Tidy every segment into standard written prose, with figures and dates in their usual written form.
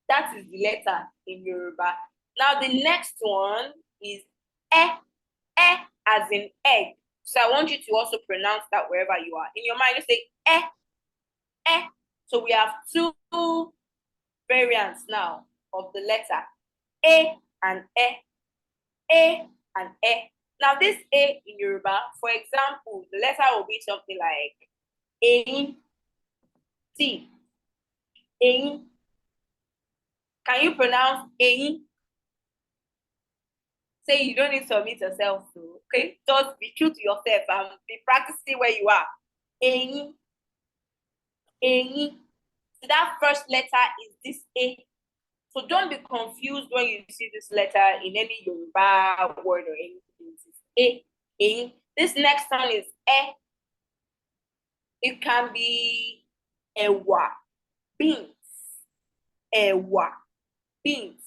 That is the letter in Yoruba. Now the next one is e as in egg. So I want you to also pronounce that wherever you are. In your mind, you say e. So we have two variants now of the letter a and e. A and e. Now this a in Yoruba, for example, the letter will be something like a, t, a. Can you pronounce a? Say you don't need to submit yourself to, okay? Just be true to yourself and be practicing where you are. A. So that first letter is this a. So don't be confused when you see this letter in any Yoruba word or anything. It's a. This next one is e. It can be ewa, beans. Ewa, beans.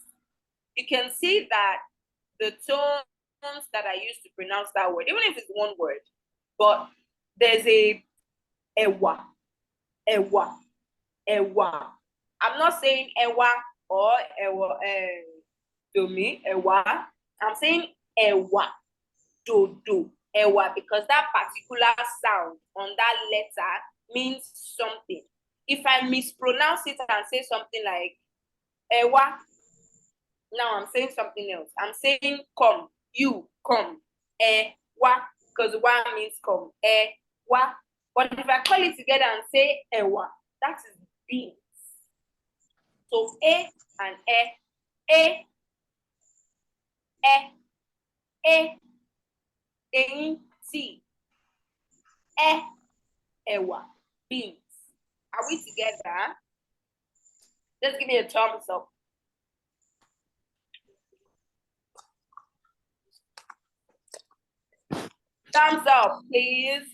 You can see that the tones that I use to pronounce that word, even if it's one word, but there's a ewa, ewa, ewa. I'm not saying ewa or ewa, domi, ewa. I'm saying ewa, do, ewa, because that particular sound on that letter means something. If I mispronounce it and say something like ewa, now I'm saying something else. I'm saying come, you, come, wa, because wa means come, wa. But if I call it together and say ewa, that is beans. So a and e, t, ewa, beans. Are we together? Just give me a thumbs up. Thumbs up, please,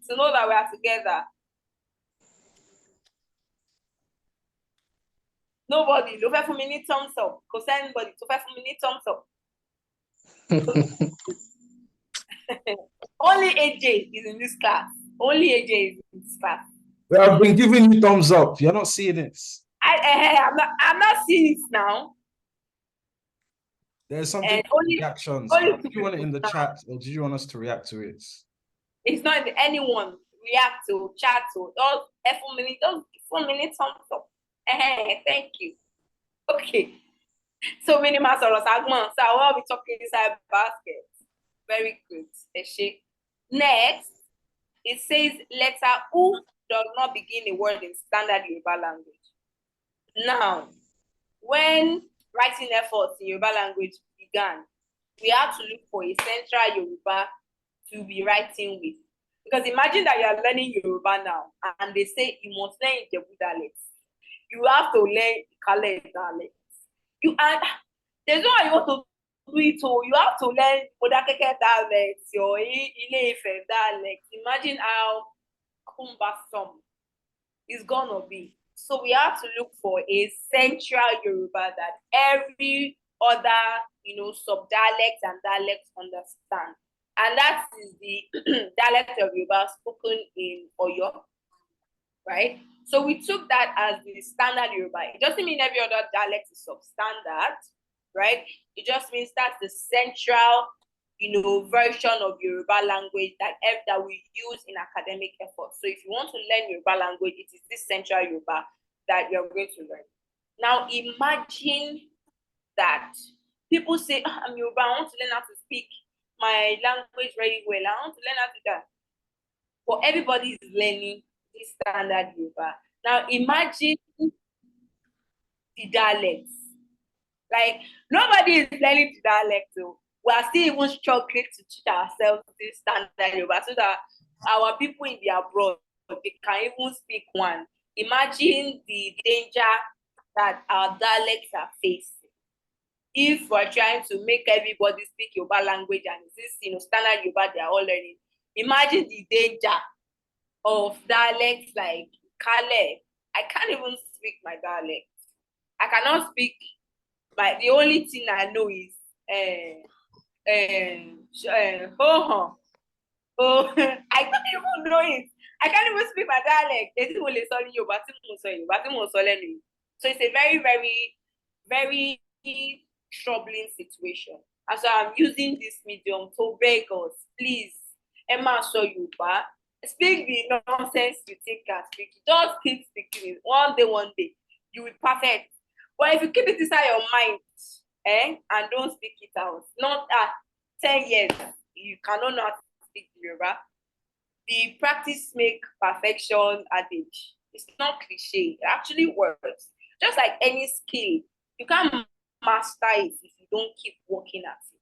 to know that we are together. Nobody, no for me thumbs up. Because anybody, to for me thumbs up. Only AJ is in this class. Only AJ is in this class. I've been giving you thumbs up. You're not seeing this. I'm not seeing this now. There's something reactions. Do you want it in the chat or do you want us to react to it? It's not anyone react to, chat to. Those 4 minutes, those 4 minutes thumbs up. Thank you. Okay. So many masks are segments. So I will be talking inside basket. Very good. Next, it says letter U does not begin a word in standard Yoruba language. Now, when writing efforts in Yoruba language began, we had to look for a central Yoruba to be writing with. Because imagine that you are learning Yoruba now, and they say you must learn Ijebu dialects. You have to learn Ikale dialects. There's no way you want to do it, so you have to learn Modakeke dialects, your Ile-Ife dialects. Imagine how cumbersome it's gonna be. So we have to look for a central Yoruba that every other, sub-dialects and dialects understand. And that is the dialect of Yoruba spoken in Oyo, right? So we took that as the standard Yoruba. It doesn't mean every other dialect is substandard, right? It just means that's the central, version of Yoruba language that we use in academic efforts. So if you want to learn Yoruba language, it is this central Yoruba that you're going to learn. Now imagine that people say, I'm Yoruba, I want to learn how to speak my language very well. I want to learn how to do that. But everybody is learning this standard Yoruba. Now imagine the dialects. Like nobody is learning the dialect, so we are still even struggling to teach ourselves this standard Yoruba so that our people in the abroad, they can even speak one. Imagine the danger that our dialects are facing. If we're trying to make everybody speak Yoruba language and this, standard Yoruba they are all learning, imagine the danger of dialects like Kale. I can't even speak my dialect. I cannot speak. The only thing I know is I don't even know it. I can't even speak my dialect. So it's a very, very very troubling situation. And so I'm using this medium to beg us, please, Emma Yorùbá, speak the nonsense you think can speak. Just keep speaking it. One day, you will perfect. But if you keep it inside your mind, and don't speak it out, not at 10 years, you cannot know how to speak Yoruba. The practice make perfection adage. It's not cliche. It actually works. Just like any skill, you can't master it if you don't keep working at it.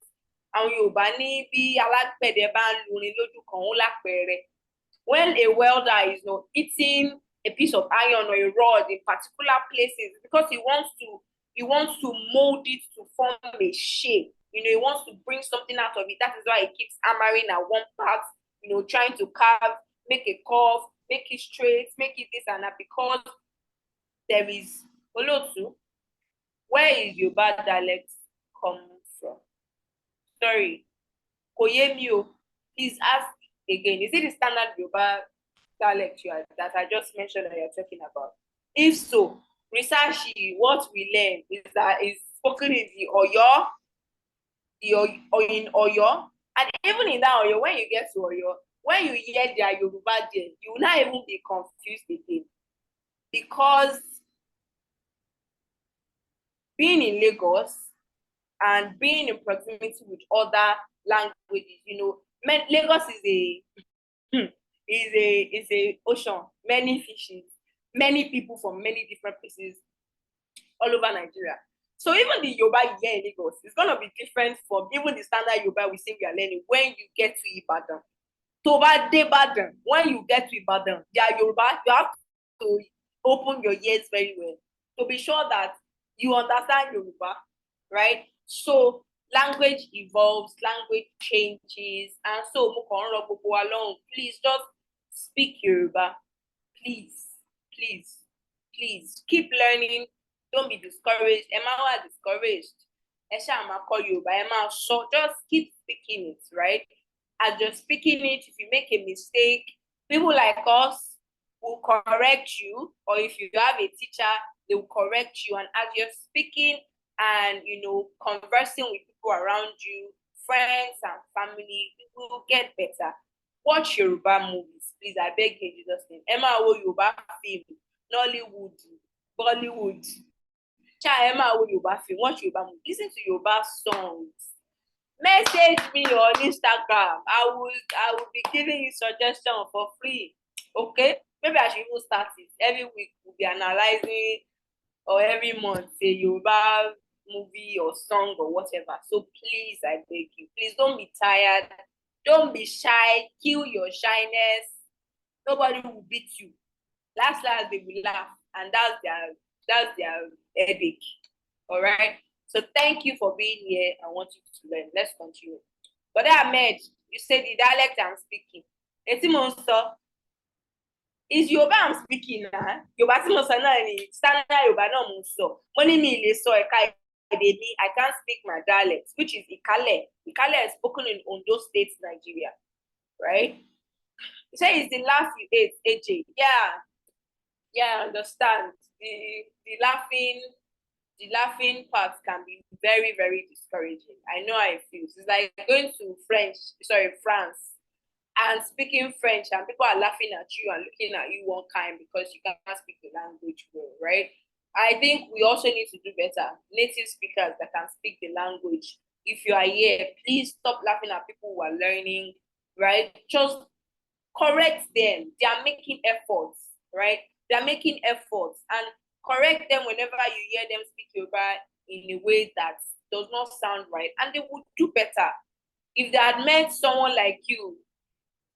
Àwọn Yorùbá ní bí alágbẹ̀dẹ bá ń lurin lójú kan ó lápẹẹrẹ. When a welder is hitting a piece of iron or a rod in particular places because he wants to mold it to form a shape. He wants to bring something out of it. That is why he keeps hammering at one part, trying to carve, make a curve, make it straight, make it this and that, because there is Olotu. Where is Yoruba dialect come from? Sorry. Koyemio, please ask again. Is it the standard Yoruba dialect that I just mentioned that you're talking about? If so, research what we learn is spoken in the Oyo, in Oyo, and even in that Oyo, when you get to Oyo, when you hear their Yoruba there, you will not even be confused again, because being in Lagos and being in proximity with other languages, Lagos is a ocean, many fishes, many people from many different places all over Nigeria. So even the Yoruba here in Lagos is gonna be different from even the standard Yoruba we say we are learning when you get to Ibadan. When you get to Ibadan, their Yoruba, you have to open your ears very well to be sure that you understand Yoruba, right? So language evolves, language changes, and so please just speak Yoruba. Please keep learning. Don't be discouraged. Emma discouraged. So just keep speaking it, right? As you're speaking it, if you make a mistake, people like us will correct you, or if you have a teacher, they will correct you. And as you're speaking and conversing with people around you, friends and family, you will get better. Watch Yoruba movies, please. I beg you in Jesus' name. Emma Yoruba film, Nollywood, Bollywood. Emma Yoruba film, watch Yoruba movie, listen to Yoruba songs. Message me on Instagram. I will be giving you suggestion for free. Okay? Maybe I should even start it. Every week we'll be analyzing, or every month a Yoruba movie or song or whatever. So please, I beg you, please don't be tired. Don't be shy. Kill your shyness. Nobody will beat you. Last they will laugh, and that's their headache. All right. So thank you for being here. I want you to learn. Let's continue. But Ahmed, you said the dialect I'm speaking. Is Yoruba I'm speaking now? Yoruba standard Yoruba I can't speak my dialect, which is Ikale. Ikale is spoken in Ondo State, Nigeria. Right? You say it's the laugh you ate, AJ. Yeah, I understand. The laughing part can be very, very discouraging. I know how it feels. It's like going to France, and speaking French, and people are laughing at you and looking at you one kind because you can't speak the language well, right? I think we also need to do better. Native speakers that can speak the language. If you are here, please stop laughing at people who are learning, right? Just correct them. They are making efforts, right? They are making efforts, and correct them whenever you hear them speak Yoruba in a way that does not sound right, and they would do better. If they had met someone like you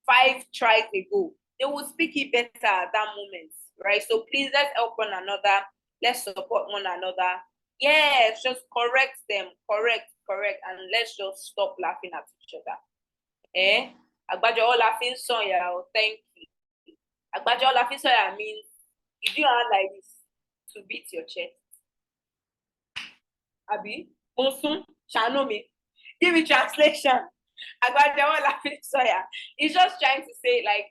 5 tries ago, they would speak it better at that moment, right? So please, let's help one another. Let's support one another. Yes, just correct them, correct, and let's just stop laughing at each other. Agbajo laughing son, yeah, thank you. Agbajo laughing son means you do hand like this to beat your chest. Abi, Monsun, Shanomi, give me translation. Agbajo laughing son, yeah. He's just trying to say, like,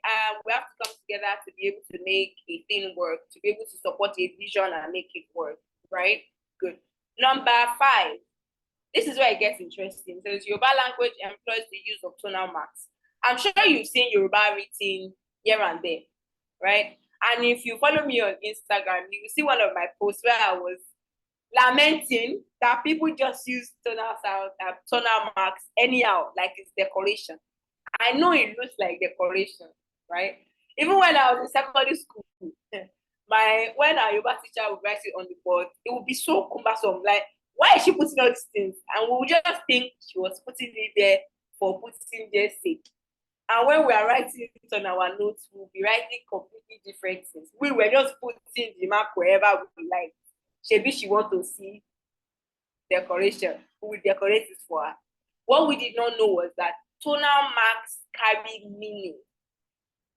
we have to come together to be able to make a thing work, to be able to support a vision and make it work, right? Good. Number 5. This is where it gets interesting. So Yoruba language employs the use of tonal marks. I'm sure you've seen Yoruba written here and there, right? And if you follow me on Instagram, you will see one of my posts where I was lamenting that people just use tonal marks anyhow, like it's decoration. I know it looks like decoration, right? Even when I was in secondary school, when our Yoruba teacher would write it on the board, it would be so cumbersome. Like, why is she putting all these things? And we would just think she was putting it there for putting their sake. And when we are writing it on our notes, we'll be writing completely different things. We were just putting the mark wherever we like. Maybe she want to see decoration. We will decorate it for her. What we did not know was that tonal marks carry meaning.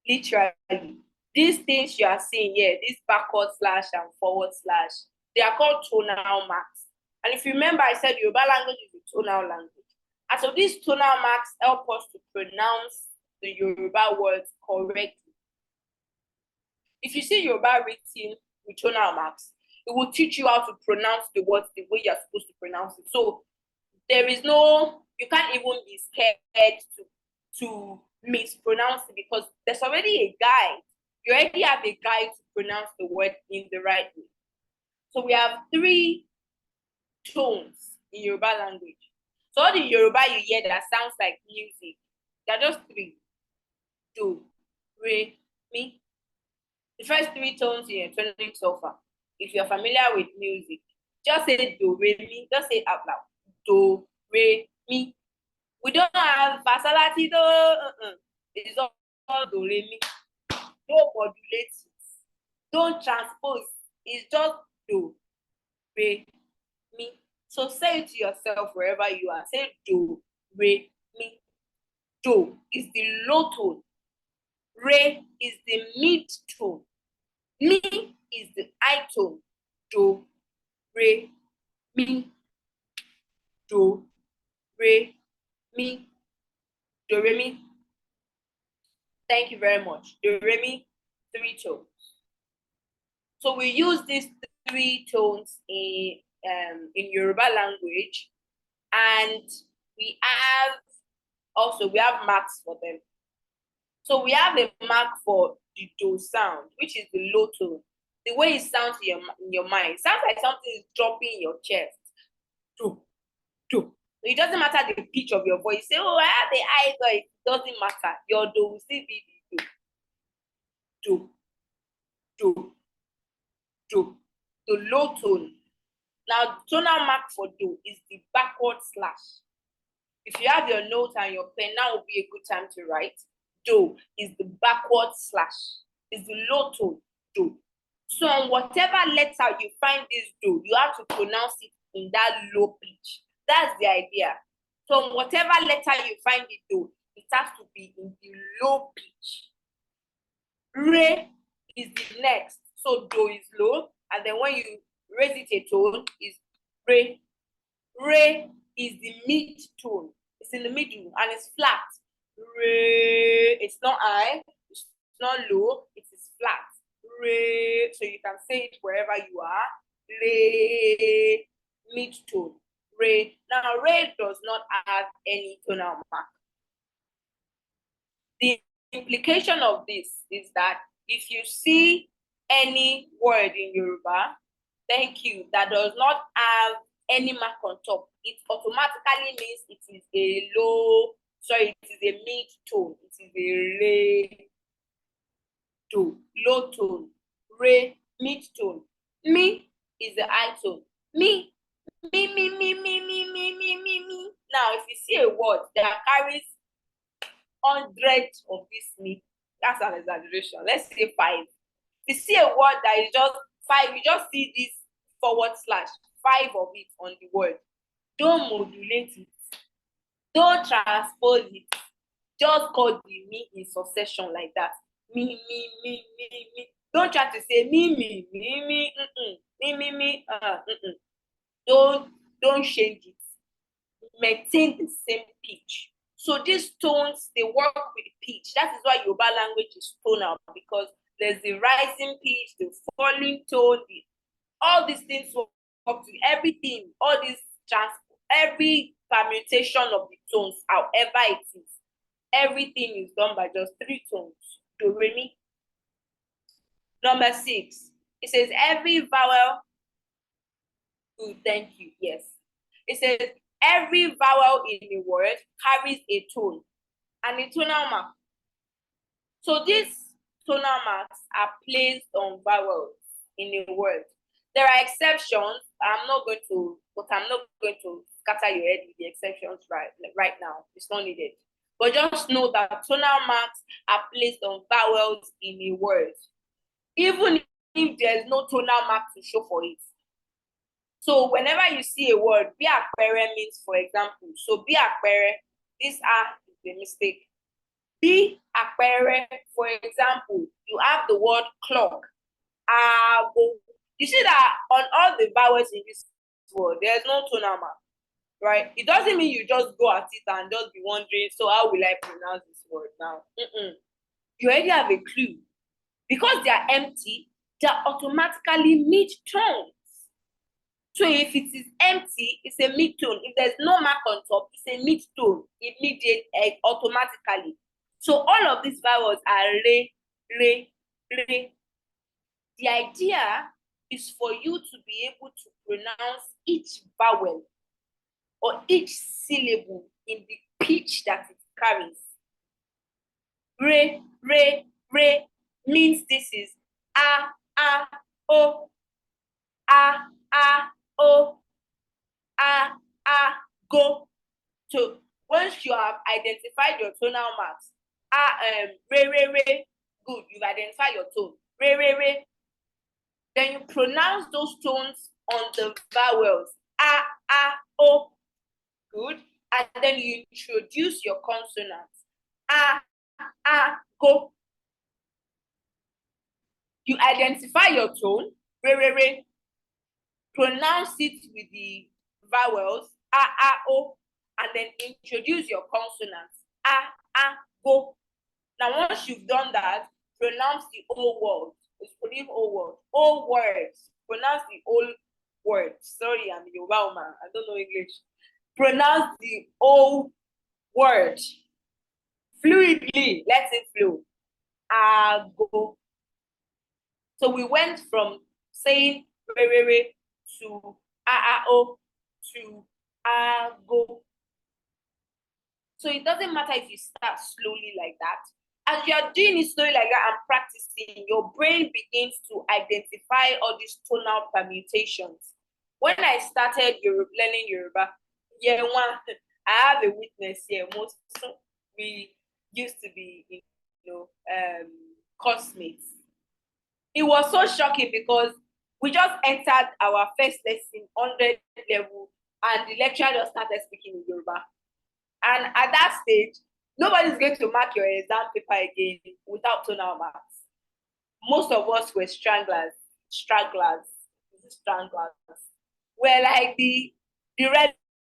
Literally. These things you are seeing here, this backward slash and forward slash, they are called tonal marks. And if you remember, I said Yoruba language is a tonal language. And so these tonal marks help us to pronounce the Yoruba words correctly. If you see Yoruba written with tonal marks, it will teach you how to pronounce the words the way you're supposed to pronounce it. So there is no, you can't even be scared to mispronounce it because there's already a guide. You already have a guide to pronounce the word in the right way. So we have 3 tones in Yoruba language. So all the Yoruba you hear that sounds like music, they're just 3. Do, re, mi. The first 3 tones in your toning software. If you're familiar with music, just say do, re, mi. Just say it out loud. Do, re, mi. We don't have versality though. It's all do, re, mi. Don't modulate it. Don't transpose. It's just do, re, mi. So say it to yourself wherever you are. Say do, re, mi. Do is the low tone. Re is the mid tone. Mi is the high tone. Do, re, mi. Do, re, mi. Do, re, mi. Thank you very much. Do, re, mi, 3 tones. So we use these 3 tones in Yoruba language, and we have marks for them. So we have a mark for the do sound, which is the low tone. The way it sounds in your mind. It sounds like something is dropping in your chest. Do, do. It doesn't matter the pitch of your voice. You say, oh, I have the high voice. It doesn't matter. Your do will still be the do. Do, do, do. The low tone. Now, tonal mark for do is the backward slash. If you have your notes and your pen, now would be a good time to write. Do is the backward slash. Is the low tone, do. So on whatever letter you find this do, you have to pronounce it in that low pitch. That's the idea. So on whatever letter you find it do, it has to be in the low pitch. Re is the next. So do is low, and then when you raise it a tone, is re. Re is the mid tone. It's in the middle and it's flat. Re, it's not high, it's not low, it is flat. Re, so you can say it wherever you are. Re, mid tone. Re. Now, re does not have any tonal mark. The implication of this is that if you see any word in Yoruba, thank you, that does not have any mark on top, it automatically means it is a it is a mid tone. It is a re, do, low tone, re, mid tone. Mi is the high tone. Mi. Now, if you see a word that carries hundreds of this mi, that's an exaggeration. Let's say 5. If you see a word that is just 5, you just see this forward slash, 5 of it on the word. Don't modulate it. Don't transpose it. Just call the me in succession like that. Me. Don't try to say me. Don't change it. Maintain the same pitch. So these tones, they work with the pitch. That is why Yoruba language is tonal, because there's the rising pitch, the falling tone, all these things work talk to you. Everything, all this every permutation of the tones, however it is, everything is done by just 3 tones. Do, re, mi. Number 6, it says every vowel. Good, thank you. Yes. It says every vowel in a word carries a tone and a tonal mark. So these tonal marks are placed on vowels in a word. There are exceptions. I'm not going to scatter your head with the exceptions right now. It's not needed. But just know that tonal marks are placed on vowels in a word, even if there's no tonal mark to show for it. So whenever you see a word, bí àpẹẹrẹ means, for example, so bí àpẹẹrẹ, this R is a mistake. Bí àpẹẹrẹ, for example, you have the word clock. You see that on all the vowels in this word, there's no tonal mark, right? It doesn't mean you just go at it and just be wondering, so how will I pronounce this word now? You already have a clue. Because they are empty, they are automatically mid-tones. So if it is empty, it's a mid-tone. If there's no mark on top, it's a mid-tone, immediate, automatically. So all of these vowels are re, re, re. The idea is for you to be able to pronounce each vowel or each syllable in the pitch that it carries. Re, re, re means this is a, o, a, o, a, go. So once you have identified your tonal marks, re, re, re, good, you've identified your tone. Re, re, re. Then you pronounce those tones on the vowels. O, good. And then you introduce your consonants. Go. You identify your tone, re, re, re. Pronounce it with the vowels, o, and then introduce your consonants, go. Now, once you've done that, pronounce the whole word. All words. Pronounce the whole word. Sorry, I'm Yorùbá woman. I don't know English. Pronounce the whole word fluidly. Let it flow. Go. So we went from saying re, re, re to o to go. So it doesn't matter if you start slowly like that. As you are doing it slowly like that and practicing, your brain begins to identify all these tonal permutations. When I started learning Yoruba, year 1, I have a witness here. Most we used to be, classmates. It was so shocking because we just entered our first lesson 100 level and the lecturer just started speaking in Yoruba. And at that stage, nobody's going to mark your exam paper again without tonal marks. Most of us were stragglers. We're like the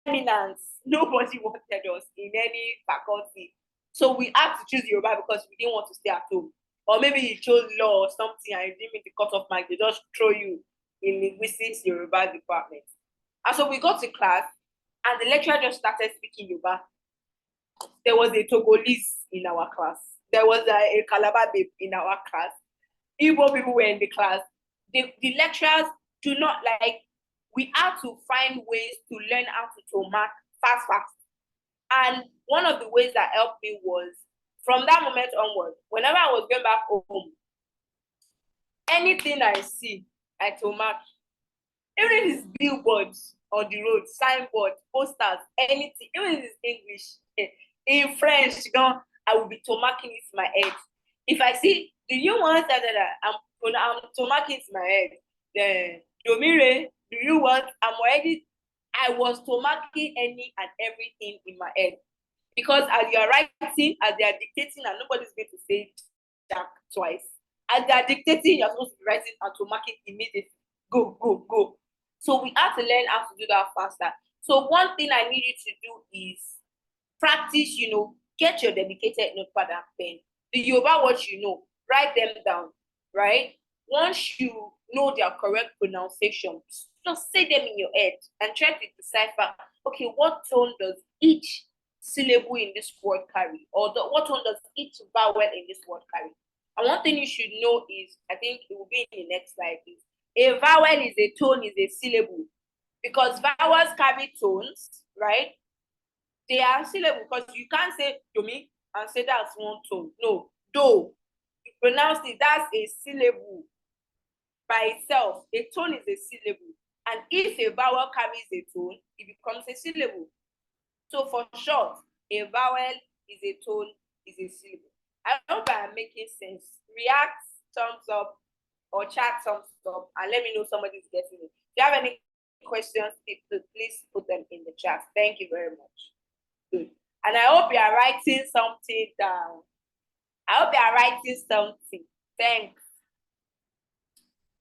remnants. Nobody wanted us in any faculty. So we had to choose Yoruba because we didn't want to stay at home. Or maybe you chose law or something and you didn't make the cut-off mark, they just throw you in linguistics Yoruba department. And so we got to class and the lecturer just started speaking Yoruba. There was a Togolese in our class. There was a Calabar babe in our class. Igbo people were in the class. The lecturers do not we had to find ways to learn how to mark fast. And one of the ways that helped me was, from that moment onward, whenever I was going back home, anything I see, I to mark. Even if it's billboards on the road, signboards, posters, anything, even if it's English, in French, I will be to marking it in my head. If I see, do you want that? I'm to marking it in my head. Then, Domire, do you want? I was to marking any and everything in my head. Because as you are writing, as they are dictating, and nobody's going to say Jack twice. As they are dictating, you're supposed to be writing and to mark it immediately. Go. So we have to learn how to do that faster. So one thing I need you to do is practice, get your dedicated notepad and pen. The Yoruba words write them down, right? Once you know their correct pronunciation, Just say them in your head and try to decipher, okay, what tone does each syllable in this word carry? Or what tone does each vowel in this word carry? And one thing you should know is, I think it will be in the next slide, is a vowel is a tone, is a syllable. Because vowels carry tones, right? They are syllable, because you can't say domi and say that's one tone. No, do. You pronounce it, that's a syllable by itself. A tone is a syllable. And if a vowel carries a tone, it becomes a syllable. So for short, a vowel is a tone, is a syllable. I hope I am making sense. React, thumbs up, or chat thumbs up, and let me know somebody's getting it. If you have any questions, please put them in the chat. Thank you very much. Good. And I hope you are writing something down. I hope you are writing something. Thanks.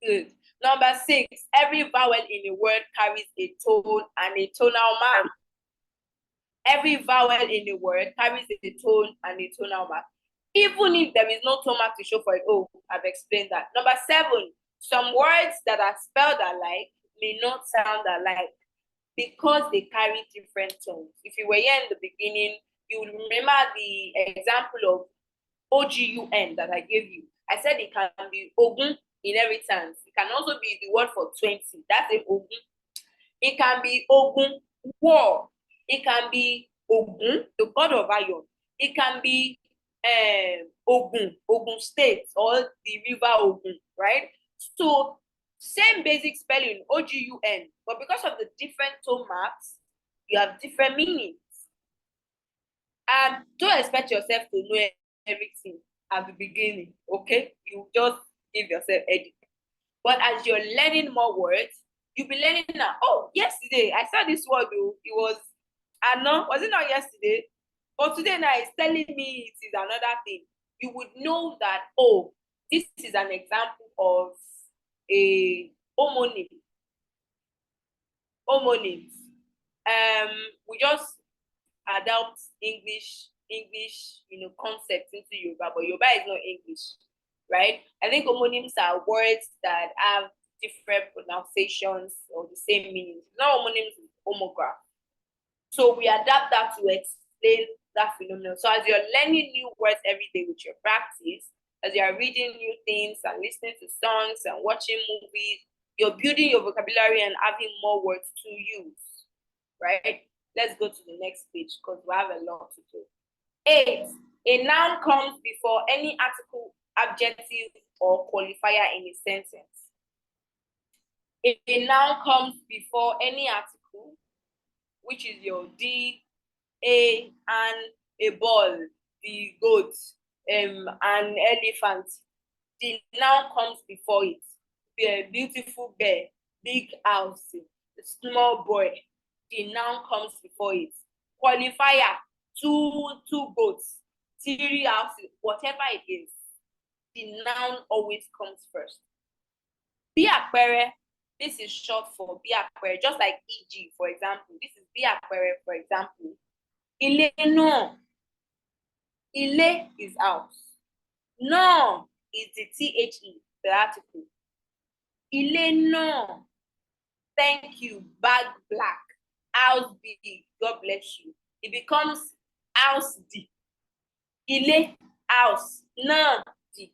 Good. Number 6, every vowel in a word carries a tone and a tonal mark. Every vowel in a word carries a tone and a tonal mark. Even if there is no tone mark to show for it. Oh, I've explained that. Number 7, some words that are spelled alike may not sound alike because they carry different tones. If you were here in the beginning, you will remember the example of OGUN that I gave you. I said it can be Ogun, inheritance. It can also be the word for 20. That's a Ogun. It can be Ogun, war. It can be Ogun, the god of iron. It can be Ogun, Ogun State, or the river Ogun, right? So same basic spelling, OGUN, but because of the different tone marks, you have different meanings. And don't expect yourself to know everything at the beginning, okay? You just give yourself edit. But as you're learning more words, you'll be learning now. Oh, yesterday I saw this word, though. It was Ano. Was it not yesterday? But today now it's telling me it is another thing. You would know that, oh, this is an example of a homonym. Homonyms. We just adopt English, concepts into Yoruba, but Yoruba is not English, right? I think homonyms are words that have different pronunciations or the same meanings. Not homonyms, homograph. So we adapt that to explain that phenomenon. So as you're learning new words every day with your practice, as you are reading new things and listening to songs and watching movies, you're building your vocabulary and having more words to use, right? Let's go to the next page because we have a lot to do. 8, a noun comes before any article, adjective, or qualifier in a sentence. A noun comes before any article, which is your D, a, and a ball, the goat, an elephant. The noun comes before it. A beautiful bear, big house, a small boy. The noun comes before it. Qualifier, two goats, 3 houses, whatever it is. The noun always comes first. Bí àpẹẹrẹ, this is short for bí àpẹẹrẹ, just like e.g. for example. This is bí àpẹẹrẹ, for example. Ilé náà. Ilé is house. Náà is the THE, the article. Ilé náà. Thank you, bag black. House big, God bless you. It becomes house D. Ilé, house. Náà D.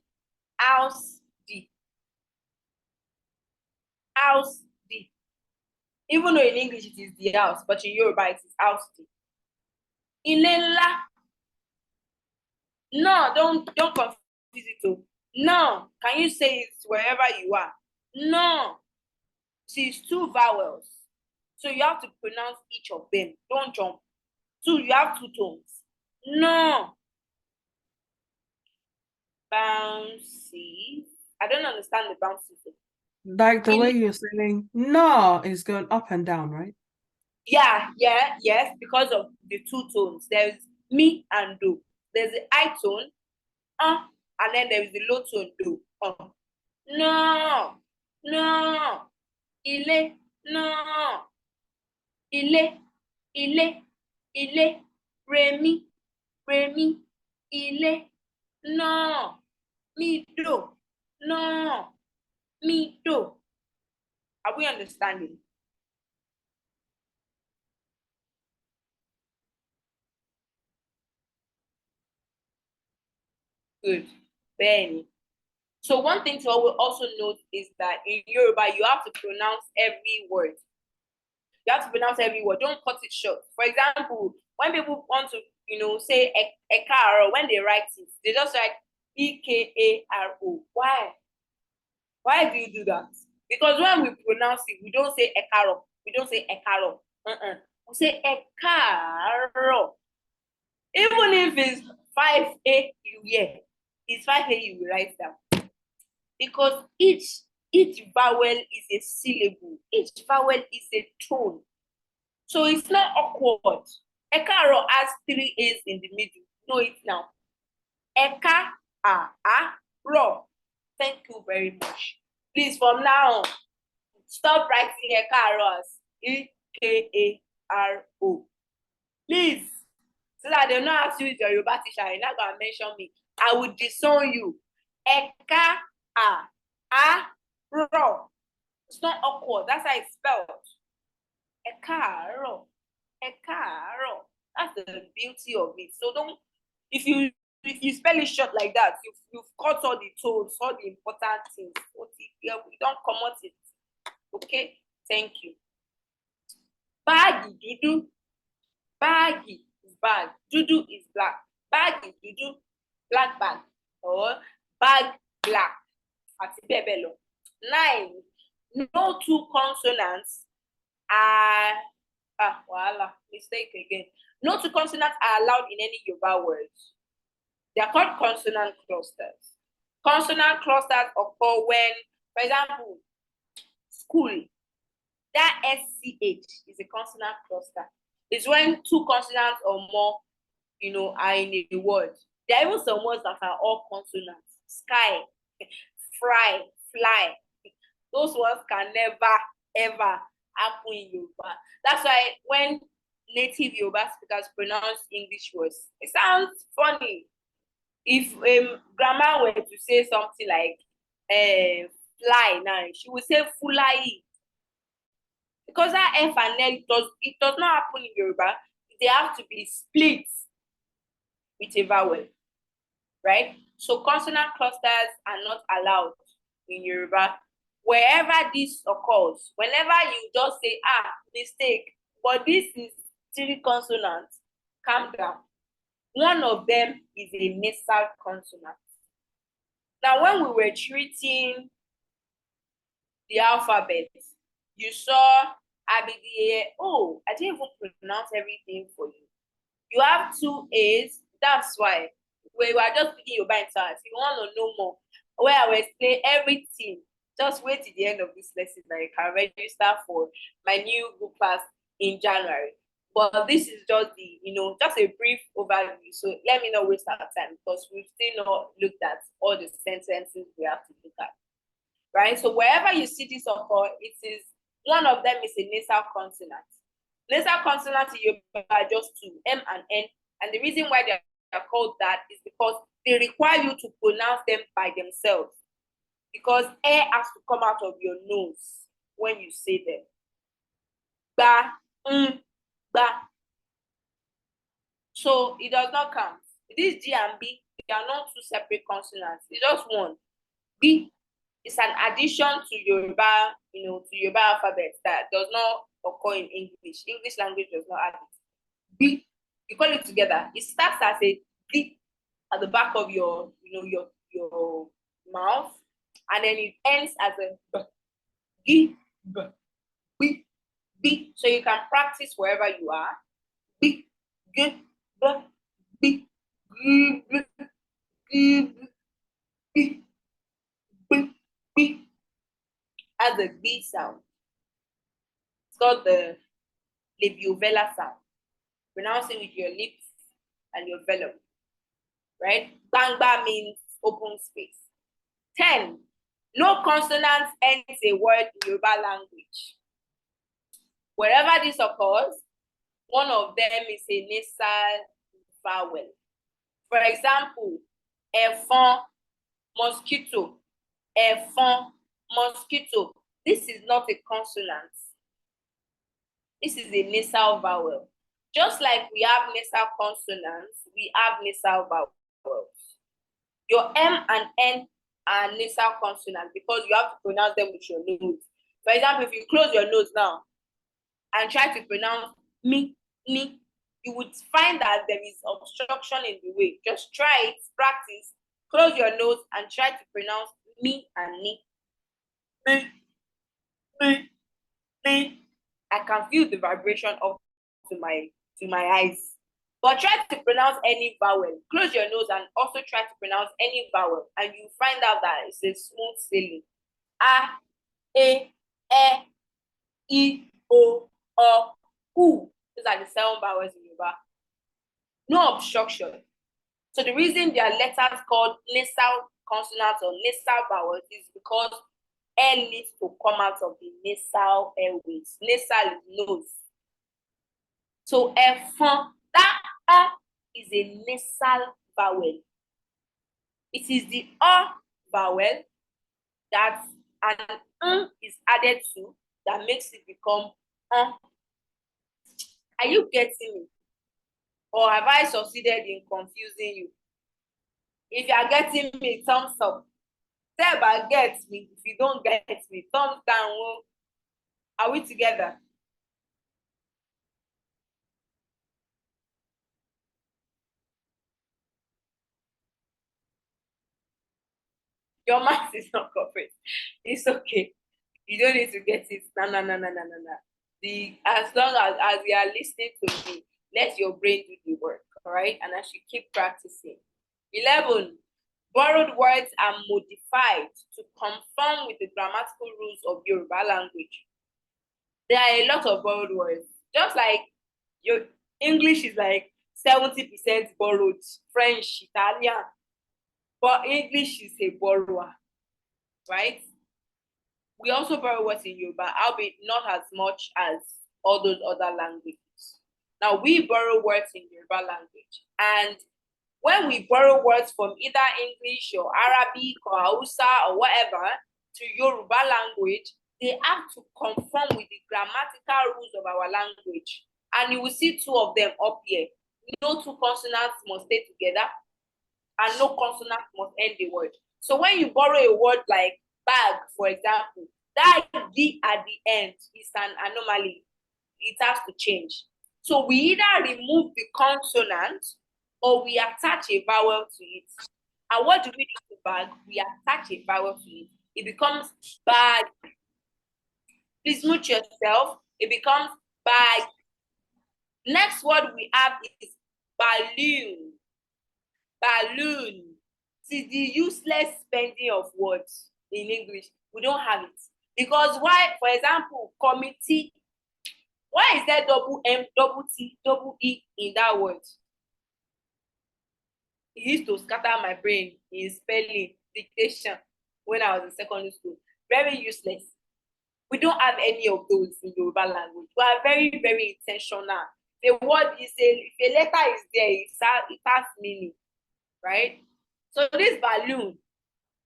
House D. House D. Even though in English it is the house, but in Yoruba it is house D. Ilé ńlá. No, don't confuse it too. No, can you say it wherever you are? No. See, it's 2 vowels. So you have to pronounce each of them. Don't jump. 2, you have 2 tones. No. Bouncy. I don't understand the bouncy thing. Like the way you're saying no is going up and down, right? Yeah, yes, because of the 2 tones. There's me and do. There's the high tone, and then there is the low tone, do. No. Ilé, no. Ilé, Remi, ilé, no. Mi do, no. Mi do. Are we understanding? Good. Benny. So one thing to also note is that in Yoruba, you have to pronounce every word. You have to pronounce every word. Don't cut it short. For example, when people want to, say ekaro, when they write it, they just write ekaro. Why? Why do you do that? Because when we pronounce it, we don't say ekaro. We don't say ekaro. We say ekaro. Even if it's 5A, you hear. It's 5A, you will write down. Because each vowel is a syllable. Each vowel is a tone. So it's not awkward. Ekaro has 3 A's in the middle. Know it now. Eka, ro. Thank you very much. Please, from now on, stop writing Ekaro as E-K-A-R-O. Please, so that they'll not ask you with your Yoruba teacher, you're not going to mention me. I will disown you. Eka, ro. It's not awkward. That's how it's spelled. Ekaro. Ekaro. That's the beauty of it. So don't, if you spell it short like that, you've cut all the tones, all the important things. We don't comment it. Okay? Thank you. Baggy, dudu. Baggy is bag. Dudu is black. Baggy, dudu. Black bag. Or bag black. 9. No 2 consonants are mistake again. No 2 consonants are allowed in any Yoruba words. They are called consonant clusters. Consonant clusters occur when, for example, school, that SCH is a consonant cluster. It's when 2 consonants or more, are in a word. There are even some words that are all consonants. Sky, fry, fly. Those words can never, ever happen in Yoruba. That's why when native Yoruba speakers pronounce English words, it sounds funny. If grandma were to say something like fly now, she would say fulai. Because that F and L, it does not happen in Yoruba. They have to be split with a vowel, right? So consonant clusters are not allowed in Yoruba. Wherever this occurs, whenever you just say, mistake, but this is 3 consonants, calm down. One of them is a nasal consonant. Now, when we were treating the alphabet, you saw ABDA. Oh, I didn't even pronounce everything for you. You have 2 A's. That's why we were just picking your bank cards. If you want to know more, where I will explain everything, just wait till the end of this lesson that you can register for my new group class in January. But this is just the, just a brief overview. So let me not waste our time because we've still not looked at all the sentences we have to look at. Right? So wherever you see this occur, one of them is a nasal consonant. Nasal consonants in Yoruba are just 2, M and N. And the reason why they are called that is because they require you to pronounce them by themselves. Because air has to come out of your nose when you say them. Ba, ba. So it does not count. This G and B, they are not 2 separate consonants. It's just one. B is an addition to Yoruba, to Yoruba alphabet that does not occur in English. English language does not have it. B, you call it together. It starts as a B at the back of your, your mouth, and then it ends as a B, B, B, B. So you can practice wherever you are. B, G, B, B, G, B, G, B, B, B, as a B sound. It's called the labiovelar sound. Pronounce it with your lips and your velum. Right? Bangba means open space. 10. No consonants ends a word in Yoruba language. Wherever this occurs, one of them is a nasal vowel. For example, ẹ̀fọn, mosquito, ẹ̀fọn, mosquito. This is not a consonant. This is a nasal vowel. Just like we have nasal consonants, we have nasal vowels. Your M and N are nasal consonants because you have to pronounce them with your nose. For example, if you close your nose now and try to pronounce me, ni, you would find that there is obstruction in the way. Just try it, practice, close your nose and try to pronounce me and ni. Me, me, me. I can feel the vibration up to my eyes. But try to pronounce any vowel. Close your nose and also try to pronounce any vowel, and you find out that it's a smooth sailing. A, E, I, O, U. These are the 7 vowels in Yoruba. No obstruction. So the reason they are letters called nasal consonants or nasal vowels is because air needs to come out of the nasal airways. Nasal is nose. So efon, that is a nasal vowel. It is the vowel that an is added to that makes it become Are you getting me? Or have I succeeded in confusing you? If you are getting me, thumbs up. Say about get me. If you don't get me, thumbs down. Are we together? Your math is not correct. It's okay. You don't need to get it. No. As long as you are listening to me, let your brain do the work. All right. And I should keep practicing. 11. Borrowed words are modified to conform with the grammatical rules of Yoruba language. There are a lot of borrowed words. Just like your English is like 70% borrowed, French, Italian. But English is a borrower, right? We also borrow words in Yoruba, albeit not as much as all those other languages. Now, we borrow words in Yoruba language. And when we borrow words from either English or Arabic or Hausa or whatever to Yoruba language, they have to conform with the grammatical rules of our language. And you will see 2 of them up here. No 2 consonants must stay together, and no consonant must end the word. So when you borrow a word like bag, for example, that D at the end is an anomaly. It has to change. So we either remove the consonant or we attach a vowel to it. And what do we do to bag? We attach a vowel to it. It becomes bag. Please mute yourself. It becomes bag. Next word we have is balloon. Balloon. See, the useless spending of words in English, we don't have it. Because why, for example, committee, why is there double M, double T, double E in that word? It used to scatter my brain in spelling, dictation when I was in secondary school. Very useless. We don't have any of those in Yoruba language. We are very, very intentional. The word is if a letter is there, it has meaning, right? So this balloon,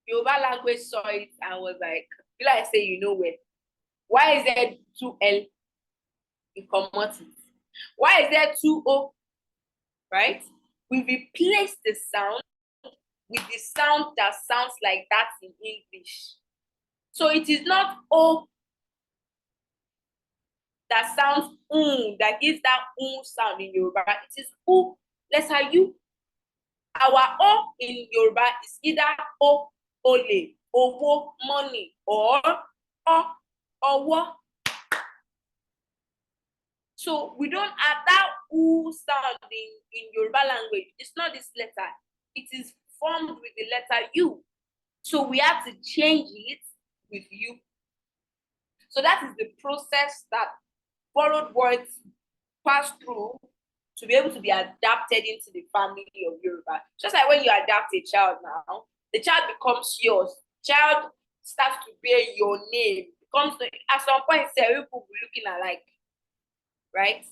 Yoruba language saw it and was like, feel like I say, you know where. Why is there 2 L in commodity? Why is there 2 O? Right? We replace the sound with the sound that sounds like that in English. So it is not O that sounds that gives that sound in Yoruba. It is U, lesser U. Our O in Yoruba is either O, ole, owo, money, or O, owo. So we don't have that U sound in Yoruba language. It's not this letter. It is formed with the letter U. So we have to change it with U. So that is the process that borrowed words pass through to be able to be adapted into the family of Yoruba. Just like when you adapt a child now, the child becomes yours. Child starts to bear your name. At some point, people will be looking alike, right?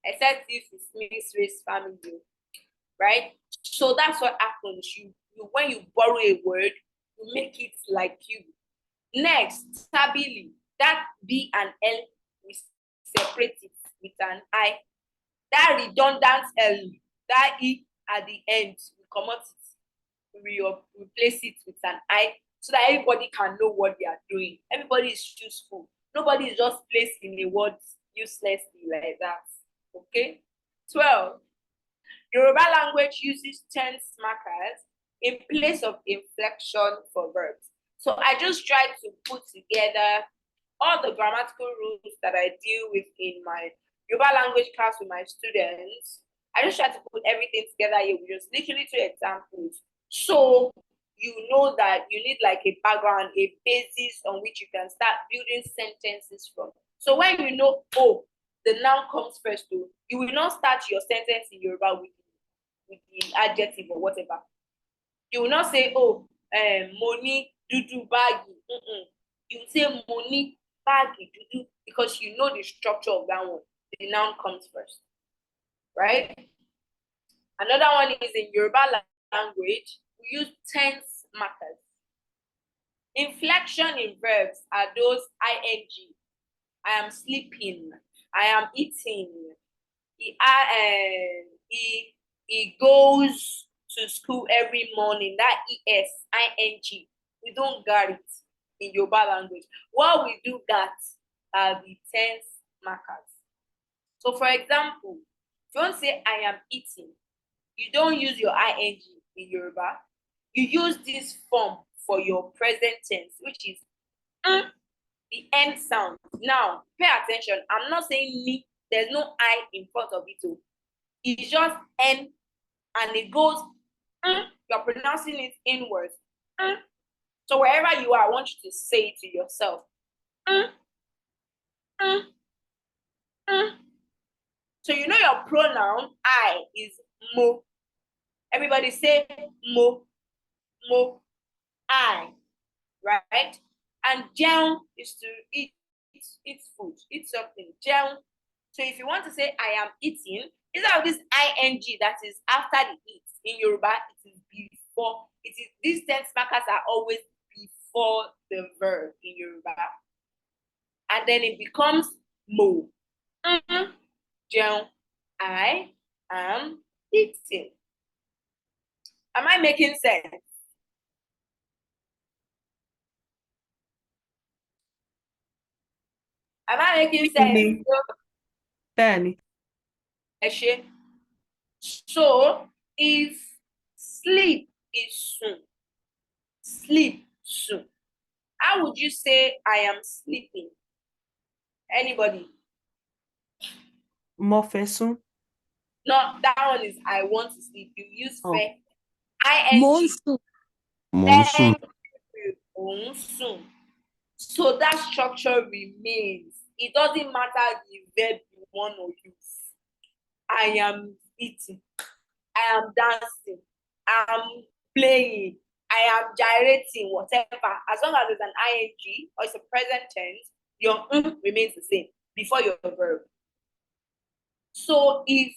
Except if it's mixed race family, right? So that's what happens. You when you borrow a word, you make it like you. Next, stabili. That B and L, we separate it with an I. That redundant L, that E at the end, we come out it, we replace it with an I, so that everybody can know what they are doing. Everybody is useful. Nobody is just placed in a word uselessly like that. Okay? 12. Yoruba language uses tense markers in place of inflection for verbs. So I just tried to put together all the grammatical rules that I deal with in my Yoruba language class with my students. I just tried to put everything together here with just literally 2 examples. So you know that you need like a background, a basis on which you can start building sentences from. So when you know, oh, the noun comes first, though, you will not start your sentence in Yoruba with the adjective or whatever. You will not say, oh, money, dudu, baggy. You will say money, baggy, dudu, because you know the structure of that one. The noun comes first, right? Another one is in Yoruba language, we use tense markers. Inflection in verbs are those ing. I am sleeping. I am eating. He goes to school every morning. That es, ing. We don't get it in Yoruba language. What we do get are the tense markers. So for example, if you want to say I am eating, you don't use your ing in Yoruba. You use this form for your present tense, which is the end sound. Now, pay attention. I'm not saying me. There's no I in front of it. It's just N, and it goes, you're pronouncing it inwards. So wherever you are, I want you to say it to yourself. So you know your pronoun, I, is mo. Everybody say mo, mo, I, right? And jeun is to eat food, eat something, jeun. So if you want to say I am eating, instead of this ing that is after the eat, in Yoruba, it is before. It is, these tense markers are always before the verb in Yoruba. And then it becomes mo. Jeun, I am eating. Am I making sense? Am I making sense? Barely. So if sleep is soon, sleep soon, how would you say I am sleeping? Anybody? Mofesun. No, that one is I want to sleep. You use fe. Monsoon. Thank you. Monsoon. So that structure remains. It doesn't matter the verb you want to use. I am eating. I am dancing. I am playing. I am gyrating, whatever. As long as it's an ing or it's a present tense, your remains the same before your verb. So if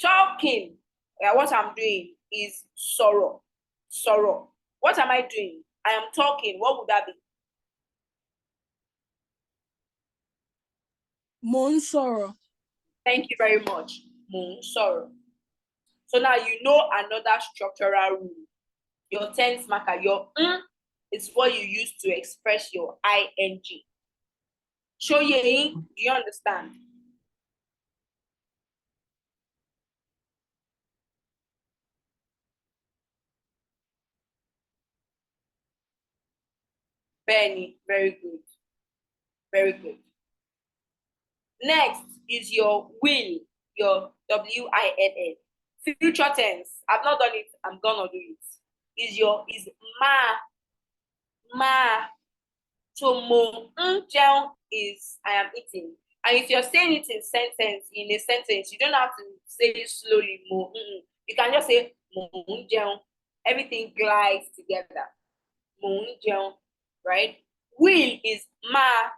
talking, what I'm doing is sorrow. Sorrow. What am I doing? I am talking. What would that be? Monsoro. Thank you very much. Sorrow. So now you know another structural rule. Your tense marker, your is what you use to express your ing. Show ye, do you understand? Benny, very good. Very good. Next is your will, your WILL. Future tense. I've not done it, I'm gonna do it. Is ma. So mo is I am eating. And if you're saying it in a sentence, you don't have to say it slowly, mo. You can just say mo. Everything glides together. Mo, right? Will is ma,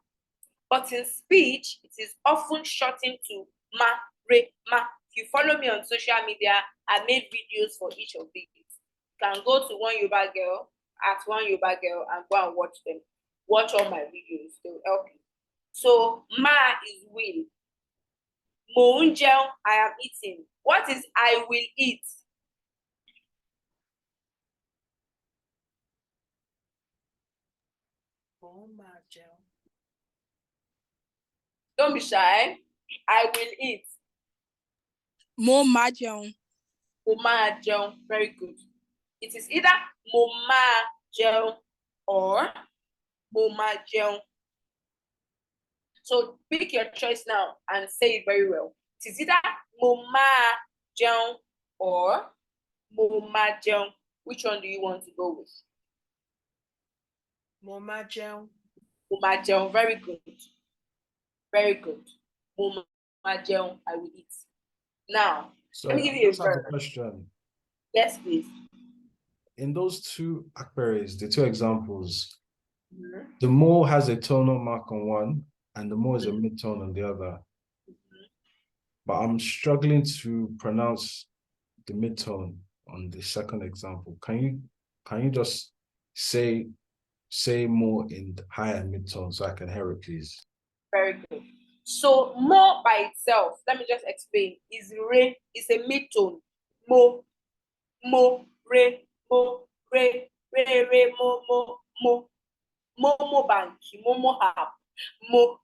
but in speech, it is often shortened to ma, re, ma. If you follow me on social media, I made videos for each of these. You can go to one Yoruba girl, at one Yoruba girl, and go and watch them. watch all my videos. They will help you. So ma is will. Mo ń jẹun, I am eating. What is I will eat? Don't be shy. I will eat. Mo máa jẹun. Mo máa jẹun. Very good. It is either mo máa jẹun or mo máa jẹun. So pick your choice now and say it very well. It is either mo máa jẹun or mo máa jẹun. Which one do you want to go with? Mo máa jẹun. Mo máa jẹun. Very good. Very good. Mo máa jẹun, I will eat. Now, So let me give you a have a verb. question. Yes, please. In those two akberes, the two examples, the mo has a tonal mark on one, and the mo is a mid-tone on the other. But I'm struggling to pronounce the mid-tone on the second example. Can you just say more in the higher mid-tone so I can hear it, please? Very good. So mo by itself, let me just explain, is re, is a mid-tone. Mo, re, re, mo, banki, mo hap, mo,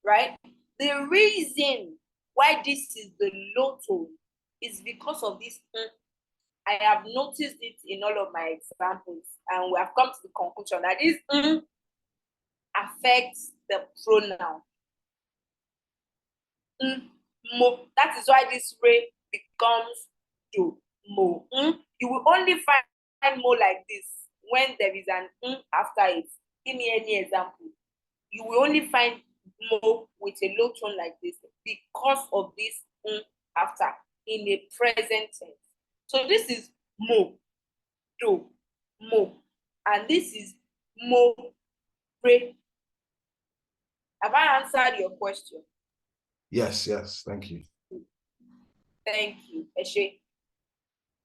right? The reason why this is the low tone is because of this. I have noticed it in all of my examples, and we have come to the conclusion that this affects the pronoun. Mo. That is why this re becomes do, mo. You will only find mo like this when there is an after it. Give me any example. You will only find mo with a low tone like this because of this after in a present tense. So this is mo, do, mo, and this is mo, re. Have I answered your question? Yes, thank you. Thank you, Eshe.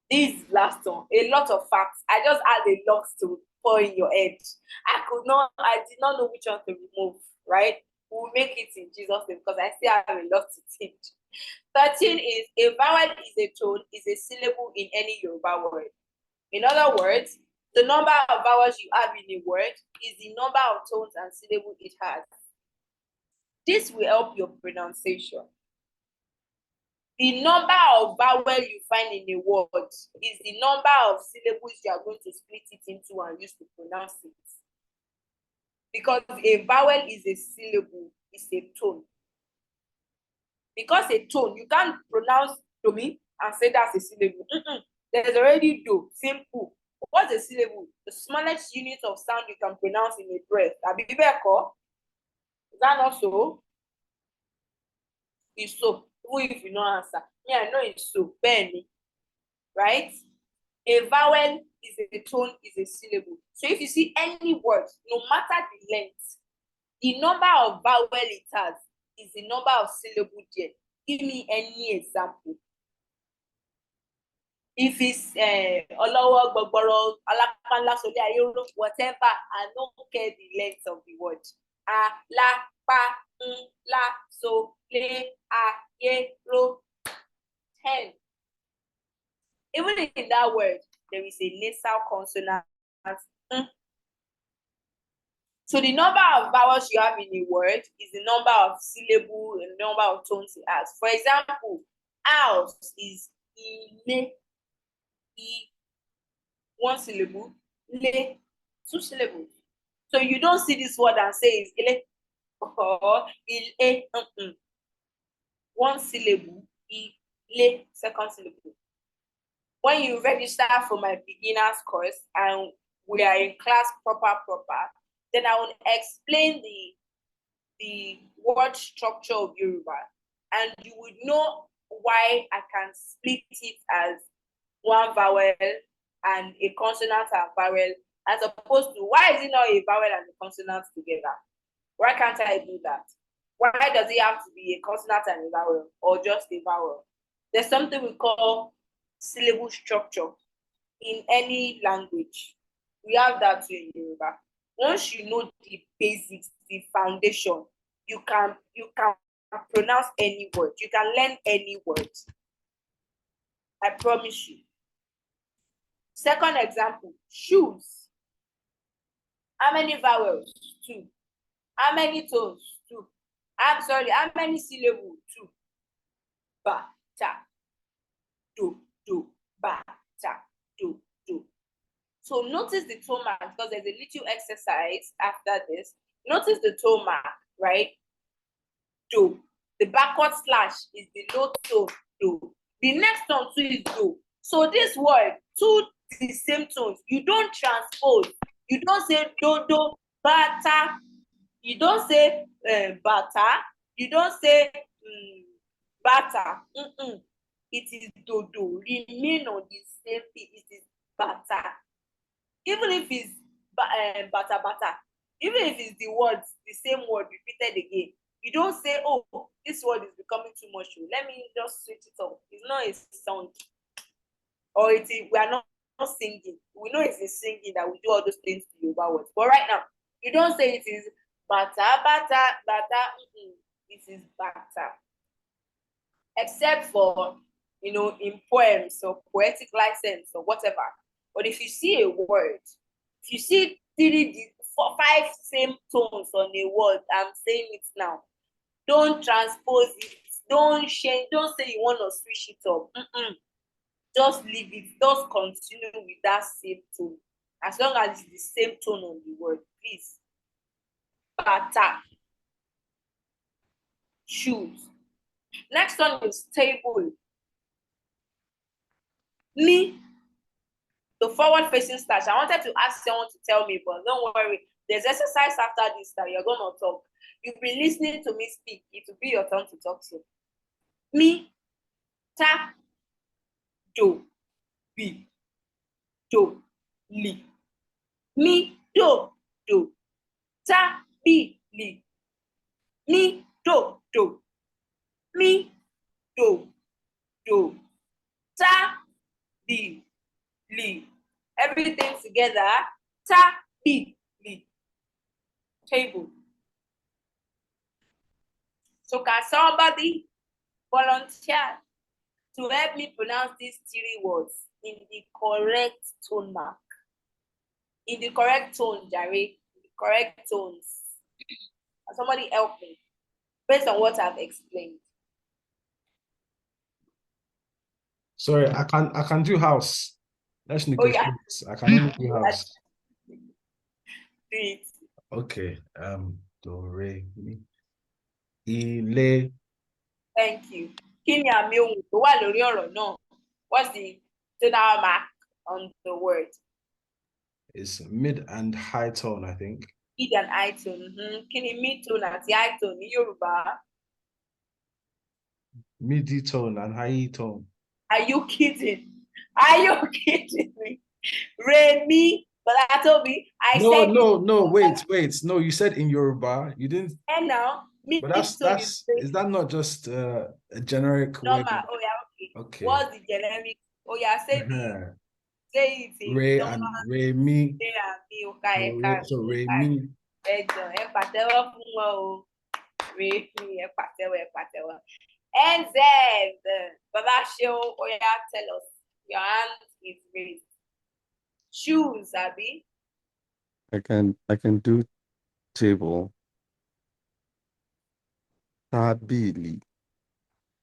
This last one, a lot of facts. I just had a lot to pour in your head. I did not know which one to remove, right? We'll make it in Jesus' name because I still have a lot to teach. 13 is a vowel is a tone, is a syllable in any Yoruba word. In other words, the number of vowels you have in a word is the number of tones and syllables it has. This will help your pronunciation. The number of vowels you find in a word is the number of syllables you are going to split it into and use to pronounce it. Because a vowel is a syllable, it's a tone. Because a tone, you can't pronounce domi and say that's a syllable. There's already do, simple. What's a syllable? The smallest unit of sound you can pronounce in a breath. Is that not so? It's so. Even if you don't answer, I know it's so. Benny, right? A vowel is a tone, is a syllable. So if you see any word, no matter the length, the number of vowel it has is the number of syllable there. Give me any example. If it's Olowo, Gbogboro, Alapanla, Sole Ayoro, whatever, I don't care the length of the word. A, la, pa, la, so, le, a, ye, ro. 10. Even in that word, there is a nasal consonant. So the number of vowels you have in a word is the number of syllables and number of tones it has. For example, house is ile, one syllable, le, 2 syllables. So you don't see this word and say it's ile or ile, one syllable, ile, second syllable. When you register for my beginners course and we are in class proper, then I will explain the word structure of Yoruba, and you would know why I can split it as one vowel and a consonant and vowel, as opposed to why is it not a vowel and a consonant together? Why can't I do that? Why does it have to be a consonant and a vowel or just a vowel? There's something we call syllable structure in any language. We have that too in Yoruba. once you know the basics, the foundation, you can pronounce any word. You can learn any word. I promise you. Second example, shoes. How many vowels? 2. How many tones? 2. I'm sorry, how many syllables? 2. Ba, ta, do, ba, ta, do. So notice the tone mark, because there's a little exercise after this. Notice the tone mark, right? Do. The backward slash is the low tone, do. The next tone too is do. So this word, 2 the same tones. You don't transpose. You don't say do, bata. You don't say bata. You don't say bata. It is do. Remain on the same thing. It is bata. Even if it's bata, even if it's the same word repeated again, you don't say, oh, this word is becoming too much. Let me just switch it up. It's not a song. Or we are not singing. We know it's a singing that we do all those things to Yoruba words. But right now, you don't say it is bata. It is bata. Except for, in poems or poetic license or whatever. But if you see a word, if you see 5 same tones on a word, I'm saying it now, don't transpose it, don't change, don't say you want to switch it up. Just leave it, just continue with that same tone. As long as it's the same tone on the word, please. Bata. Shoes. Next one is table. Me. The forward-facing slash. I wanted to ask someone to tell me, but don't worry. There's exercise after this that you're going to talk. You'll be listening to me speak. It will be your turn to talk to. Me, ta, do, bi, do, li. Me, do, ta, bi, li. Me, do. Me, do, ta, bi, li. Everything together. Ta, bi, li. Table. So can somebody volunteer to help me pronounce these 3 words in the correct tone mark? In the correct tone, Jerry. In the correct tones. Can somebody help me based on what I've explained? Sorry, I can do house. Let's negotiate. I can only do house. Do it. Okay. Do, re, mi. Ile. Thank you. Kí ni àmì ohùn tó wà lórí ọ̀rọ̀ náà? What's the tonal mark on the word? It's mid and high tone, I think. Mid and high tone. Kí ni mid tone àti high tone ní Yorùbá? Midi tone and high tone. Are you kidding? Are you kidding me? Re, mi, but I told me, No, wait. No, you said in Yoruba. You didn't. And now, But is that not just a generic normal? way? Oh yeah, Okay. What's the generic? Oh yeah, say it. Re and re mi. Okay. So re mi. And then Baba Show, oh yeah, tell us. Your hand is raised. Shoes, Abby. I can do table. Tabili.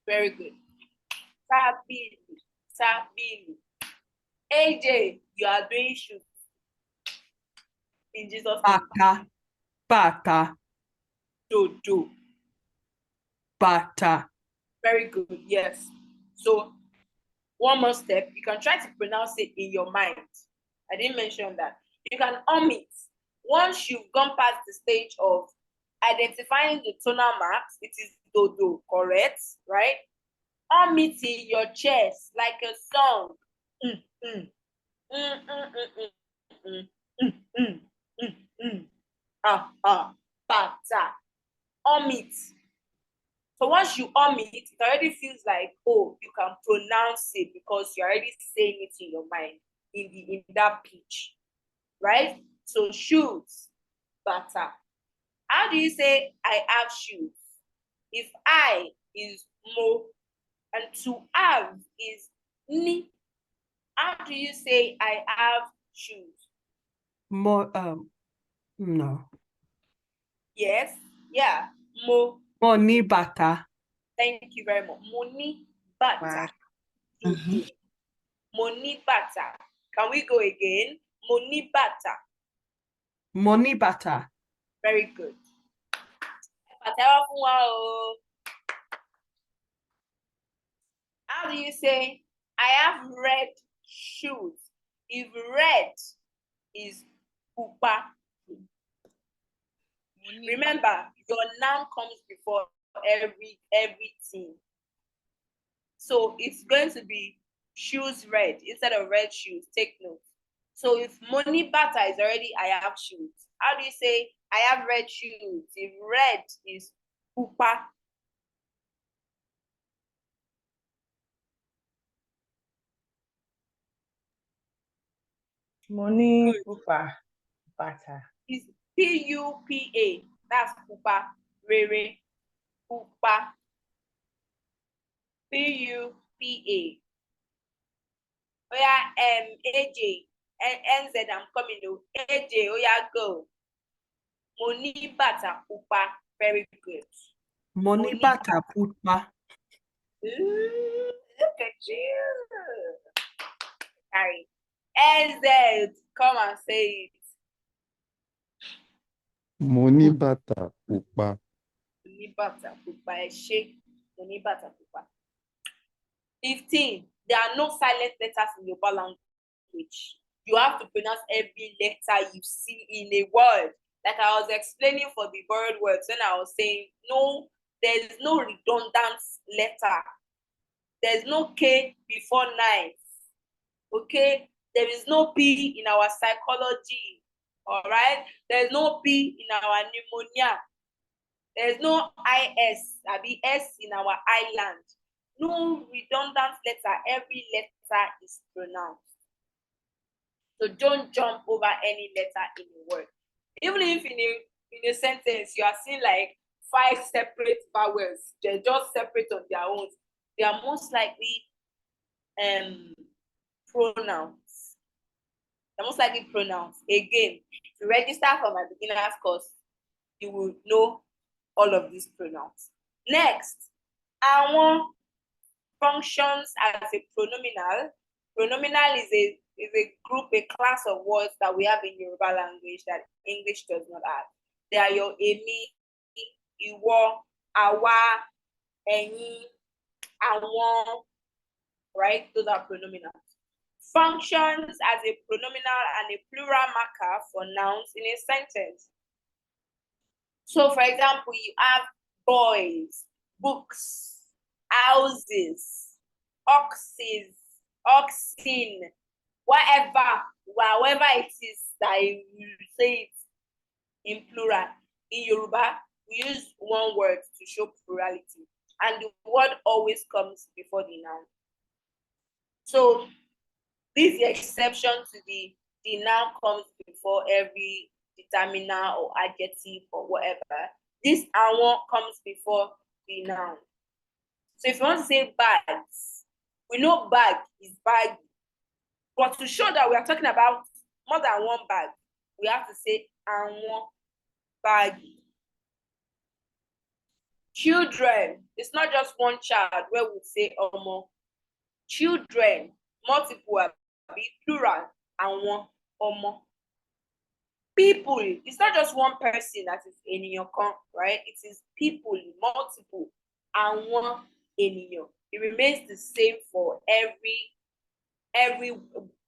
Very good. Sabili. AJ, you are doing shoes. In Jesus' name. Bata. Do. Bata. Very good. Yes. So one more step. You can try to pronounce it in your mind. I didn't mention that. You can it. Once you've gone past the stage of identifying the tonal marks, it is do, correct? Right? It in your chest like a song. Bata. It. So once you it already feels like, oh, you can pronounce it because you're already saying it in your mind in that pitch, right? So shoes. bata. How do you say I have shoes? If I is mo and to have is ni. How do you say I have shoes? More no. Yes, yeah, mo. More ni bata. Thank you very much. Moni bata. Moni bata. Can we go again? Moni bata. Money bata. Very good. How do you say I have red shoes? If red is pupa. Remember, your noun comes before everything. So it's going to be shoes red instead of red shoes. Take note. So if money bata is already I have shoes, how do you say I have red shoes? If red is pupa. Money pupa bata. Is P-U-P-A. That's pupa. Rere. Pupa. P-U-P-A. Oh yeah, AJ. NZ, I'm coming to AJ. Oh yeah, go. Money bata pupa. Very good. Money bata pupa. Ooh, look at you. Sorry. NZ, come and say it. Money bata pupa. Money bata pupa. Money bata pupa. 15. There are no silent letters in Yorùbá language. You have to pronounce every letter you see in a word. Like I was explaining for the word words when I was saying, no, there is no redundant letter. There's no K before knife. Okay? There is no P in our psychology. All right? There's no P in our pneumonia. There's no IS, S in our island. No redundant letter. Every letter is pronounced. So don't jump over any letter in a word. Even if in a sentence you are seeing like 5 separate vowels, they're just separate on their own. They are most likely pronouns. They're most likely pronouns. Again, to register for my beginners course, you will know all of these pronouns. Next, àwọn functions as a pronominal. Pronominal is a group, a class of words that we have in Yoruba language that English does not have. They are your èmi, ìwọ, àwa, ẹ̀yin, àwọn, right? Those are pronominals. Functions as a pronominal and a plural marker for nouns in a sentence. So, for example, you have boys, books, houses, oxes, oxen, however it is that you say it in plural. In Yoruba, we use one word to show plurality, and the word always comes before the noun. So this is the exception to the noun comes before every determiner or adjective or whatever. This àwọn comes before the noun. So if you want to say bags, we know bag is bag. But to show that we are talking about more than one bag, we have to say àwọn bag. Children, it's not just one child where we say ọmọ. Children, multiple, plural, àwọn ọmọ. People, it's not just one person that is ènìyàn kan, right? It is people, multiple, àwọn ènìyàn. It remains the same for every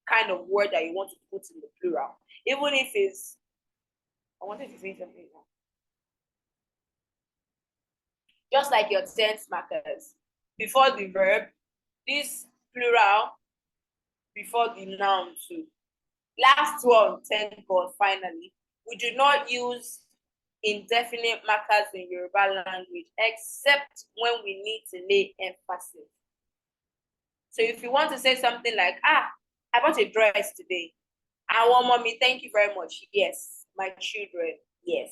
kind of word that you want to put in the plural. Even if it's, I wanted to say something now. Just like your tense markers. Before the verb, this plural before the noun too. Last one, thank God, finally. We do not use indefinite markers in Yoruba language except when we need to lay emphasis. So if you want to say something like, I bought a dress today. Àwọn ọmọ mi, thank you very much. Yes, my children. Yes.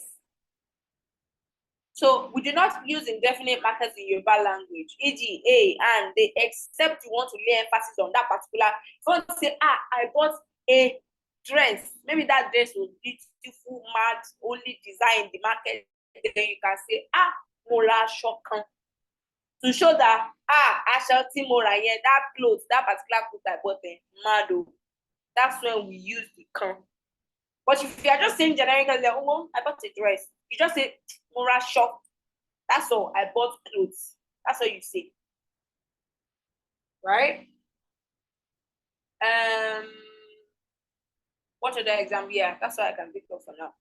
So we do not use indefinite markers in Yoruba language, e.g., a, and they, except you want to lay emphasis on that particular. If you want to say, I bought a dress, maybe that dress was beautiful, mad, only design in the market, then you can say, mo ra aṣọ kan. To show that, aṣọ tí mo rà yẹn, that clothes, that particular clothes I bought, mad o. That's when we use the kan. But if you are just saying generically, like, oh, I bought a dress, you just say, mo ra aṣọ. That's all. I bought clothes. That's all you say. Right? What other example? Yeah, that's all I can think of for now.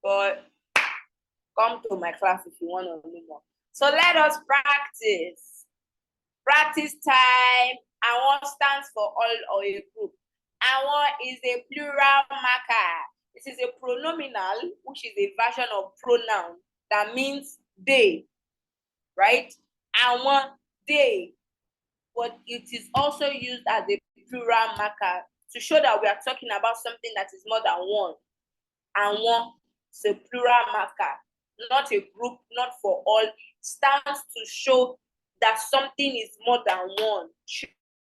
But come to my class if you want to know more. So let us practice. Practice time. I want stands for all or a group. I want is a plural marker. This is a pronominal, which is a version of pronoun that means they, right? I want they, but it is also used as a plural marker to show that we are talking about something that is more than one. And one is a plural marker, not a group, not for all. Stands to show that something is more than one.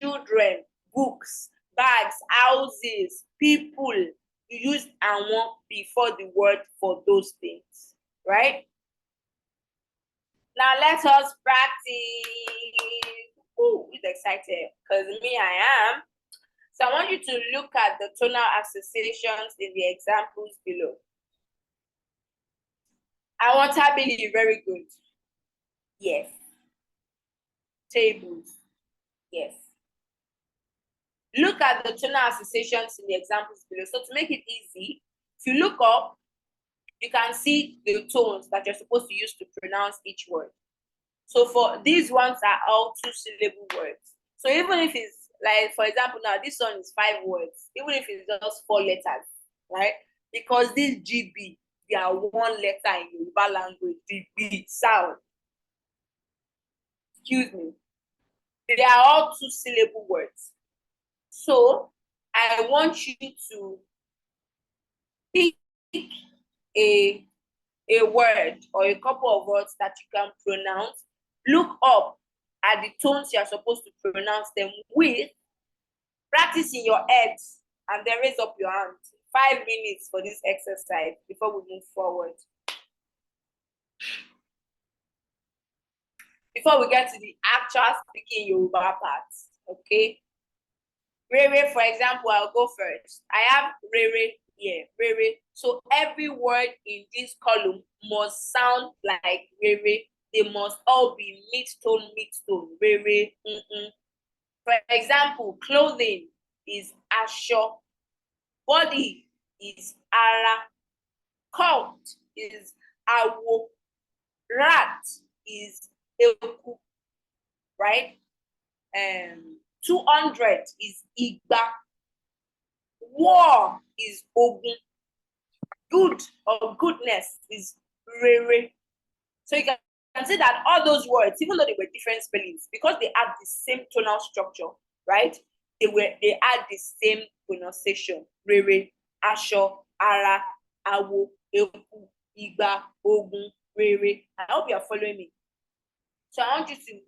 Children, books, bags, houses, people. You use and one before the word for those things, right? Now let us practice. Ooh, who's excited? Because me, I am. So I want you to look at the tonal associations in the examples below. I want tabili, very good. Yes. Tables. Yes. Look at the tonal associations in the examples below. So to make it easy, if you look up, you can see the tones that you're supposed to use to pronounce each word. So for these ones are all 2-syllable words. So even if it's like, for example, now this one is 5 words, even if it's just 4 letters, right? Because this GB, they are 1 letter in Yoruba language, the B sound. Excuse me. They are all 2-syllable words. So I want you to pick a word or a couple of words that you can pronounce. Look up at the tones you are supposed to pronounce them with. Practice in your head and then raise up your hand. 5 minutes for this exercise before we move forward. Before we get to the actual speaking Yoruba part, okay? Rere, for example, I'll go first. I have Rere here, Rere. So every word in this column must sound like Rere. They must all be mid-tone, Rere. For example, clothing is Asho. Body is Ara. Coat is Awo. Rat is Eku. Right? 200 is Igba. War is Ogun. Good or goodness is Rere. So you can see that all those words, even though they were different spellings, because they have the same tonal structure, right? They had the same pronunciation. Rere, Asho, Ara, Awo, Eku, Igba, Ogun, Rere. I hope you are following me. So I want you to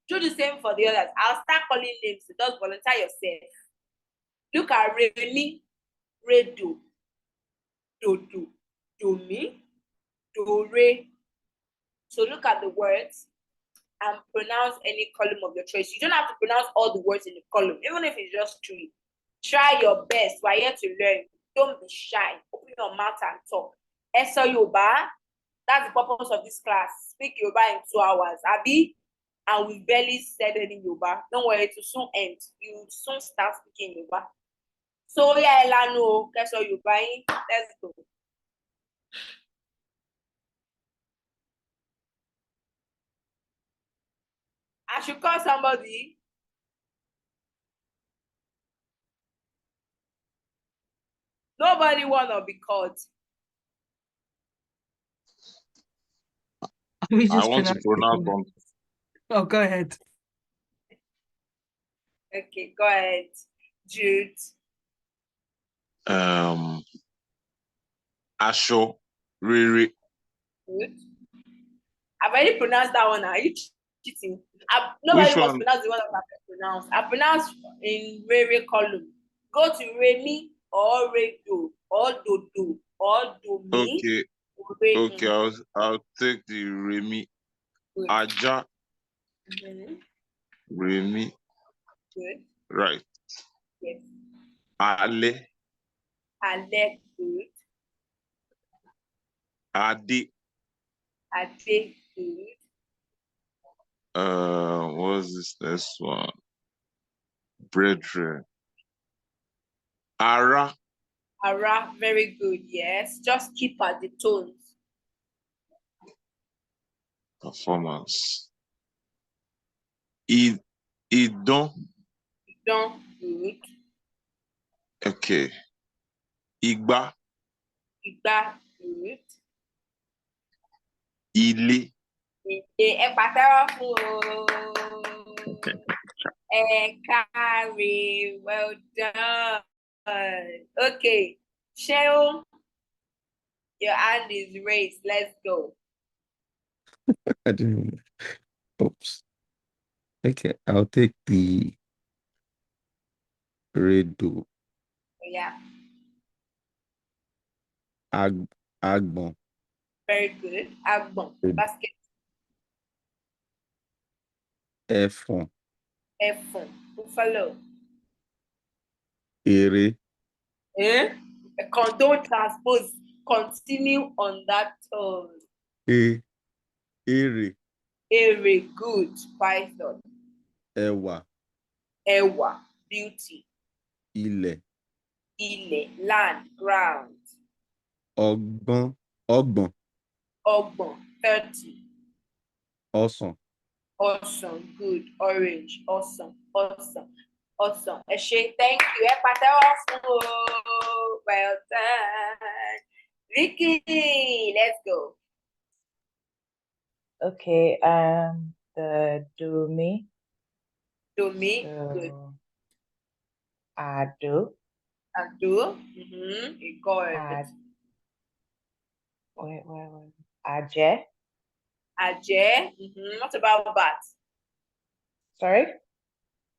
do the same for the others. I'll start calling names, so just volunteer yourself. Look at Remi, Redo, Dodo, Domi, Dore. So look at the words and pronounce any column of your choice. You don't have to pronounce all the words in the column, even if it's just 3. Try your best. We're here to learn. Don't be shy. Open your mouth and talk. Eso Yoruba, that's the purpose of this class. Speak Yoruba in 2 hours. Abi, and we barely said any Yoruba. Don't worry, it will soon end. You will soon start speaking Yoruba. So yeah, Elano, Eso Yoruba, let's go. I should call somebody. Nobody wanna be called. I want to pronounce something. Oh, go ahead. Okay, go ahead, Jude. Asho, Rere. Good. I've already pronounced that one. Are you cheating? Nobody Which must one? pronounce the one that I pronounced. I pronounced in Rere column. Go to Remi or Redo or Dodo or Domi. Okay. or Okay, I'll take the Remi. Good. Aja. Mhm. Remi. Good. Right. Yes. Ale. Ale. Good. Ade. Ade. Good. What's this next one? Brethren. Ara. Ara. Very good. Yes. Just keep at the tones. Performance. Idon. Don't good. Okay. Igba. Igba. Good. Ile. Ẹ pàtẹ́wọ́ fún o. Ẹ káre, well done. Okay, Cheryl, your hand is raised. Let's go. I didn't know. Oops. Okay, I'll take the redo. Yeah, Agbon. very good. Agbon, basket, Ẹfọ̀n. ẹfọ̀n, buffalo. Ere. Don't transpose. Continue on that tone. Ere. Very good. Python. Ẹwà. Ewa, beauty. Ilẹ̀. Ile, land, ground. Ọgbọ́n. Ọgbọ̀n. Ogbon, 30. Ọsàn. Awesome, good, orange, awesome, awesome, awesome. Thank you. Ẹ pàtẹ́wọ́ fún o. Well done. Vicky, let's go. Okay, the do me. Do me, good. Ado. Ado, you got it. Wait. Aje. Aje, what about bat? Sorry?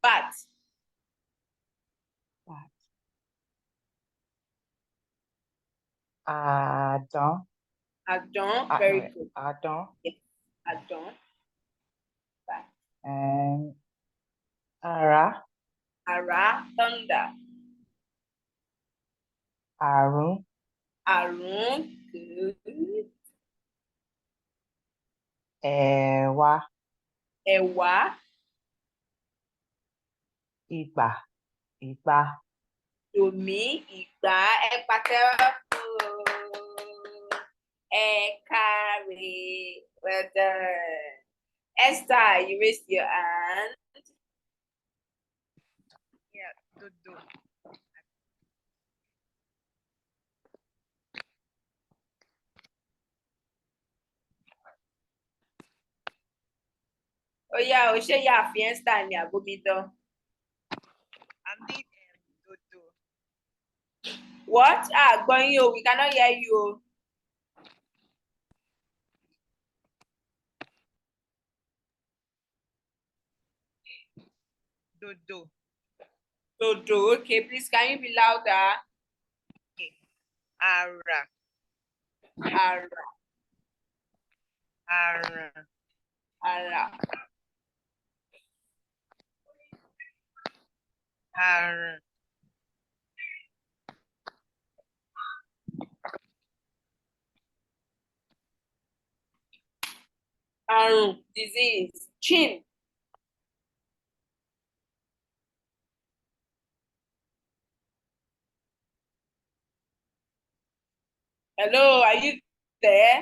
Bat. Adon. Adon, very good. Adon. Yes, Adon. Bat. And Ara. Ara, thunder. Arun. Arun, good. Ewa. Ewa, Iba. Domi, Igba, ẹ pàtẹ́wọ́ fún o. Ẹ káre, well done. Esther, you raised your hand. Yeah, Dodo. Oh yeah, o ṣe ya fi Esther ní àbómídán. I need Dodo. What? Gbọ́n yín o, we cannot hear you o. Dodo. Dodo, okay, please, can you be louder? Okay. Ara. Ara, Ara. ara, Ara. àrùn, disease, chin. Hello, are you there?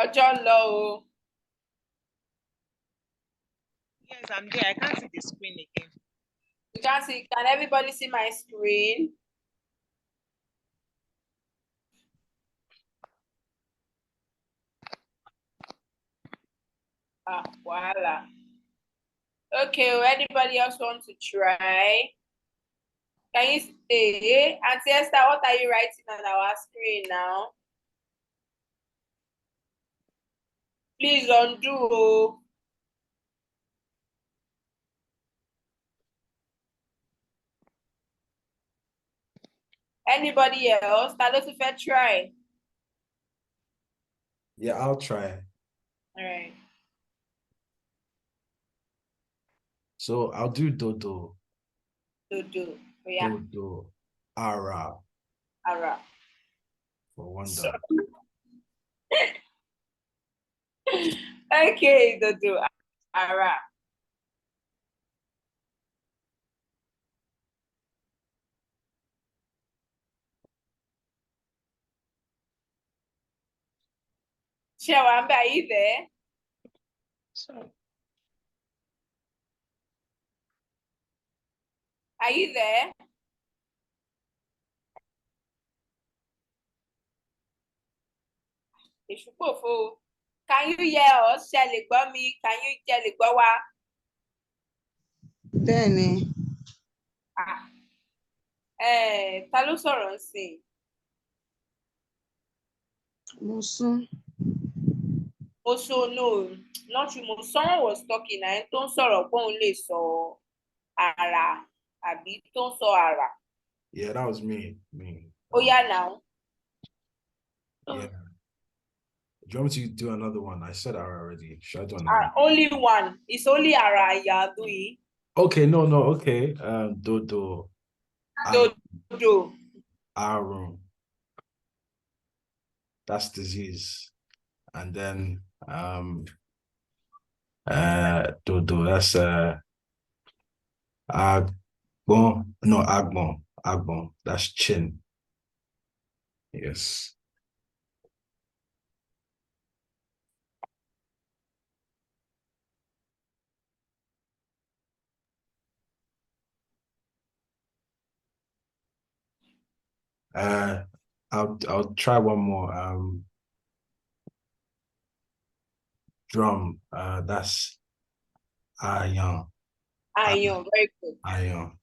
Ọjọ́ ń lọ o. Yes, I'm there. I can't see the screen again. You can see, can everybody see my screen? Voila. Okay, anybody else want to try? Can you stay? Auntie Esther, what are you writing on our screen now? Please undo. Anybody else? That doesn't fair try. Yeah, I'll try. All right. So I'll do dodo. Do. Oh, yeah. Dodo. Ara. Ara. For one So- done. Okay, do. Ara. Shewambe, are you there? Sorry. Are you there? Can you hear us? Can you gbọ́ wa? Bẹ́ẹ̀ni, Ta ló sọ̀rọ̀ nsìn? mo sún. Also, no, not you. Someone was talking and tó ń sọ̀rọ̀ pé òun lè sọ ara àbí tó ń sọ ara. Yeah, that was me. Me. Oh yeah, now. Yeah. Do you want me to do another one? I said ara already. Should I do another one? Only one. It's only ara you're doing. Okay, no, okay. Dodo. Do. Arum. That's disease. And then dodo, that's agbon. No, agbon. Agbon. That's chin. Yes. I'll try one more. Drum. That's iron. Iron. Very good. Iron.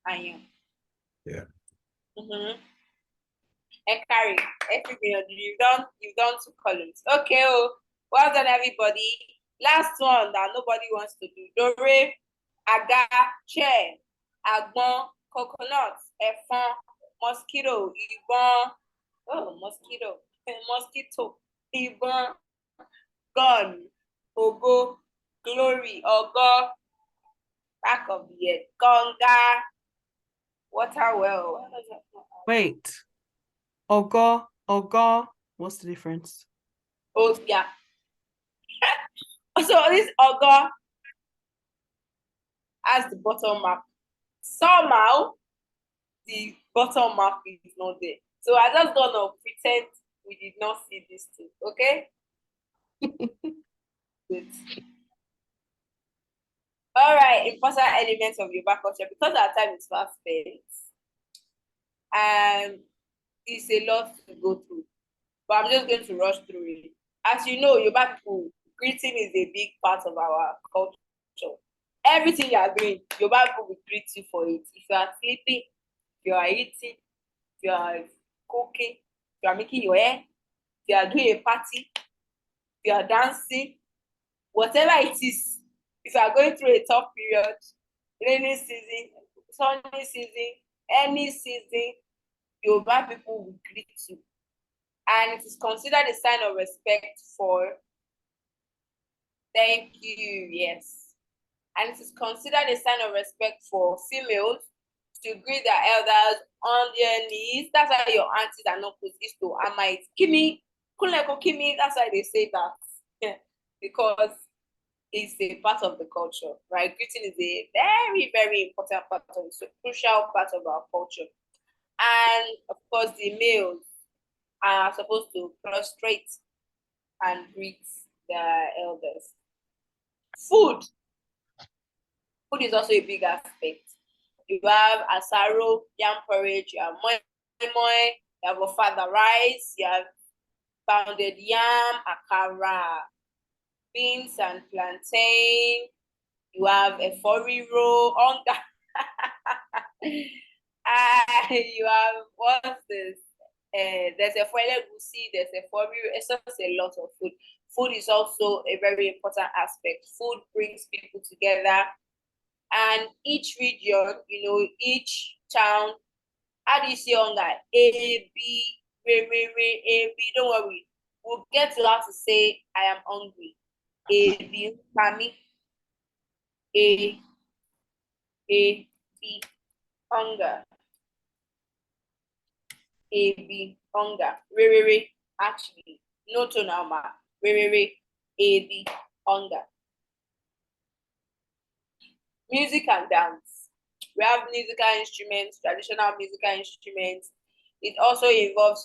Iron. Yeah. And carry everything. You've done 2 columns. Okay. Oh, well done, everybody. Last one that nobody wants to do. Dore, aga, chair, agbon, coconut, ẹ̀fọn, mosquito, ìbọn. Oh, mosquito. Mosquito, ìbọn, gun, ògo, glory, ògo, back of the head, conga, water well. What does that mean? Wait. Ogo. What's the difference? Oh, yeah. So this Ogo has the bottom mark. Somehow, the bottom mark is not there. So I just gonna pretend we did not see this too. Okay? Good. All right, important elements of Yoruba culture, because our time is fast spent, and it's a lot to go through, but I'm just going to rush through it. As you know, Yoruba people, greeting is a big part of our culture. Everything you are doing, Yoruba people will greet you for it. If you are sleeping, if you are eating, if you are cooking, if you are making your hair, if you are doing a party, if you are dancing, whatever it is, if you are going through a tough period, rainy season, sunny season, any season, Yoruba people will greet you. And it is considered a sign of respect for, thank you, yes. And it is considered a sign of respect for females to greet their elders on their knees. That's why your aunties and uncles used to amite. Kimi, kuleko kimi, that's why they say that. Because it's a part of the culture, right? Greeting is a very, very important part of it, so crucial part of our culture. And of course, the males are supposed to prostrate and greet their elders. Food is also a big aspect. You have asaro, yam porridge, you have moi moi, you have ofada rice, you have pounded yam, akara, beans and plantain. You have a furry roll, onga, You have, what's this? There's a foilegusi, there's a foru. It's just a lot of food. Food is also a very important aspect. Food brings people together, and each region, each town. How do you say hunger? A B, A B. Don't worry, we'll get to how to say I am hungry. A B, Mami. A B, hunger. A B, hunger. Re, actually. No to now, ma. Re, A B, hunger. Music and dance. We have musical instruments, traditional musical instruments. It also involves,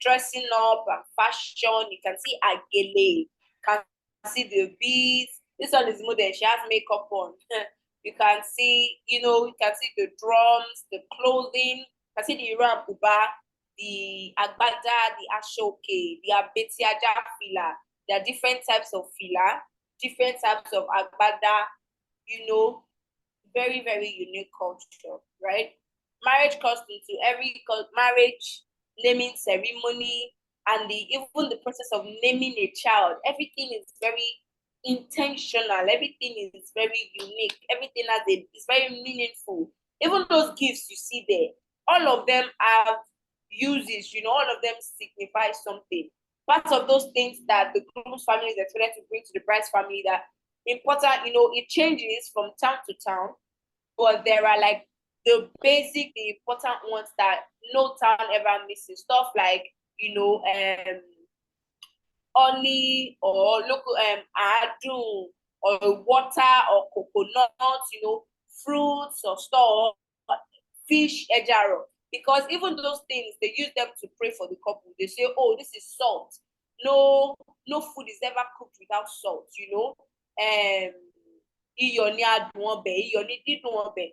dressing up and fashion. You can see agele, can see the beads. This one is modern. She has makeup on. You can see, you can see the drums, the clothing. You can see the Iran Buba, the agbada, the ashoke, the abetiaja fila. There are different types of fila, different types of agbada, very, very unique culture, right? Marriage costume to every marriage, naming ceremony, and even the process of naming a child. Everything is very intentional. Everything is very unique. Everything is very meaningful. Even those gifts you see there, all of them have uses. All of them signify something. Part of those things that the groom's family is expected to bring to the bride's family that important, it changes from town to town, but there are like the basic, the important ones that no town ever misses. Stuff like, honey or local adu or water or coconut, fruits or stuff, fish, ejaro. Because even those things, they use them to pray for the couple. They say, oh, this is salt. No food is ever cooked without salt,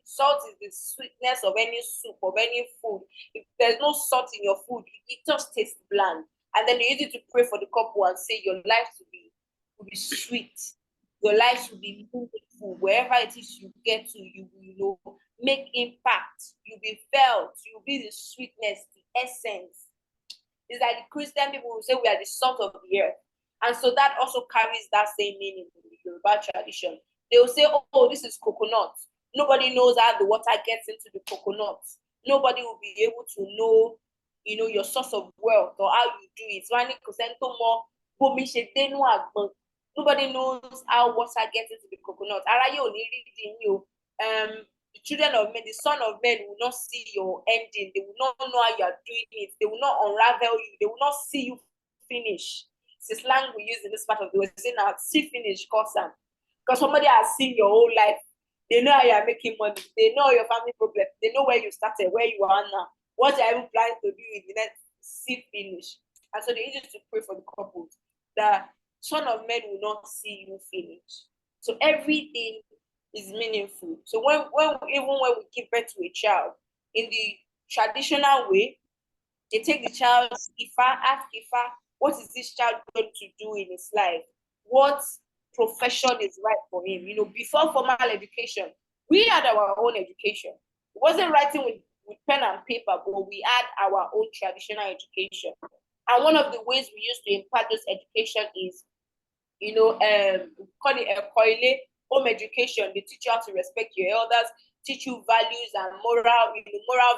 Salt is the sweetness of any soup, of any food. If there's no salt in your food, it just tastes bland. And then they use it to pray for the couple and say your life will be sweet. Your life will be meaningful. Wherever it is you get to, you will make impact. You'll be felt. You'll be the sweetness, the essence. It's like the Christian people will say we are the salt of the earth. And so that also carries that same meaning in the Yoruba tradition. They will say, oh, this is coconut. Nobody knows how the water gets into the coconut. Nobody will be able to know, your source of wealth or how you do it. Nobody knows how water gets into the coconut. The children of men, the son of men will not see your ending. They will not know how you are doing it. They will not unravel you. They will not see you finish. It's a slang we use in this part of the world. Say now, see finish, cause because somebody has seen your whole life. They know how you are making money. They know your family problem. They know where you started, where you are now. What you are even planning to do in the next see finish. And so they used to pray for the couples. The son of men will not see you finish. So everything is meaningful. So when we give birth to a child, in the traditional way, they take the child, ask Ifa, what is this child going to do in his life? What profession is right for him? Before formal education, we had our own education. It wasn't writing with pen and paper, but we had our own traditional education. And one of the ways we used to impart this education is, call it home education. They teach you how to respect your elders, teach you values and moral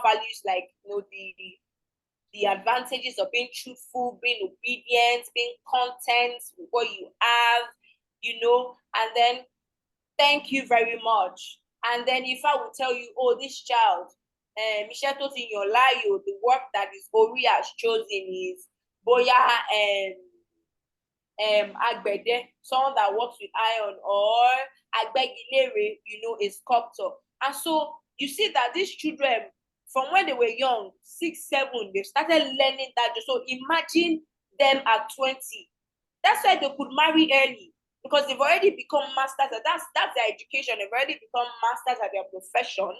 values like the advantages of being truthful, being obedient, being content with what you have, and then thank you very much. And then if I will tell you, oh, this child, Michelle told in your life, the work that is Ori has chosen is Boya Agbede, someone that works with iron, or Agbegilere, a sculptor. And so you see that these children, from when they were young, 6, 7, they started learning that. So imagine them at 20. That's why they could marry early, because they've already become masters. That's their education. They've already become masters at their profession,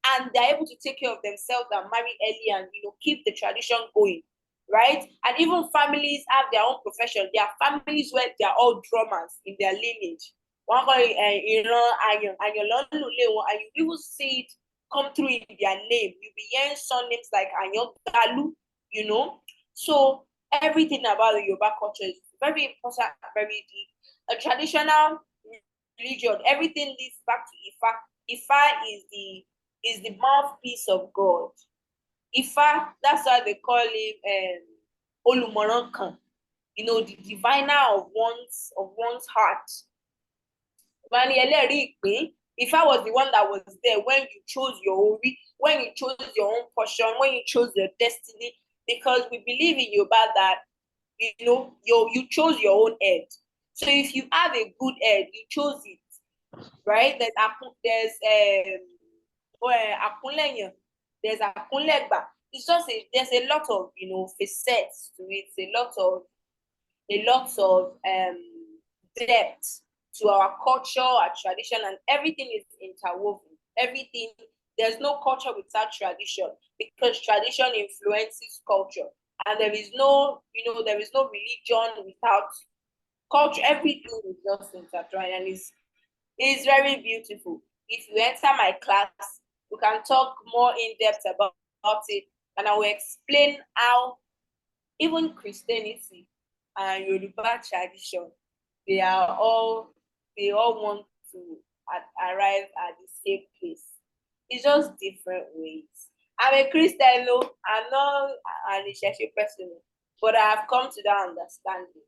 and they're able to take care of themselves and marry early and keep the tradition going, right? And even families have their own profession. There are families where they are all drummers in their lineage. One and you even see it come through in their name. You'll be hearing surnames like Anyogalu, you know. So everything about the Yoruba culture is very important, very deep. A traditional religion, everything leads back to Ifa. Ifa is the mouthpiece of God. Ifa, that's why they call him Olumorankan, you know, the diviner of one's heart. Ifa was the one that was there when you chose your ori, when you chose your own portion, when you chose your destiny, because we believe in Yoruba that, you know, you chose your own head. So if you have a good head, you chose it, right? There's Akunlenya, there's Akunlegba. It's just there's a lot of, you know, facets to it, a lot of depth to our culture, our tradition, and everything is interwoven. Everything, there's no culture without tradition, because tradition influences culture, and there is no religion without culture. Everything is just intertwined, and it's very beautiful. If you enter my class, we can talk more in depth about it, and I will explain how even Christianity and Yoruba tradition, they all want to arrive at the same place. It's just different ways. I'm a Christian, no, I'm not an Isheshe person, but I have come to that understanding,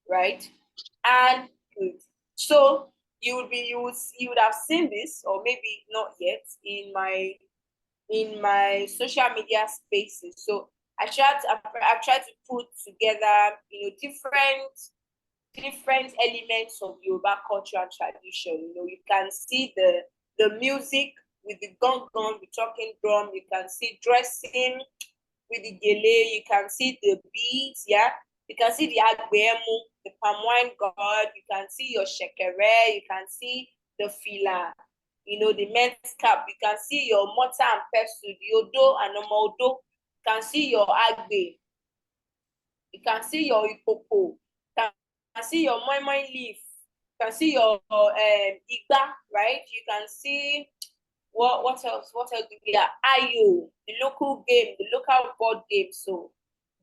right? And good. So you would have seen this, or maybe not yet, in my social media spaces. So I've tried to put together, you know, different elements of Yoruba culture and tradition. You know, you can see the music with the gong, the talking drum. You can see dressing with the gele. You can see the beats, yeah. You can see the agbemu, the palm wine god. You can see your shekere. You can see the fila, you know, the men's cap. You can see your mortar and pestle, the odo and omodo. You can see your agbe. You can see your ikoko. You can see your moi leaf. You can see your igba, right? You can see what else? What else do we have? Ayo, the local game, the local board game. So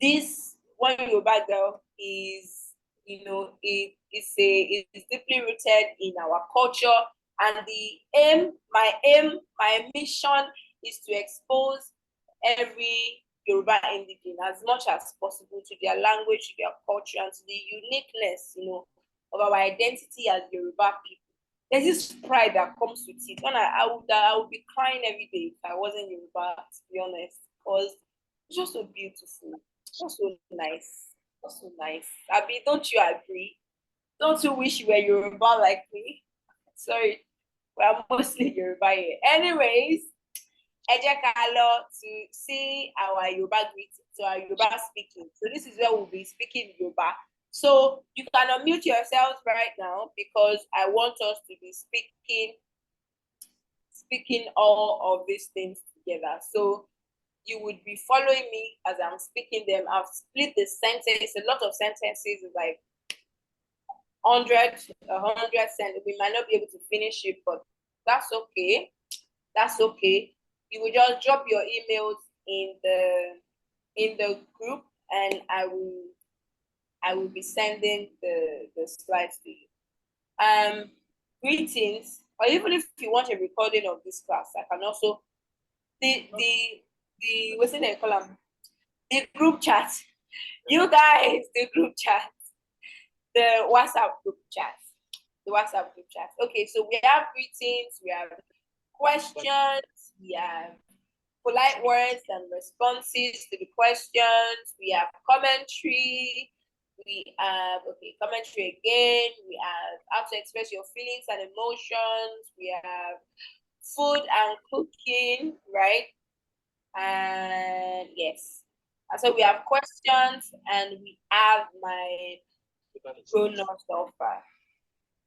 this one Yoruba girl is, you know, it is deeply rooted in our culture. And my mission is to expose every Yoruba indigene as much as possible to their language, to their culture, and to the uniqueness, you know, of our identity as Yoruba people. There's this pride that comes with it. When I would be crying every day if I wasn't Yoruba, to be honest, because it's just so beautiful, just so nice, just so nice. Abi, don't you agree? Don't you wish you were Yoruba like me? Sorry, we're mostly Yoruba here. Anyways, ẹ jẹ́ ká lọ to see our Yoruba greeting, so our Yoruba speaking. So this is where we'll be speaking Yoruba. So you can unmute yourselves right now, because I want us to be speaking all of these things together. So you would be following me as I'm speaking them. I've split the sentence. A lot of sentences is like 100 sentences. We might not be able to finish it, but that's okay. That's okay. You will just drop your emails in the group, and I will be sending the slides to you. Greetings, or even if you want a recording of this class, I can also the what's in the column? The group chat. You guys, the group chat, the WhatsApp group chat. The WhatsApp group chat. Okay, so we have greetings, we have questions, we have polite words and responses to the questions, we have commentary, we have commentary again, we have how to express your feelings and emotions, we have food and cooking, right? And yes, and so we have questions, and we have my pronoun offer,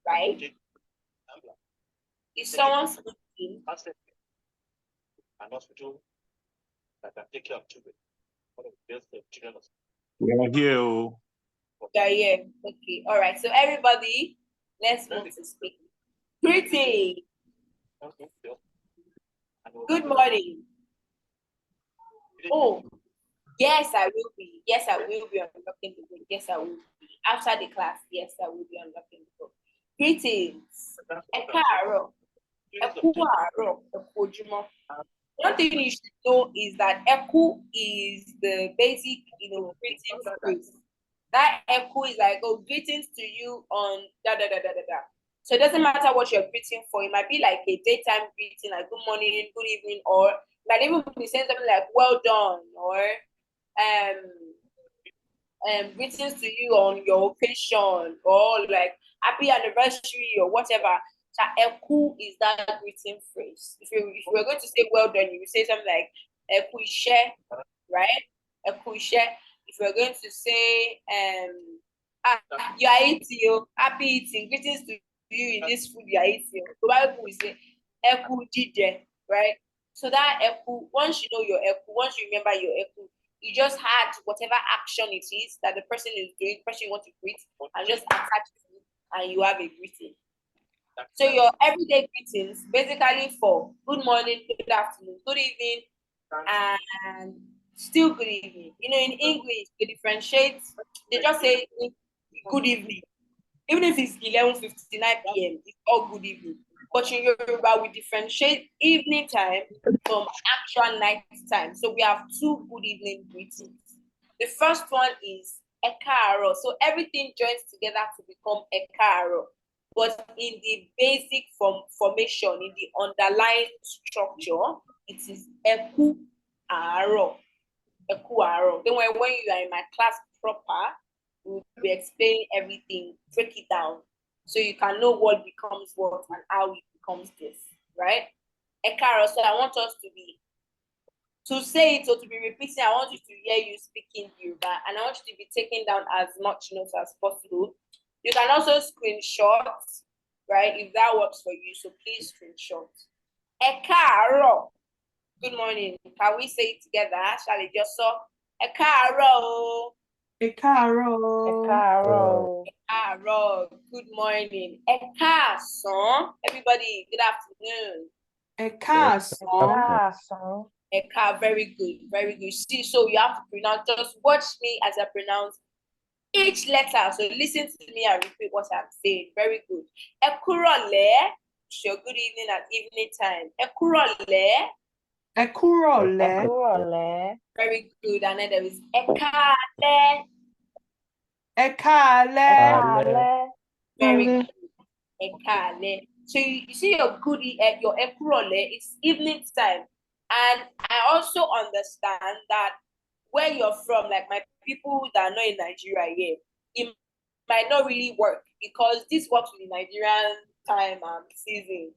right? Is someone speaking? An hospital that can take care of children. We are here. Oh. Yeah. Okay. All right. So everybody, let's move to speak. Greeting. Good morning. Oh, yes, I will be. Yes, I will be unlocking the book. Yes, I will be. After the class, yes, I will be unlocking the book. Greetings. Ekaro. Ekuaro. Ekojimo. One thing you should know is that eku is the basic, greeting phrase. That eku is like, oh, greetings to you on da da da da da da. So it doesn't matter what you're greeting for. It might be like a daytime greeting, like good morning, good evening, or might even be saying something like well done, or greetings to you on your occasion, or like happy anniversary or whatever. So eku is that greeting phrase. If we're going to say well done, you will say something like eku ishe, right? Eku ishe. If we're going to say you are eating, happy eating, greetings to you in this food you are eating. The Bible will say eku jije, right? So that eku, once you know your eku, once you remember your eku, you just add whatever action it is that the person is doing, the person you want to greet, and just attach it, and you have a greeting. So your everyday greetings, basically for good morning, good afternoon, good evening, and still good evening. In English, they differentiate. They just say good evening. Even if it's 11:59 p.m., it's all good evening. But in Yoruba, we differentiate evening time from actual night time. So we have two good evening greetings. The first one is ekaro. So everything joins together to become ekaro. But in the basic formation, in the underlying structure, it is eku aro. Eku aro. Then when you are in my class proper, we'll be explaining everything, break it down, so you can know what becomes what and how it becomes this, right? Ekaro, so I want us to say it or to be repeating. I want you to hear you speaking Yoruba, and I want you to be taking down as much notes as possible. You can also screenshot, right, if that works for you. So please screenshot. Ekaro. Good morning. Can we say it together? Shall I just say Ekaro? Ekaro. Ekaro. Good morning. Ekason. Everybody, good afternoon. Ekason. Eka, very good, very good. See, so you have to pronounce, just watch me as I pronounce each letter. So listen to me and repeat what I'm saying. Very good. Ekurole. Sure, good evening and evening time. Ekurole. Ekurole. Very good. And then there is ekale. Ekale. Very good. Ekale. So you see your goodie, your ekurole, it's evening time. And I also understand that where you're from, like my people that are not in Nigeria here, it might not really work because this works with the Nigerian time and season.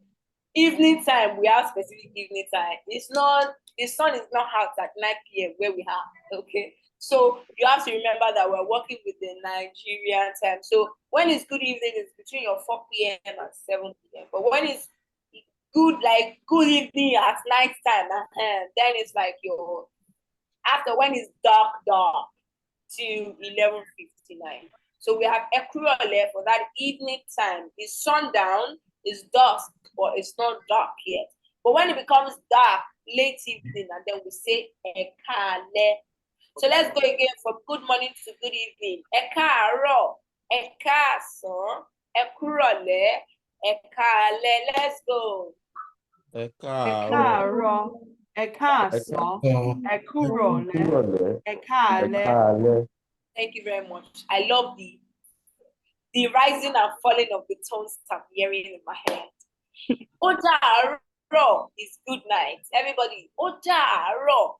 Evening time, we have specific evening time. It's not, the sun is not out at 9 p.m. where we have, okay? So you have to remember that we're working with the Nigerian time. So when it's good evening, it's between your 4 p.m. and 7 p.m. But when it's good, like good evening at night time, then it's like your, after when it's dark to 11:59. So we have ekurole for that evening time. It's sundown, it's dusk, but it's not dark yet. But when it becomes dark, late evening, and then we say ekale. So let's go again from good morning to good evening. Ekaro, ekason, ekurole, ekale. Let's go. Ekaro. Ekason. Ekurole. Ekale. Thank you very much. I love the rising and falling of the tones I'm hearing in my head. Ojaro is good night. Everybody, Ojaro.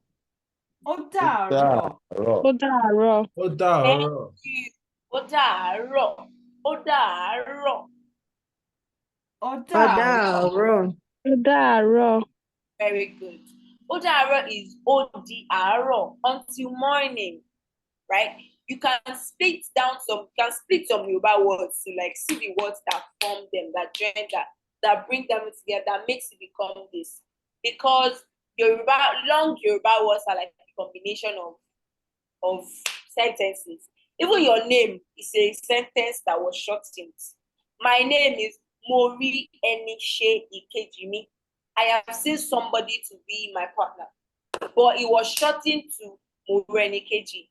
Odaro. Odaro. Odaro. Ojaro. Odaro. Odaro. Odaro. Very good. Ojaro is Odiaro until morning, right? You can split some Yoruba words to like see the words that form them, that join that bring them together, that makes it become this. Because long Yoruba words are like a combination of sentences. Even your name is a sentence that was shortened. My name is Mori Enishe Ikejimi. I have seen somebody to be my partner, but it was shortened to Morenikeji.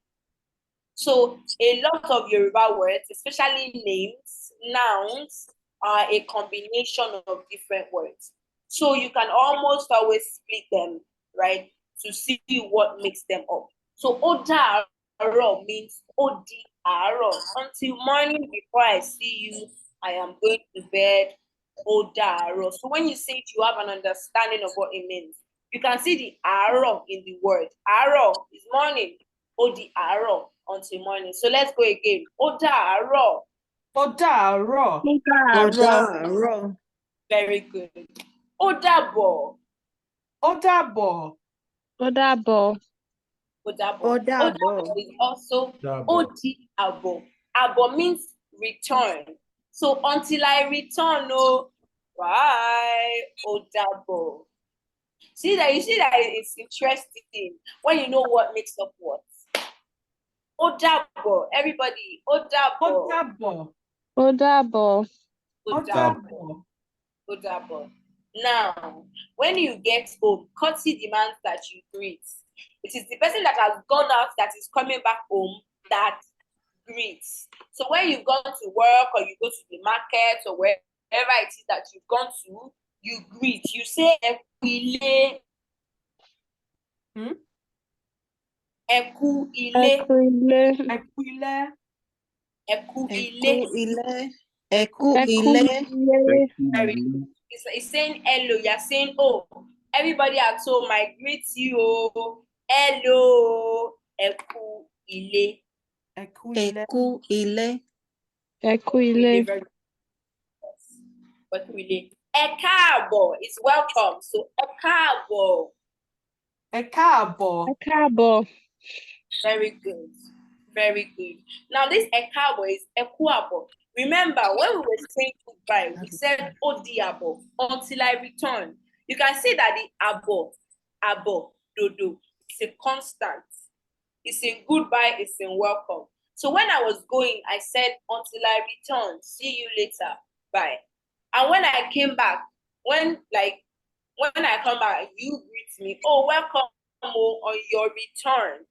So a lot of Yoruba words, especially names, nouns, are a combination of different words. So you can almost always split them, right, to see what makes them up. So Odaro means Odi Aro. Until morning before I see you, I am going to bed. Odaro. So when you say it, you have an understanding of what it means. You can see the Aro in the word. Aro is morning. Odi Aro until morning. So let's go again. Odaro. Odaro. Odaro. Very good. Odabo. Odabo. Odabo. Odabo. Odabo. Odabo is also Dabo. Odi Abo. Abo means return. So until I return, oh, bye. Odabo. See that it's interesting when you know what makes up what. Odabo. Everybody. Odabo. Odabo. Odabo. Odabo. Odabo. Now, when you get home, courtesy demands that you greet. It is the person that has gone out that is coming back home that greets. So when you've gone to work or you go to the market or wherever it is that you've gone to, you greet. You say Eku Eku ile. Ekule. Equile. Eku ile. Ekule. Very good. It's saying hello. You're saying, oh, everybody at home, I greet you. Oh, hello. Eku ile. Equile. Ekule. Very good. Ekabo is welcome. So ekabo. Ekabo. Ekabo. Very good. Very good. Now this ekabo is ekuabo. Remember, when we were saying goodbye, we said odiabo until I return. You can see that the abo, dodo, it's a constant. It's in goodbye, it's in welcome. So when I was going, I said until I return, see you later, bye. And when I came back, when I come back, you greet me, oh, welcome on your return.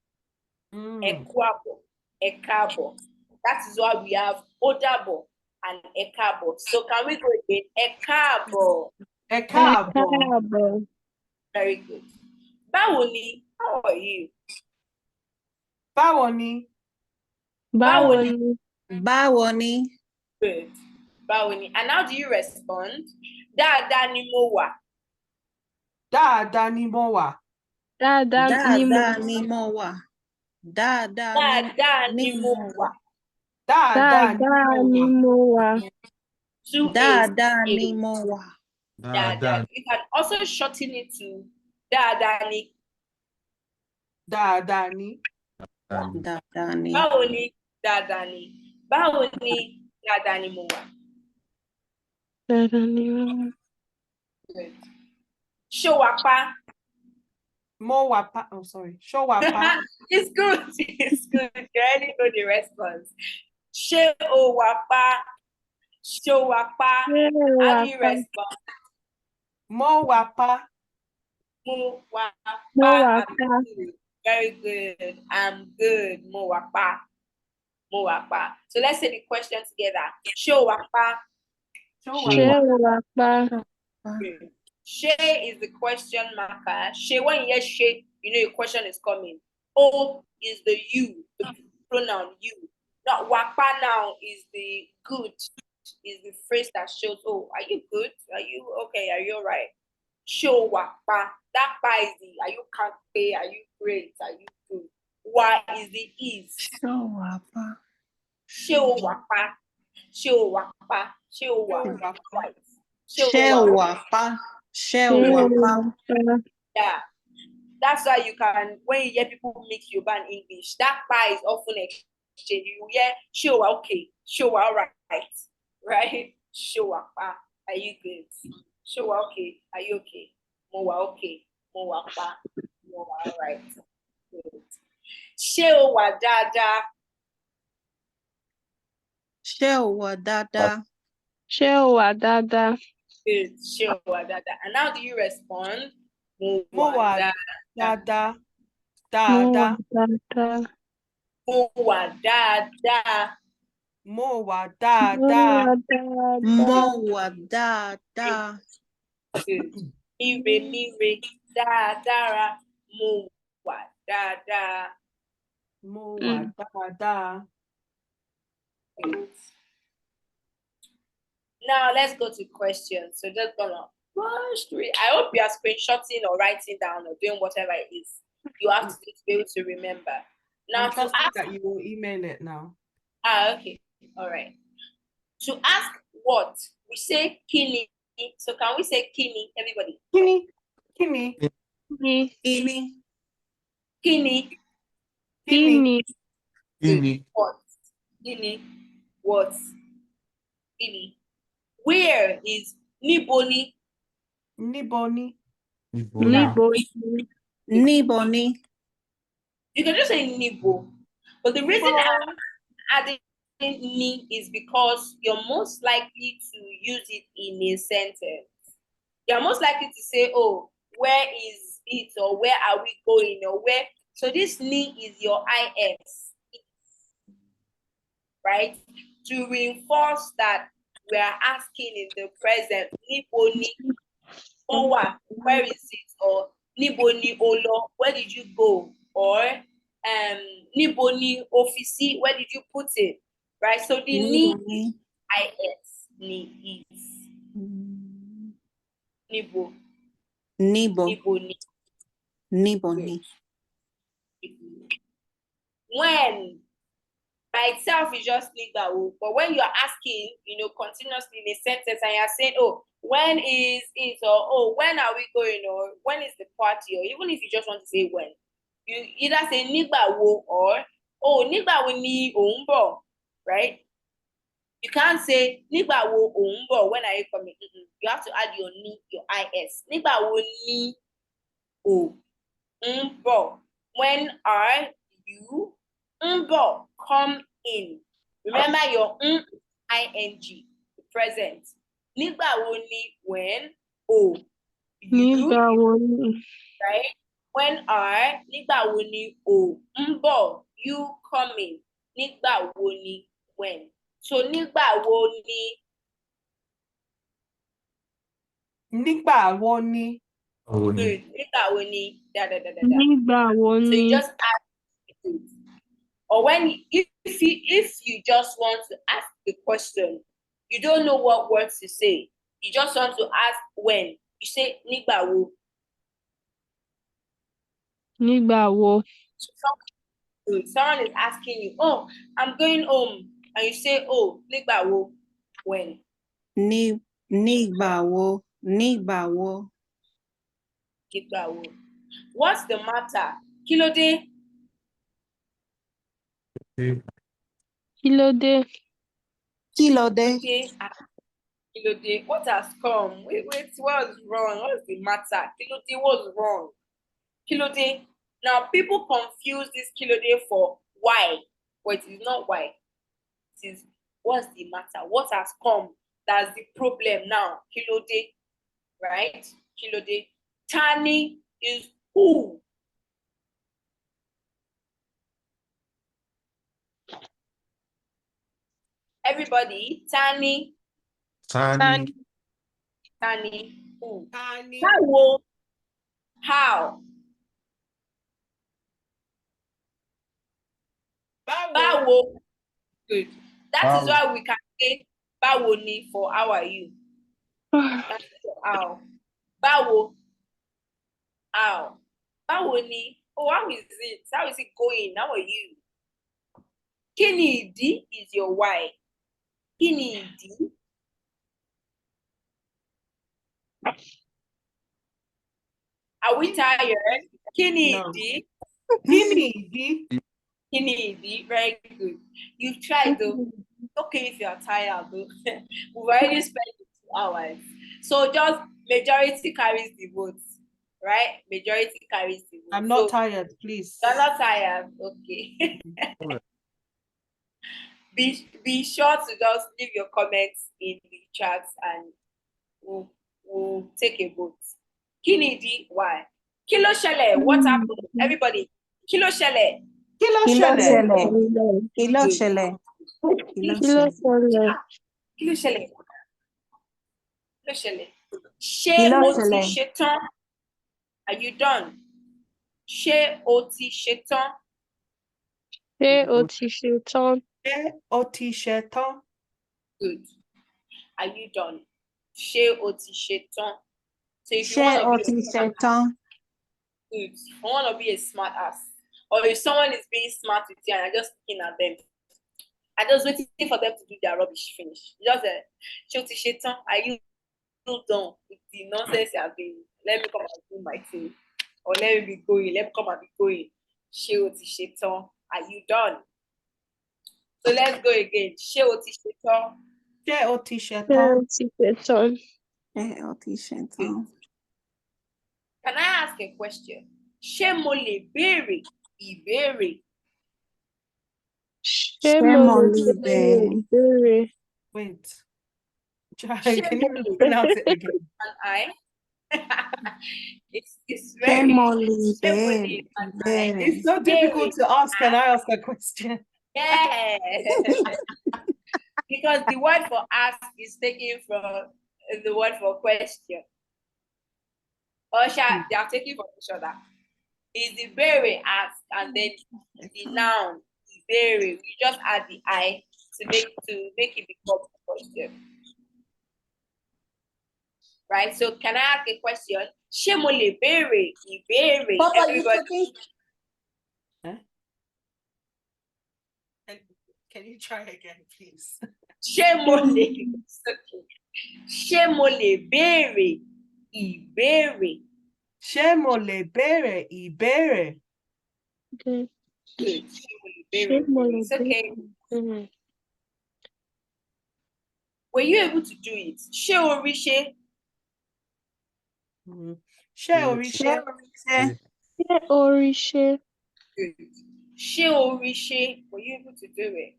Ekwabo, ekabo. That is why we have odabo and ekabo. So can we go again? Ekabo. Ekabo. Ekabo. Very good. Bawoni, how are you? Bawoni. Bawoni. Bawoni. Good. Bawoni. And how do you respond? Dáadáa ni mo wà. Dáadáa ni mo wà. Dáadáa ni mo Dáadáa ni mo wà. Dáadáa ni mo wà. Dáadáa ni mo wà. Two A's. Dáadáa ni mo wà. Dáadáa. You can also shorten it to dáadáa ni. Dáadáa ni. Dáadáa ni. Báwo ni dáadáa ni? Báwo ni dáadáa ni mo wà? Dáadáa ni mo wà. Good. Ṣó wà pa. Mo wà pa. Oh, sorry. Ṣó wà pa. It's good. It's good. You already know the response. Ṣé o wà pa? Ṣó wà pa. How do you respond? Mo wà pa. Mo wà Mo pa. wà pa. Very good. I'm good. Mo wà pa. Mo wà pa. So let's say the question together. Ṣó wà pa. Ṣé o wà pa? She is the question marker. She, when you hear she, you know a question is coming. O is the you, the pronoun you. Not wapa now is the good, is the phrase that shows, oh, are you good? Are you okay? Are you all right? Show wapa. That pa is the, are you can't pay? Are you great? Are you good? Wa is the is. Show wapa. Show wapa. Show wapa. Show wapa. Show wapa. Show wapa. Yeah. That's why you can, when you hear people mix Yoruba and English, that pa is often exchanged. You hear, show okay, show all right, right? Show pa, are you good? Show okay, are you okay? Mo okay, mo pa, mo all right. Good. Show dada. Show dada. Ṣé o wà dáadáa? Good. Sure. And how do you respond? Mo wà dáadáa. Dáadáa. Mo wà dáadáa. Mo wà dáadáa. Mo wà dáadáa. Good. Mire dáadáa. Mo wà dáadáa. Mo wà dáadáa. Good. Now let's go to questions. So just gonna rush through it. I hope you are screenshotting or writing down or doing whatever it is you have to do to be able to remember. Now I'm trusting that you will email it now. Okay. All right. To ask what, we say kini. So can we say kini, everybody? Kini. Kini. Kini. Kini. What? Kini. What? Kini. Where is Niboni? Niboni. Niboni. You can just say Nibo. But the reason I'm adding ni is because you're most likely to use it in a sentence. You're most likely to say, oh, where is it? Or where are we going? Or where? So this ni is your IS. Right? To reinforce that we are asking in the present, Niboni Owa, where is it? Or Niboni Olo, where did you go? Or Niboni Ofisi, where did you put it? Right? So the ni IS, ni is. Nibo. Niboni. Niboni. When by itself is just nigbawo, but when you're asking, continuously in a sentence and you're saying, oh, when is it? Or oh, when are we going? Or when is the party? Or even if you just want to say when, you either say nigbawo or oh, nigbawo ni oumbo, right? You can't say nigbawo oumbo, when are you coming? You have to add your ni, your is. Nigbawo ni oumbo. When are you? Umbo, come in. Remember your ing, the present. Nigba wo ni, when, o. You, right? When are, nigba wo ni, o. Umbo, you coming. Nigba wo ni, when. So nigba wo ni. Nigba wo ni. Good. Nigba wo ni. So you just add it. Or when if you just want to ask the question, you don't know what words to say. You just want to ask when. You say nigba wo. So someone is asking you, oh, I'm going home, and you say, oh, nigba wo, when. Nigba wo. What's the matter? Kílódé. Kílódé. What has come? Wait, what's wrong? What's the matter? Kílódé, what's wrong? Kílódé. Now, people confuse this kílódé for why, but it is not why. It is what's the matter? What has come? That's the problem now. Kílódé, right? Kílódé. Tani is who? Everybody, Tani. Tani. Who? Tani. How? Báwo. Good. That is why we can say báwo ni for how are you. That's for how. Báwo. How. Báwo ni. Oh, how is it? How is it going? How are you? Kí ni ìdí is your why. Kí ni ìdí? Are we tired? Kí ni ìdí? Kí ni ìdí? Very good. You've tried though. It's okay if you're tired though. We've already spent 2 hours. So just majority carries the votes, right? Majority carries the votes. I'm not tired, please. You're not tired? Okay. Be sure to just leave your comments in the chat and we'll take a vote. Kí nìdí? Why? Kí ló ṣẹlẹ̀? What happened? Everybody. Kí ló ṣẹlẹ̀? Kí ló Kí ló ṣẹlẹ̀? ṣẹlẹ̀? Kí ló ṣẹlẹ̀? Kí ló ṣẹlẹ̀? Kí ló ṣẹlẹ̀? Kí ló ṣẹlẹ̀? Ṣé Kí ló o ti ṣẹlẹ̀? ṣetán? Are you done? Ṣé o ti ṣetán? Ṣé o ti ṣetán? Ṣé o ti ṣetán? Good. Are you done? Ṣé o ti ṣetán? So if you Ṣé want o to ti be ṣetán? good, I want to be a smart ass. Or if someone is being smart with you and you're just looking at them, I just waiting for them to do their rubbish finish. Just ṣé o ti ṣetán? Are you done with the nonsense you have been? Let me come and do my thing. Or let me be going. Let me come and be going. Ṣé o ti ṣetán? Are you done? So let's go again. Ṣé o ti ṣetán? Ṣé o ti Ṣé ṣetán? o ti ṣetán? Ṣé o ti ṣetán? Can I ask a question? Ṣé mo lè béèrè ìbéèrè? Ṣé mo lè béèrè ìbéèrè? Wait. Try. Ṣé Can mo you lè pronounce it again? and I? it's Ṣé very mo lè ṣé mo béèrè lè and I? ìbéèrè? It's so difficult to ask. Can I ask a question? Yeah. Because the word for ask is taken from the word for question. Or they are taken from each other. Is the very ask and then the noun very. You just add the I to make it become a question. Right? So can I ask a question? Ṣé mo lè béèrè ìbéèrè? Everybody. Can you try again, please? Ṣé mo lè béèrè ìbéèrè? Ṣé mo lè béèrè ìbéèrè? Okay. Good. Ṣé mo lè It's okay. béèrè? Were you able to do it? Ṣé o rí ṣe? Ṣé o rí ṣe? Ṣé o rí ṣe? Good. Ṣé o rí ṣe? Were you able to do it?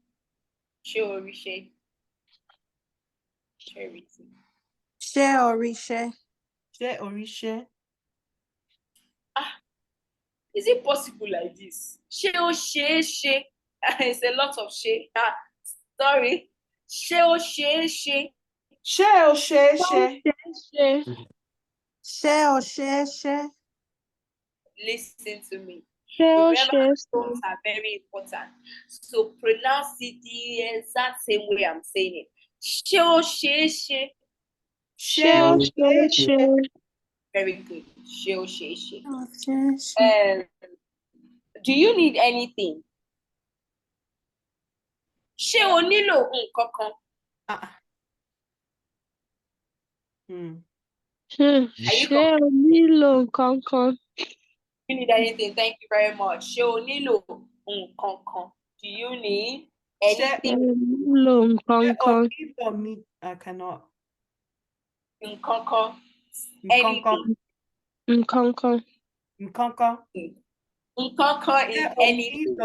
Ṣé o rí ṣe? Ṣé o rí ṣe? Ṣé o rí ṣe? Ṣé o rí ṣe? Is it possible like this? Ṣé o ṣe é ṣe? It's a lot of ṣe. Sorry. Ṣé o ṣe é ṣe? Ṣé o ṣe é ṣe? Ṣé o ṣe é ṣe? Listen to me. Ṣé o Remember, ṣe é tones are very important. So pronounce it the exact same way I'm saying it. Ṣé o ṣe é ṣe? Ṣé o ṣe é ṣe? Very good. Ṣé o ṣe é ṣe? Ṣé o ṣe é ṣe? Do you need anything? Ṣé o nílò nǹkan kan? Ṣé o nílò nǹkan kan? You need anything? Thank you very much. Ṣé o nílò nǹkan kan? Do you need anything? Nílò nǹkan kan. I cannot. Nǹkan kan. Anything. Nǹkan kan. Nǹkan kan. Nǹkan kan is anything.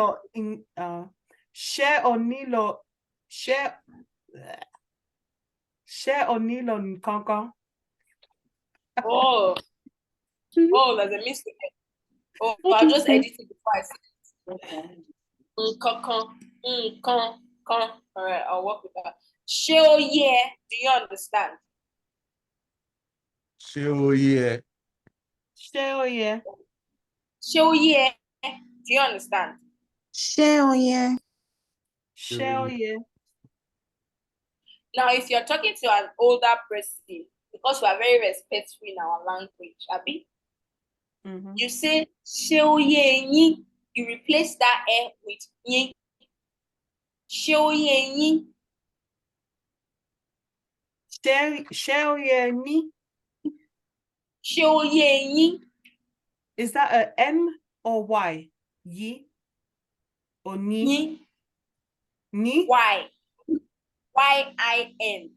Ṣé o nílò nǹkan kan? Oh, there's a mistake. Oh, I'll just edit it before I say it. Nǹkan kan. All right, I'll work with that. Ṣé o yé? Do you understand? Ṣé o yé? Ṣé o yé? Ṣé o yé? Do you understand? Ṣé o yé? Ṣé o yé? Now, if you're talking to an older person, because we are very respectful in our language, Abi, you say ṣé o yé yín. You replace that "e" with "yín." Ṣé o yé yín. Ṣé o yé ní? Ṣé o yé yín. Is that a N or Y? Yi or ni? Yín. Ni? Y. Y-I-N.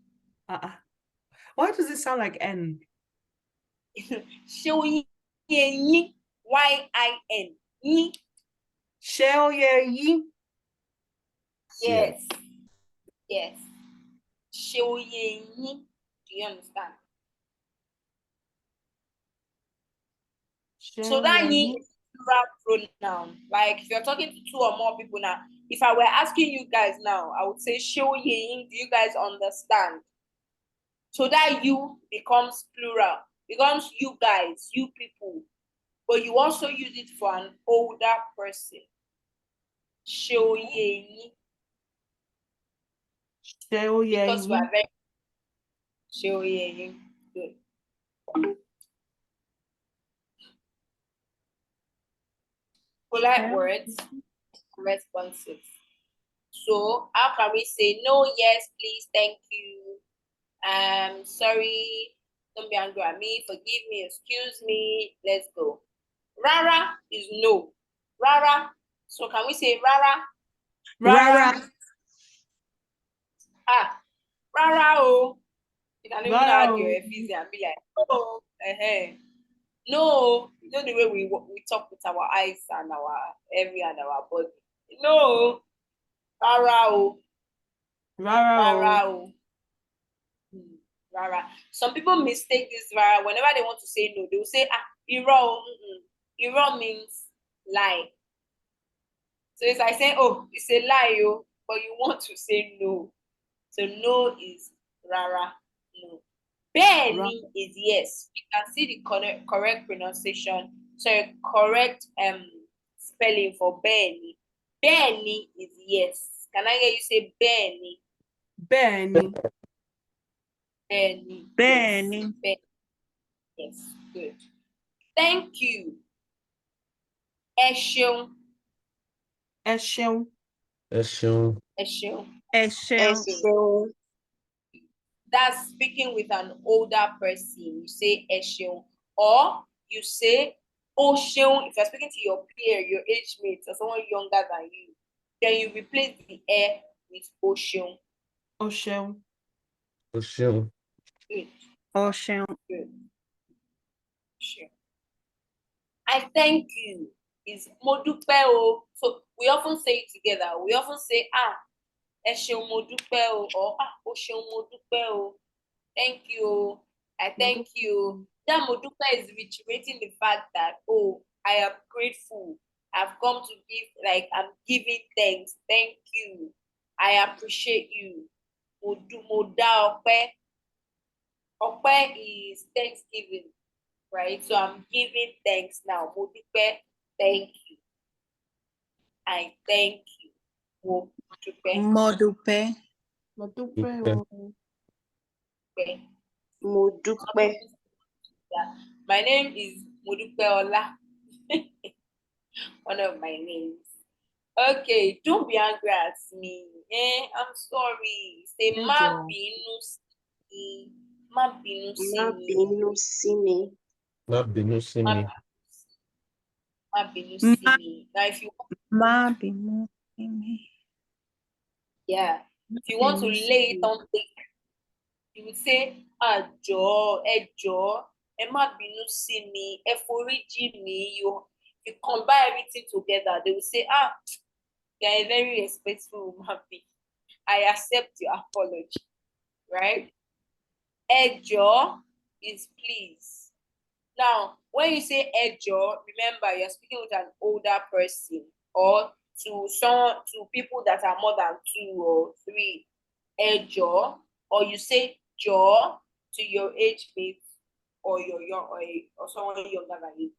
Why does it sound like N? Ṣé o yé yín. Y-I-N. Yín. Ṣé o yé yín? Yes. Yes. Ṣé o yé yín. Do you understand? So that is plural pronoun. Like if you're talking to 2 or more people now, if I were asking you guys now, I would say show yin. Do you guys understand? So that you becomes plural, becomes you guys, you people. But you also use it for an older person. Show yin. Because we are very show yin. Good. Polite words, responsive. So how can we say no, yes, please, thank you, sorry, don't be angry at me, forgive me, excuse me, let's go. Rara is no. Rara. So can we say rara? Rara. Rara oh. You can even argue if easy and be like, oh, no, you know the way we talk with our eyes and our every and our body. No, rara oh. Rara oh. Rara. Some people mistake this rara. Whenever they want to say no, they will say iro. Iro means lie. So it's like saying, oh, it's a lie, yo, but you want to say no. So no is rara, no. Bẹ́ẹ̀ni is yes. You can see the correct pronunciation. So correct spelling for bẹ́ẹ̀ni. Bẹ́ẹ̀ni is yes. Can I hear you say bẹ́ẹ̀ni? Bẹ́ẹ̀ni. Bẹ́ẹ̀ni. Bẹ́ẹ̀ni. Yes. Yes, good. Thank you. Ẹ ṣeun. Ẹ ṣeun. Ẹ ṣeun. Ẹ ṣeun. Ẹ ṣeun. That's speaking with an older person. You say ẹ ṣeun, or you say ó ṣeun. If you're speaking to your peer, your age mate, or someone younger than you, then you replace the ẹ with ó ṣeun. Ó ṣeun. Ó ṣeun. Good. Ó ṣeun. Good. Sure. I thank you is mo dúpẹ́ o. So we often say it together. We often say ẹ ṣeun mo dúpẹ́ o, or ó ṣeun mo dúpẹ́ o. Thank you. I thank you. That mo dúpẹ́ is reiterating the fact that, oh, I am grateful. I've come to give, like, I'm giving thanks. Thank you. I appreciate you. Mo dá ọpẹ́. Ọpẹ́ is thanksgiving, right? So I'm giving thanks now. Mo dúpẹ́, thank you. I thank you. Mo dúpẹ́. Mo dúpẹ́. Mo dúpẹ́ o. Mo dúpẹ́. My name is Modupe Ola. One of my names. Okay, don't be angry at me. I'm sorry. Say má bínú sí mi. Má bínú sí mi. Má bínú sí mi. Má bínú sí mi. Má bínú sí mi. Now if you want, Má bínú sí mi. yeah, if you want to lay it on thick, you would say, jọ̀ọ́, ẹ jọ̀ọ́, ẹ má bínú sí mi, ẹ foríjì mi. You combine everything together. They will say, you are a very respectful woman being. I accept your apology, right? Ẹ jọ̀ọ́ is please. Now, when you say ẹ jọ̀ọ́, remember you're speaking with an older person or to people that are more than 2 or 3. Ẹ jọ̀ọ́, or you say jọ̀ọ́ to your age mate or your young or someone younger than you.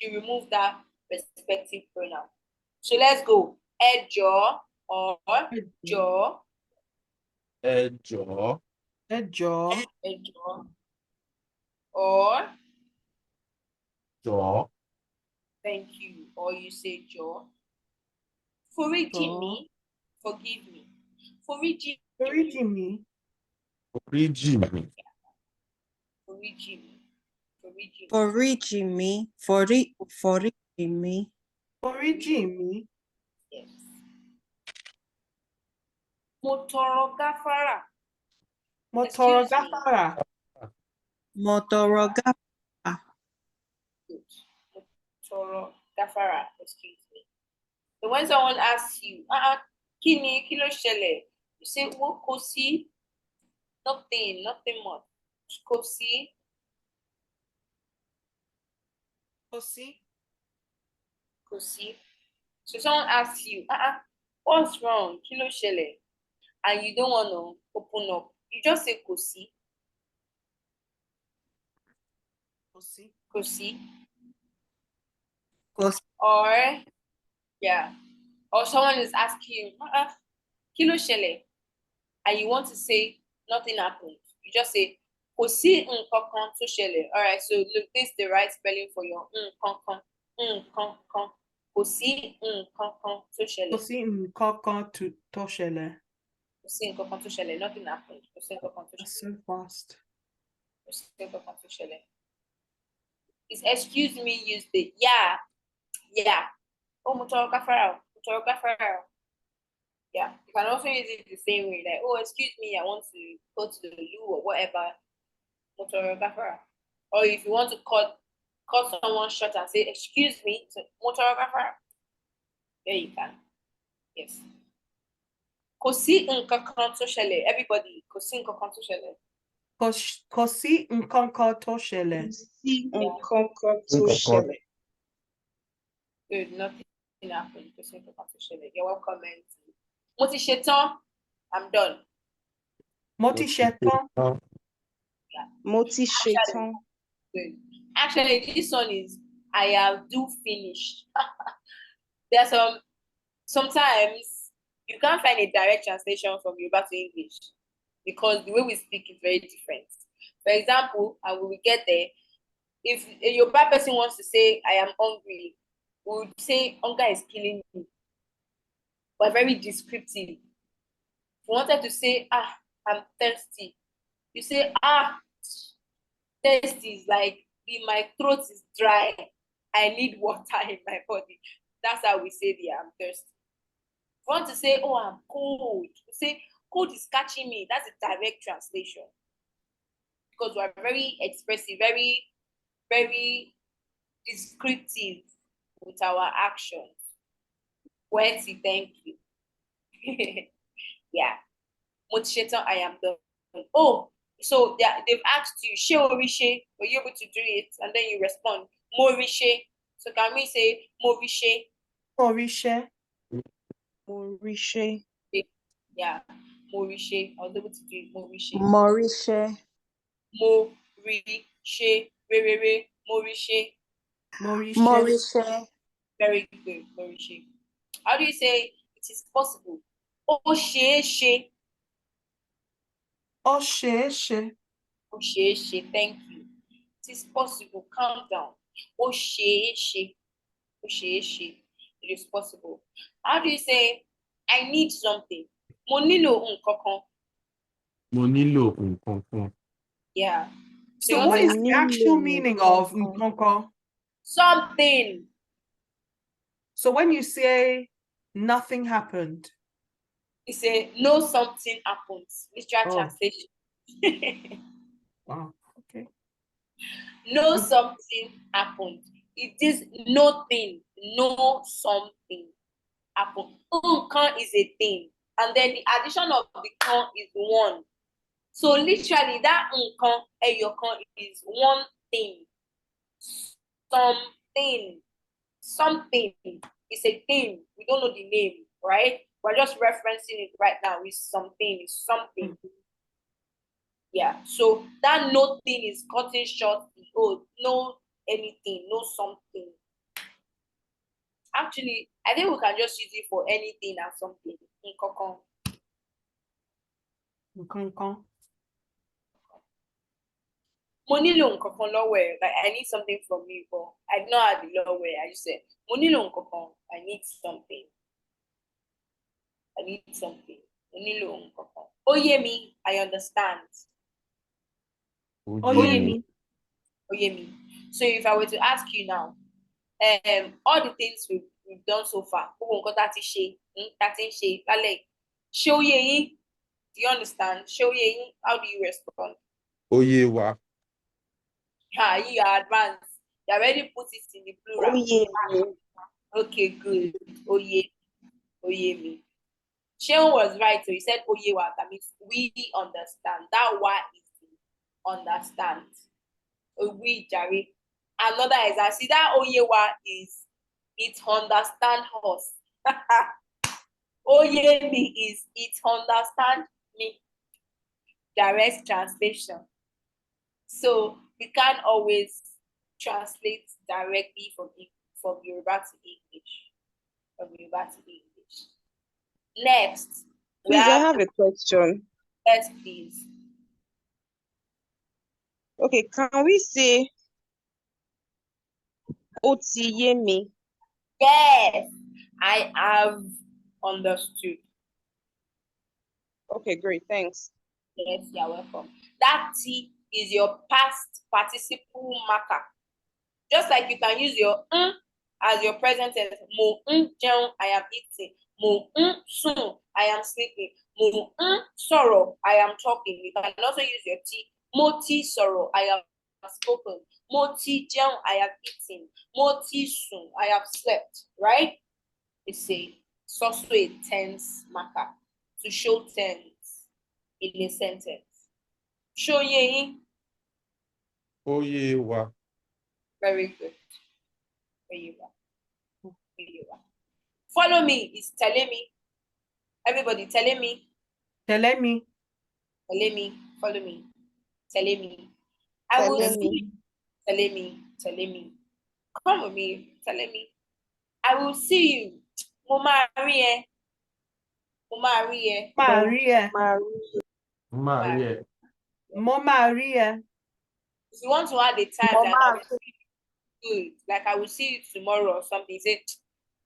You remove that respective pronoun. So let's go. Ẹ jọ̀ọ́ or jọ̀ọ́. Ẹ jọ̀ọ́. Ẹ jọ̀ọ́. Ẹ jọ̀ọ́. Or Jọ̀ọ́. thank you. Or you say jọ̀ọ́. Foríjì mi. Forgive me. Foríjì mi. Foríjì mi. Foríjì mi. Foríjì mi. Foríjì mi. Foríjì mi. Foríjì mi. Yes. Mo tọrọ gáfárà. Mo tọrọ Excuse me. gáfárà. Mo tọrọ gáfárà. Good. Mo tọrọ gáfárà. Excuse me. So when someone asks you, kí ló ṣẹlẹ̀? You say, well, kò sí. Nothing much. Kò sí. Kosi. Kosi. So someone asks you, what's wrong? Kí ló ṣẹlẹ̀? And you don't want to open up. You just say Kosi. Kosi. Kosi. Kosi. Or, yeah. Or someone is asking you, kí ló ṣẹlẹ̀? And you want to say nothing happened. You just say, Kosi nkankan tó ṣẹlẹ̀. All right, so look, this is the right spelling for your nkankan. Nkankan. Kosi nkankan tó ṣẹlẹ̀. Kosi nkankan tó ṣẹlẹ̀. Kosi nkankan tó ṣẹlẹ̀. Nothing happened. Kosi nkankan tó That's ṣẹlẹ̀. so fast. Kosi nkankan tó ṣẹlẹ̀. Is excuse me use the yeah. Oh, mo tọrọ gáfárà o. Yeah, you can also use it the same way, like, oh, excuse me, I want to go to the loo or whatever. Mo tọrọ gáfárà. Or if you want to cut someone short and say, excuse me, so mo tọrọ gáfárà. There you can. Yes. Kò sí nǹkankan tó ṣẹlẹ̀. Everybody, kò sí nǹkankan tó ṣẹlẹ̀. Kosi nkankan tó ṣẹlẹ̀. Nkankan tó ṣẹlẹ̀. Good, nothing happened. Kò sí nǹkankan tó ṣẹlẹ̀. You're welcome. Mo ti ṣetán. I'm done. Mo ti ṣetán. Mo ti ṣetán. Good. Actually, this one is I have do finished. There's sometimes you can't find a direct translation from Yoruba to English because the way we speak is very different. For example, and when we get there, if a Yoruba person wants to say I am hungry, we would say hunger is killing me. But very descriptive. If you wanted to say I'm thirsty, you say thirsty is like my throat is dry. I need water in my body. That's how we say I'm thirsty. If you want to say, oh, I'm cold, you say cold is catching me. That's a direct translation. Because we're very expressive, very, very descriptive with our actions. Wordsy, thank you. Yeah. Motivator, I am done. Oh, so they've asked you, she orishe, were you able to do it? And then you respond, morishe. So can we say morishe? Morishe. Morishe. Yeah, morishe. I was able to do it, morishe. Morishe. Morishe. Re. Morishe. Morishe. Morishe. Very good, morishe. How do you say it is possible? Oshe. Oshe. Oshe, thank you. It is possible. Calm down. Oshe. It is possible. How do you say I need something? Mo nílò nǹkankan. Mo nílò nǹkankan. Yeah. So what is the actual meaning of nkankan? Something. So when you say nothing happened, You say no something happens. Literal translation. Wow. Okay. No something happened. It is nothing. No something happened. Nkan is a thing. And then the addition of the kan is one. So literally that nkan, eyokan is one thing. Something is a thing. We don't know the name, right? We're just referencing it right now. It's something. Yeah. So that no thing is cutting short the no anything, no something. Actually, I think we can just use it for anything and something. Nkankan. Mo nílò nǹkankan lọ́wọ́ ẹ. Like I need something from you, but I don't know how the lọ́wọ́ ẹ. I just said, mo nílò nǹkankan. I need something. Mo nílò nǹkankan. Ó yé mi. I understand. Ó yé mi. So if I were to ask you now, all the things we've done so far, gbogbo nǹkan tá ti ṣe, tá ti ń ṣe lálẹ́, ṣé ó yé yín? Do you understand? Ṣé ó yé yín? How do you respond? Ó yé wa. You are advanced. You already put it in the plural. Ó yé mi. Okay, good. Ó yé mi. Sheon was right. So he said, "Oh, yeah, that means we understand." That why is understand. We, Jerry. Another example. See that Oyewa is it understand us. Oyemi is it understand me. Direct translation. So we can't always translate directly from Yoruba to English. From Yoruba to English. Next. Please, I have a question. Yes, please. Okay, can we say Otiyemi? Yes, I have understood. Okay, great, thanks. Yes, you're welcome. That T is your past participle marker. Just like you can use your as your present tense. Mo jẹun, I am eating. Mo soon, I am sleeping. Mo sorrow, I am talking. You can also use your T. Mo ti sorrow, I have spoken. Mo ti jẹun, I have eaten. Mo ti soon, I have slept. Right? It's also a tense marker to show tense in a sentence. Show ye. Oyewa. Very good. Follow me is telling me. Everybody telling me. Telling me. Telling me. Follow me. Telling me. I will Telling see me. you. Telling me. Telling me. Come with me. Telling me. I will see you. Mo máa rí ẹ. Mo máa rí ẹ. Maria. Maria. Mo Maria. If you want to add a time Mo that I will see you, good, like I will see you tomorrow or something, say,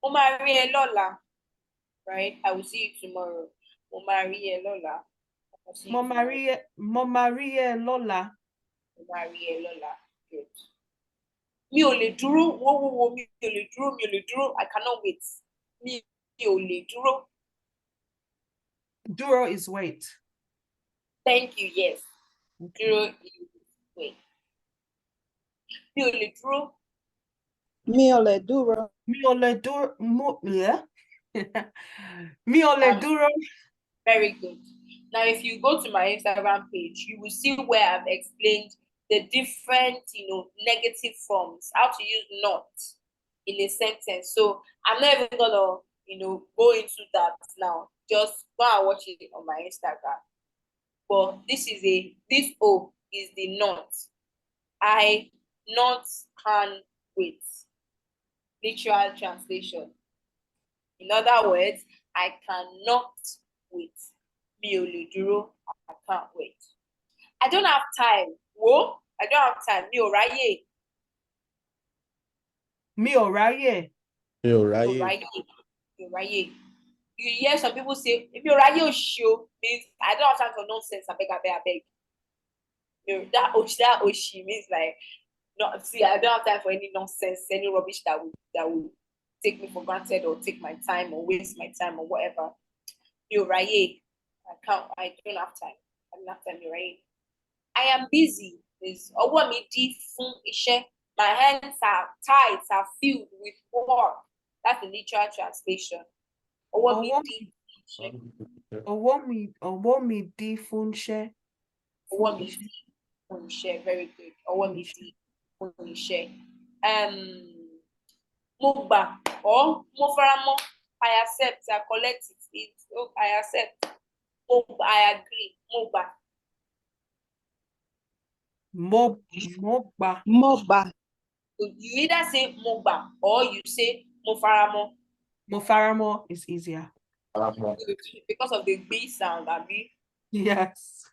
Mo máa rí ẹ lọ́la. Right? I will see you tomorrow. Mo máa rí ẹ lọ́la. Mo Maria. Mo Maria Lola. Mo máa rí ẹ lọ́la. Good. Mi ò lè dúró. Wo. Mi ò lè dúró. I cannot wait. Mi ò lè dúró. Duro is wait. Thank you. Yes. Dúró is wait. Mi ò lè dúró. Mi ò lè dúró. Mi ò lè duro. Mi ò lè duro. Very good. Now, if you go to my Instagram page, you will see where I've explained the different, negative forms, how to use not in a sentence. So I'm not even gonna, go into that now. Just go and watch it on my Instagram. But this O is the not. I not can wait. Literal translation. In other words, I cannot wait. Mi ò lè dúró. I can't wait. I don't have time. Whoa, I don't have time. Mi ò ráyè. Mi ò ráyè. Mi ò ráyè. You hear some people say, if you're ráyè òṣì means I don't have time for nonsense. I beg. That òṣì means like, no, see, I don't have time for any nonsense, any rubbish that would take me for granted or take my time or waste my time or whatever. Mi ò ráyè. I don't have time. I don't have time. You're right. I am busy. Is ọwọ́ mi dí fún iṣẹ́. My hands are tied, are filled with work. That's the literal translation. Ọwọ́ mi dí fún iṣẹ́. Ọwọ́ mi dí fún iṣẹ́. Ọwọ́ mi dí fún iṣẹ́. Very good. Ọwọ́ mi dí fún iṣẹ́. Mo gbà or mo faramọ́. I accept. I collect it. I accept. I agree. Mo gbà. Mo gbà. You either say mo gbà or you say mo faramọ́. Mo faramọ́ is easier. Because of the B sound, abi? Yes.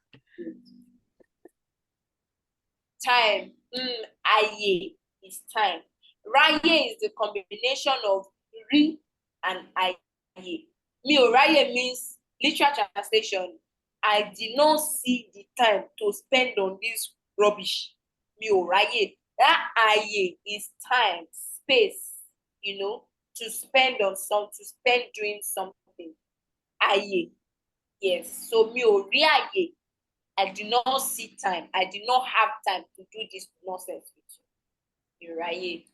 Time. Ayé is time. Ráyè is the combination of rí and ayé. Mi ò ráyè means literal translation. I did not see the time to spend on this rubbish. Mi ò ráyè. That ayé is time, space, to spend on to spend doing something. Ayé. Yes. So mi ò rí ayé. I do not see time. I did not have time to do this nonsense with you. You're right.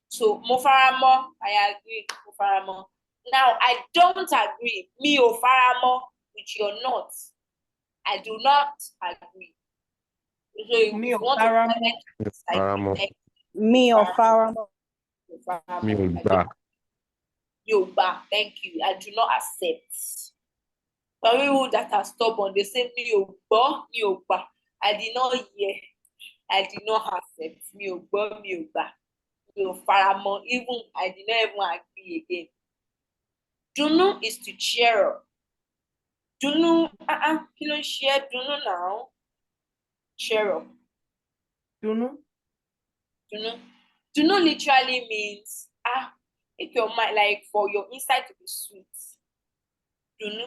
So, mo faramọ́, I agree. Mo faramọ́. Now, I don't agree. Mi ò faramọ́ with your not. I do not agree. So, Mi ò faramọ́. Me or Farah. Mi ò gbà. Yorùbá, thank you. I do not accept. Some people that are stubborn, they say mi ò gbọ́, mi ò gbà. I did not hear. I did not accept. Mi ò gbọ́, mi ò gbà. Mi ò faramọ́. Even I did not even agree again. Dunu is to cheer up. Dunu, kí ló ń ṣe é? Dunu now. Cheer up. Dunu. Dunu. Dunu literally means make your mind, like, for your inside to be sweet. Dunu.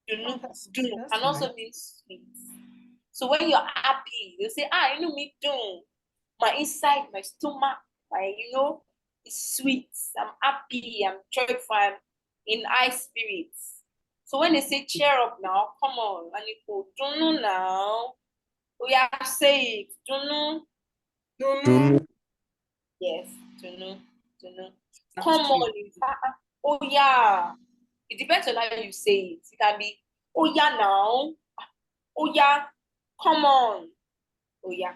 Dunu. Dunu That's can also nice. mean sweet. So when you're happy, you say, you know me dun. My inside, my stomach, it's sweet. I'm happy, I'm joyful, I'm in high spirits. So when they say cheer up now, come on, and you go, Dunu now. We have to say it. Dunu. Dunu. Yes, Dunu. Dunu. That's Come cute. on, oh yeah. It depends on how you say it. It can be, oh yeah now. Oh yeah, come on. Oh yeah.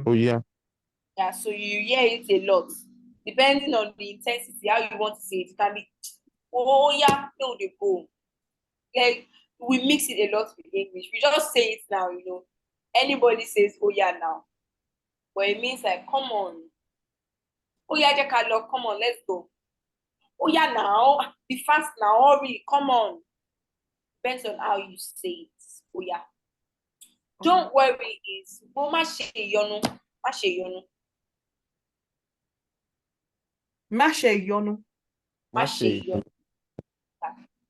Oh, yeah. Yeah, so you hear it a lot. Depending on the intensity, how you want to say it. It can be, oh yeah, no, they go. Like, we mix it a lot with English. We just say it now, Anybody says, oh yeah now. But it means like, come on. Oh yeah, Jekalo, come on, let's go. Oh yeah now, be fast now, hurry, come on. Depends on how you say it. Oh yeah. Don't worry is má ṣe ìyọnu. Má ṣe ìyọnu.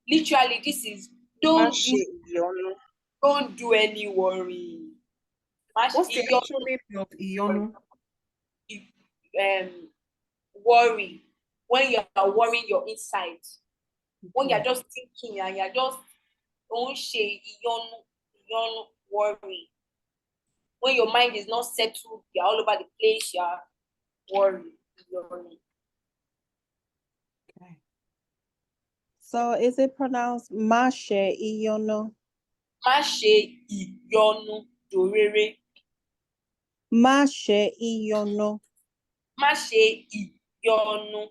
Literally, this is don't do any worry. What's the actual meaning of Iyonu? Worry. When you are worrying your inside. When you're just thinking and you're just don't ṣe ìyọnu worry. When your mind is not settled, you're all over the place, you're worried. Okay. So is it pronounced Mashe Iyono? Má ṣe ìyọnu dòrere. Mashe Iyono. Má ṣe ìyọnu.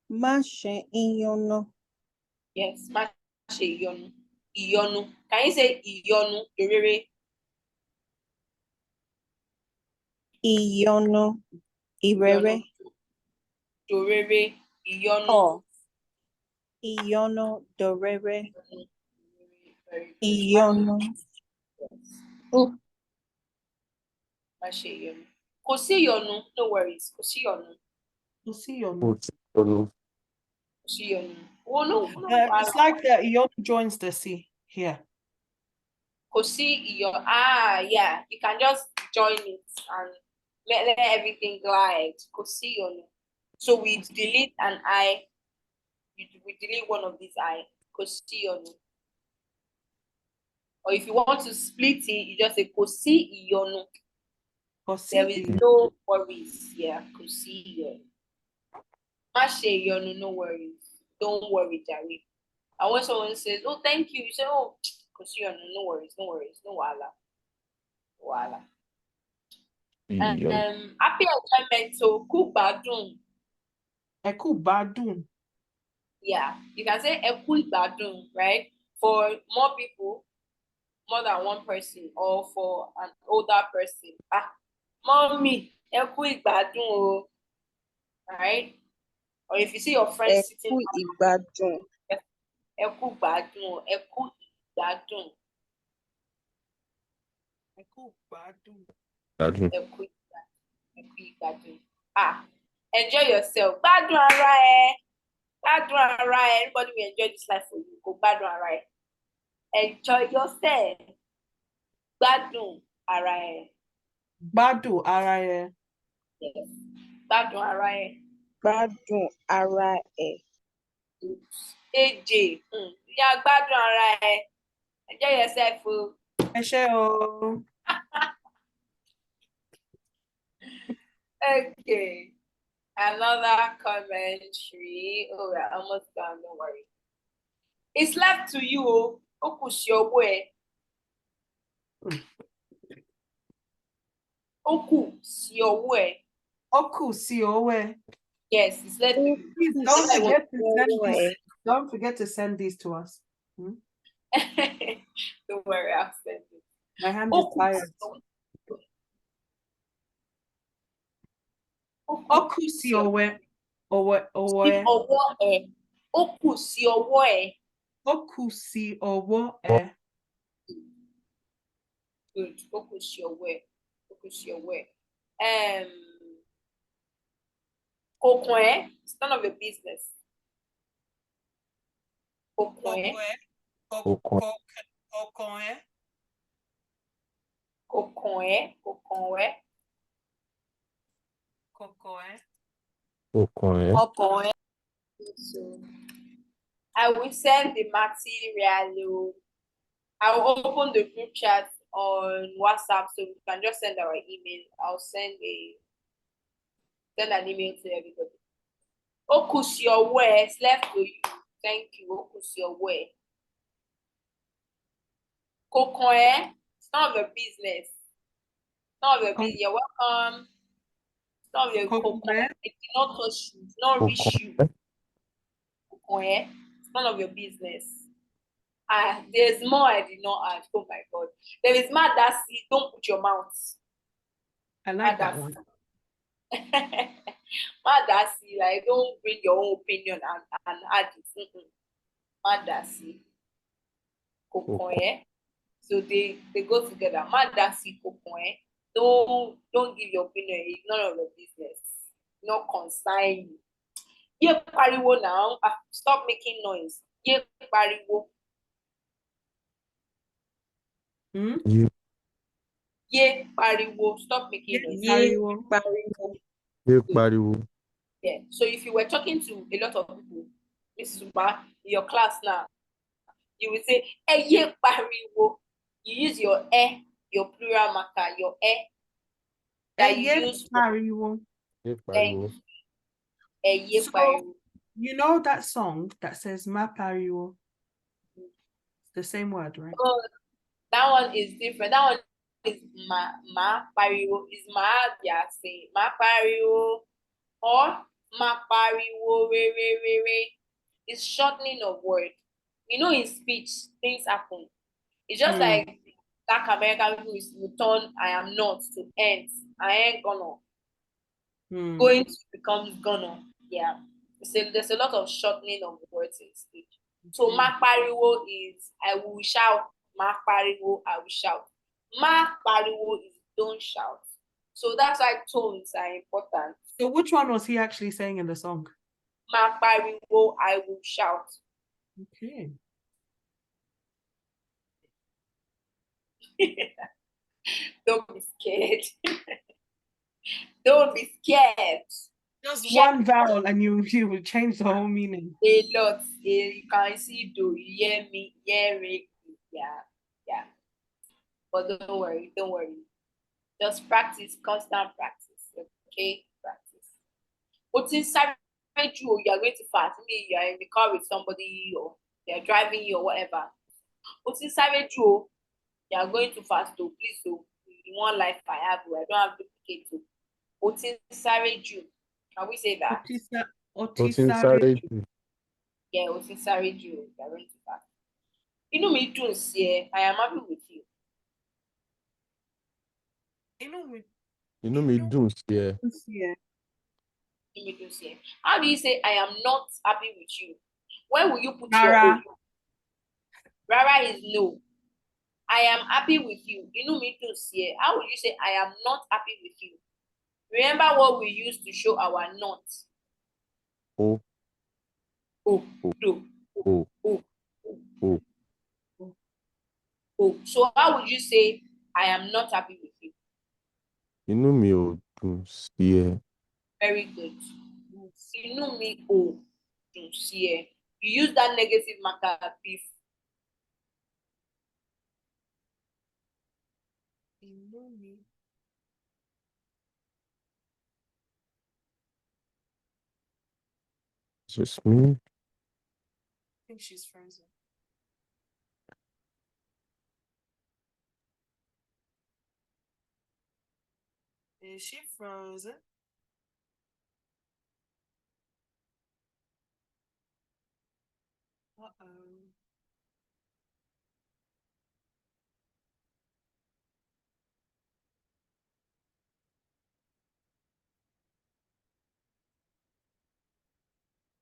Mashe Iyono. Yes, má ṣe ìyọnu. Ìyọnu. Can you say ìyọnu dòrere? Iyono. Irere. Dòrere. Ìyọnu. Oh. Iyono Dorere. Iyono. Má ṣe ìyọnu. Kò sí ìyọnu, no worries. Kò sí ìyọnu. Kò sí ìyọnu. Kò sí ìyọnu. Oh no. It's like the Iyonu joins the sea here. Kò sí ìyọnu. Yeah. You can just join it and let everything glide. Kò sí ìyọnu. So we delete an I. We delete one of these I. Kò sí ìyọnu. Or if you want to split it, you just say kò sí ìyọnu. There is no worries. Yeah, kò sí ìyọnu. Má ṣe ìyọnu, no worries. Don't worry, Jerry. And when someone says, oh, thank you, you say, oh, kò sí ìyọnu, no worries, no wahala. Wahala. Happy enjoyment, so kú gbádùn. Ẹ kú gbádùn. Yeah, you can say ẹ kú ìgbádùn, right? For more people, more than one person, or for an older person. Mommy, ẹ kú ìgbádùn o. Right? Or if you see your friend sitting Igbadun. ẹ kú ìgbádùn, ẹ kú ìgbádùn. Ẹ kú gbádùn. Ẹ kú ìgbádùn. Enjoy yourself. Gbádùn ara ẹ. Gbádùn ara ẹ. Everybody will enjoy this life for you. Go gbádùn ara ẹ. Enjoy yourself. Gbádùn ara ẹ. Gbádùn ara ẹ. Yes. Gbádùn ara ẹ. Gbádùn ara ẹ. AJ. Yeah, gbádùn ara ẹ. Enjoy yourself. Ẹ ṣé o. Okay. Another commentary. Oh, we're almost done. Don't worry. It's left to you. Ó kù sí ọwọ́ ẹ. Oku sí ọwọ́ ẹ̀. Oku si owe. Yes, it's let me. Please don't forget to send these to us. Don't worry, I'll send it. My hand is tired. Oku si owe. Owe. Sí ọwọ́ ẹ̀. Oku sí ọwọ́ ẹ̀. Oku si owo e. Good. Oku sí ọwọ́ ẹ̀. Oku sí ọwọ́ ẹ̀. Kokun ẹ̀. It's none of your business. Kokun ẹ̀. Kokon e. Kokun ẹ̀. Kokun ẹ̀. Koko e. Okon, So I will send the material. I will open the group chat on WhatsApp so we can just send our email. I'll send an email to everybody. Okus your words left to you. Thank you. Okus your word. Kokoe, it's none of your business. It's none of your business. You're welcome. It's none of your kokoe. It did not touch you. It's not reach you. Kokoe, it's none of your business. There's more I did not add. Oh my God. There is madasi. Don't put your mouth. I like that one. Madasi, like don't bring your own opinion and add it. Madasi. Kokoe. So they go together. Madasi kokoe. Don't give your opinion. It's none of your business. Not concern you. Ye pariwo now. Stop making noise. Ye pariwo. Ye pariwo. Stop making noise. pariwo. Yeah. So if you were talking to a lot of people, Miss Suba, in your class now, you will say, ye pariwo. You use your your plural marker, your that you use pariwo. So, you know that song that says ma pariwo? The same word, right? Oh, that one is different. That one is ma pariwo. Is ma say ma pariwo or ma pariwo re. It's shortening of word. You know, in speech, things happen. It's just like Black American people will turn I am not to end. I ain't gonna. Going to becomes gonna. Yeah. So there's a lot of shortening of words in speech. So ma pariwo is I will shout. Ma pariwo, I will shout. Ma pariwo is don't shout. So that's why tones are important. So which one was he actually saying in the song? Ma pariwo, I will shout. Okay. Don't be scared. Don't be scared. Just one vowel and you will change the whole meaning. A lot. You can see do, you hear me, hear me. Yeah. But don't worry. Just practice, constant practice. Okay? Practice. But inside you, you're going to fast. Maybe you're in the car with somebody or they're driving you or whatever. But inside you, you're going to fast though. Please do. In one life I have, I don't have duplicate to. But inside you. Can we say that? Otinsare. Yeah, Otinsare you. You're going to fast. You know me too, I am happy with you. You know me do yeah. How do you say I am not happy with you? Where will you put Rara? your O? Rara is no. I am happy with you. You know me too, how would you say I am not happy with you? Remember what we used to show our not. O. Do. O. O. So how would you say I am not happy with you? You know me do yeah. Very good. You know me do yeah. You use that negative marker before. You know me. Just me. I think she's frozen. Is she frozen? Uh-oh.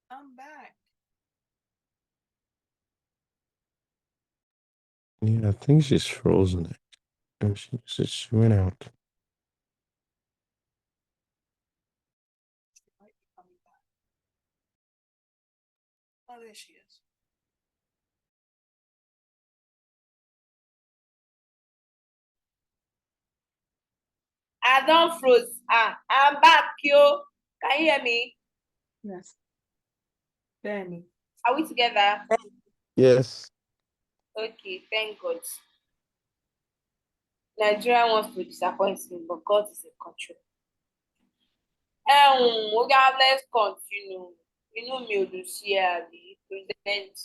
I'm back. Yeah, I think she's frozen. And she went out. She might be coming back. Oh, there she is. I don't froze. I'm back, yo. Can you hear me? Yes. Benny. Are we together? Yes. Okay, thank God. Nigeria wants to disappoint me, but God is in control. Okay, let's continue. You know me, Lucia, the present.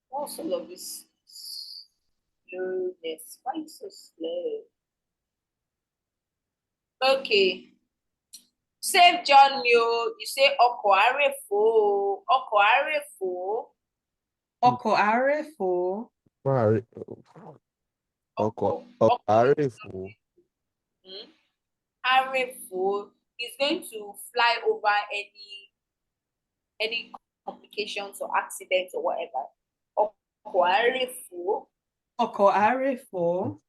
What's all of this slowness? Why you so slow? Okay. Save John Mio. You say Oko Arefo. Oko Arefo. Oko Arefo. Oko Oko Arefo. Arefo is going to fly over any complications or accidents or whatever. Oko Arefo. Oko Arefo.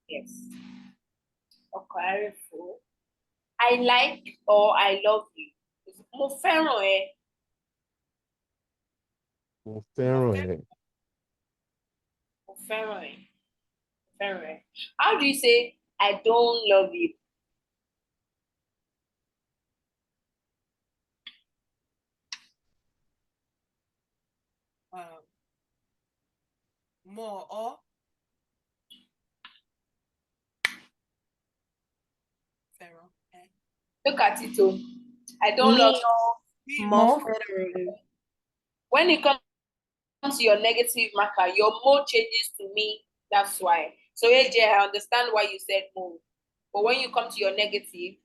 Yes. Oko Arefo. I like or I love you. Mo fẹ́ràn ẹ. Mo fẹ́ràn ẹ. Mo fẹ́ràn ẹ. Mo fẹ́ràn ẹ. How do you say I don't love you? More or Pharaoh. Look at it, oh. I don't love you. More. When it comes to your negative marker, your mode changes to me. That's why. So AJ, I understand why you said mode. But when you come to your negative,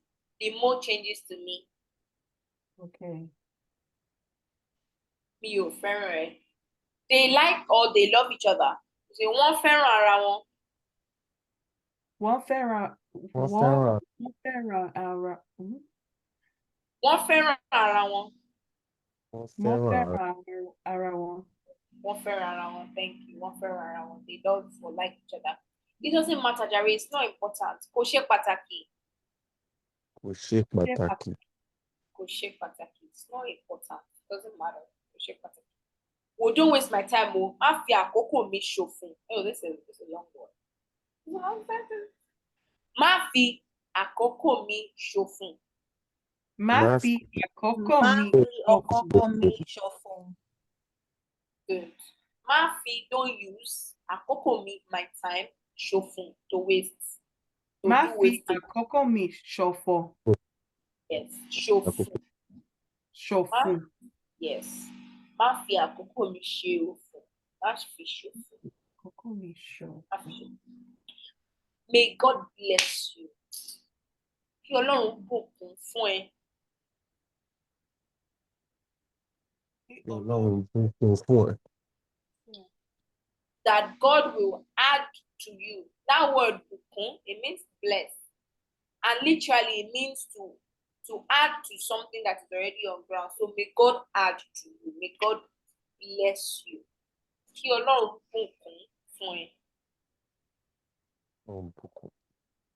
the mode changes to me. Okay. Me, ò fẹ́ràn ẹ. They like or they love each other. Say wọ́n fẹ́ràn ara wọn. One Pharaoh. Mo fẹ́ràn One Pharaoh. Wọ́n fẹ́ràn ara wọn. Mo One fẹ́ràn Pharaoh. Arawan. Wọ́n fẹ́ràn ara wọn. Thank you. Wọ́n fẹ́ràn ara wọn. They love or like each other. It doesn't matter, Jare. It's not important. Kò ṣe pàtàkì. Kò ṣe pàtàkì. Kò ṣe pàtàkì. It's not important. It doesn't matter. Kò ṣe pàtàkì. Well, don't waste my time. Oh, má fi àkókò mi ṣòfò. Oh, this is a long word. Má fi àkókò mi ṣòfò. Mafi Akoko mi. Ọkọ mi ṣọ̀fọ̀. Good. Má fi don't use àkókò mi, my time, ṣòfò, to waste. To do Mafi wasting. Akoko mi ṣọ̀fọ̀. Yes. Ṣòfò. Ṣọ̀fọ̀. Yes. Má fi àkókò mi ṣe òfò. Má fi ṣòfò. Akoko mi ṣọ̀fọ̀. Má fi ṣòfò. May God bless you. Kí Ọlọ́run bùkún fún ẹ. Ọlọ́run bùkún fún ẹ. That God will add to you. That word bùkún, it means bless. And literally it means to add to something that is already on ground. So may God add to you. May God bless you. Kí Ọlọ́run bùkún fún ẹ. Bùkún.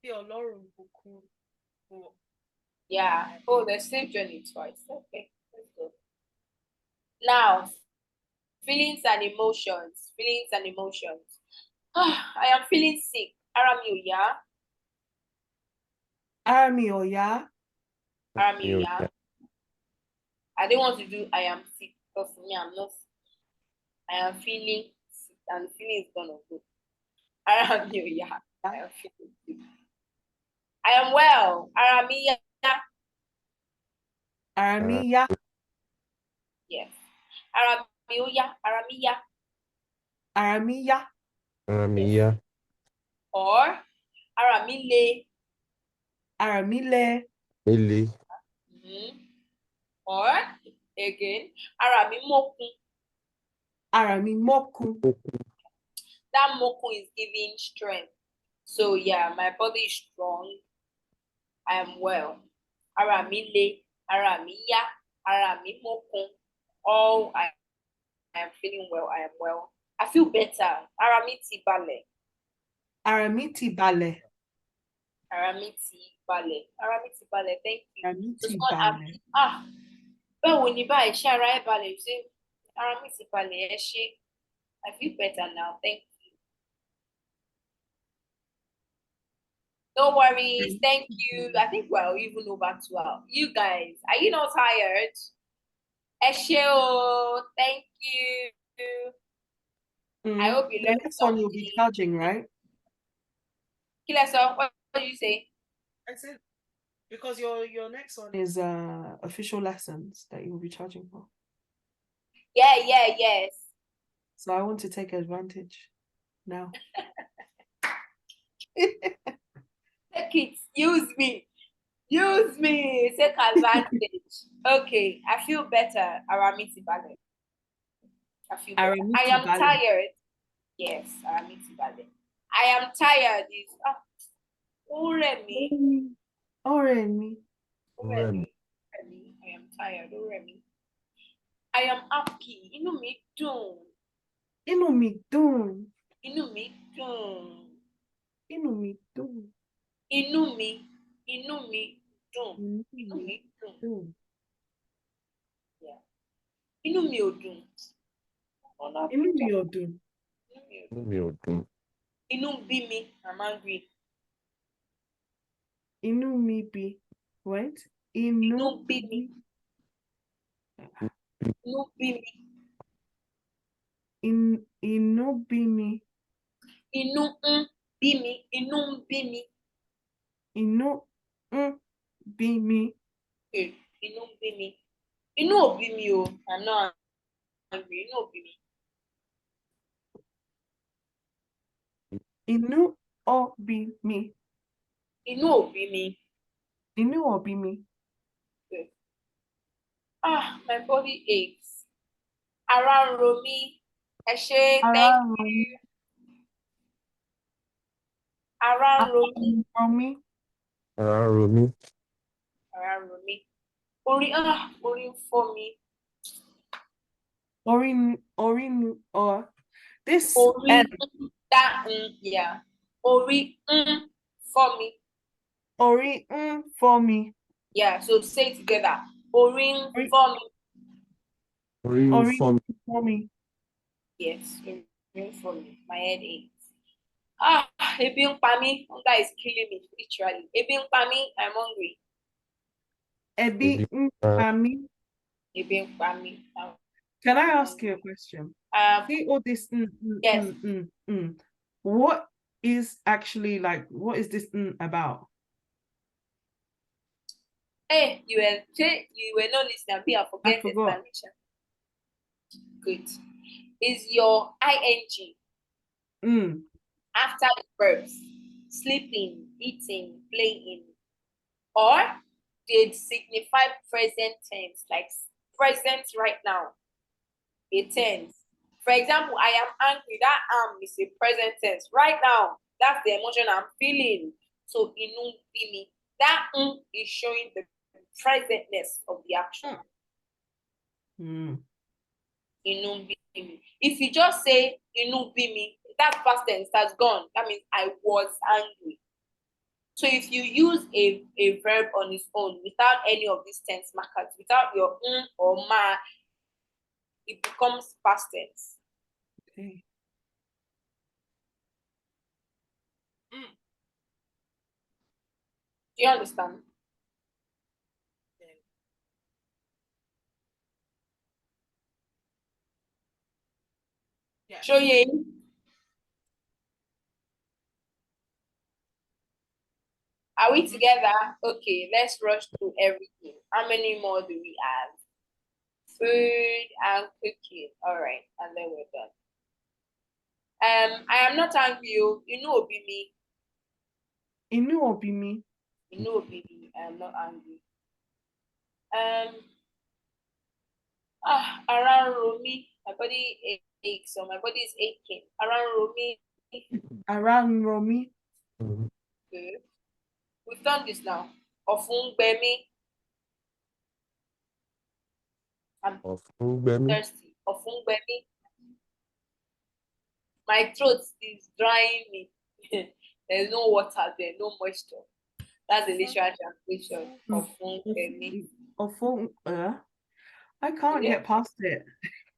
Kí Ọlọ́run bùkún fún. Yeah. Oh, the same journey twice. Okay. Let's go. Now, feelings and emotions. Feelings and emotions. I am feeling sick. Ara mi ò yá. Ara mi ò yá. Ara mi ò yá. I don't want to do I am sick because for me I'm not. I am feeling sick and the feeling is gonna go. Ara mi ò yá. I am feeling sick. I am well. Ara mi yá. Ara mi yá. Yes. Ara mi ò yá. Ara mi yá. Ara mi yá. Ara mi yá. Or mi le. Ara mi le. Millie. Or again, ara mi mokun. Ara mi mokun. That mokun is giving strength. So yeah, my body is strong. I am well. Ara mi le, ara mi ya, ara mi mokun. All I am feeling well. I am well. I feel better. Ara mi ti balẹ̀. Ara mi ti balẹ̀. Ara mi ti balẹ̀. Ara mi ti balẹ̀. Thank you. Ara mi So ti someone balẹ̀. asked, báwo ni báyìí ṣé ara ẹ balẹ̀? You say, ara mi ti balẹ̀, ẹ ṣé. I feel better now. Thank you. No worries. Thank you. I think we're even over 2 hours. You guys, are you not tired? Ẹ ṣé o. Thank you. I hope you The learned next one you'll be something. charging, right? Kí lẹ sọ? What did you say? I said because your next one is official lessons that you will be charging for. Yes. So I want to take advantage now. Take it. Use me. Take advantage. Okay. I feel better. Ara mi ti balẹ̀. I feel better. Ara mi I ti am balẹ̀. tired. Yes. Ara mi ti balẹ̀. I am tired. Is ó rẹ̀ mí. Ọ̀rẹ́ mi. Ó rẹ̀ mí. I am tired. Ó rẹ̀ mí. I am happy. Inú mi dùn. Inú mi dùn. Inú mi dùn. Inú mi dùn. Inú mi dùn. Inú mi dùn. Dùn. Yeah. Inú mi ò dùn. Inú mi ò dùn. Inú ń bí mi. I'm angry. Inú mi bí. What? Inú Inú ń bí mi. Inú ń bí mi. Inú bí mi. Inú ń bí mi. Inú ń bí mi. Inú bí mi. Okay. Inú ń bí mi. Inú ò bí mi o. I'm not angry. Inú ò bí mi. Inú ò bí mi. Inú ò bí mi. Inú ò bí mi. Okay. My body aches. Ara ń ro mí. Ẹ ṣé. Ara Thank ń ro you. mí. Ara ń ro mí. Ara ń ro mí. Ara ń ro mí. Orí ń fọ́ mi. This Orí yeah. Orí ń fọ́ mi. Orí ń fọ́ mi. Yeah, so say it together. Orí ń fọ́ mi. Orí ń Orí fọ́ mi. ń fọ́ mi. Yes, orí ń fọ́ mi. My head aches. Ebi ń pa mí. Hunger is killing me literally. Ebi ń pa mí. I'm hungry. Ebi ń pa mí. Ebi ń pa mí. Can I ask you a question? See all this yes. What is actually what is this about? Hey, you were not listening. I forget I forgot. explanation. Good. Is your ing after the verbs sleeping, eating, playing, or they signify present tense, like present right now? A tense. For example, I am angry. That is a present tense. Right now, that's the emotion I'm feeling. So inú bí mi. That is showing the presentness of the action. Inú bí mi. If you just say inú bí mi, that past tense has gone. That means I was angry. So if you use a verb on its own without any of these tense markers, without your or ma, it becomes past tense. Okay. Do you understand? Yeah. Show you. Are we together? Okay, let's rush through everything. How many more do we have? Food and cooking. All right, and then we're done. I am not angry. You know, be me. Inú òbí mi. Inú òbí mi. I am not angry. Ara ń ro mí. My body aches, so my body is aching. Ara ń ro mí. Ara ń ro mí. Good. We've done this now. Ọ̀fun ń gbẹ mí. I'm thirsty. Ọ̀fun ń gbẹ mí. My throat is drying me. There's no water there, no moisture. That's the literal translation. Ọ̀fun ń gbẹ mí. Ọ̀fun, I can't get past it.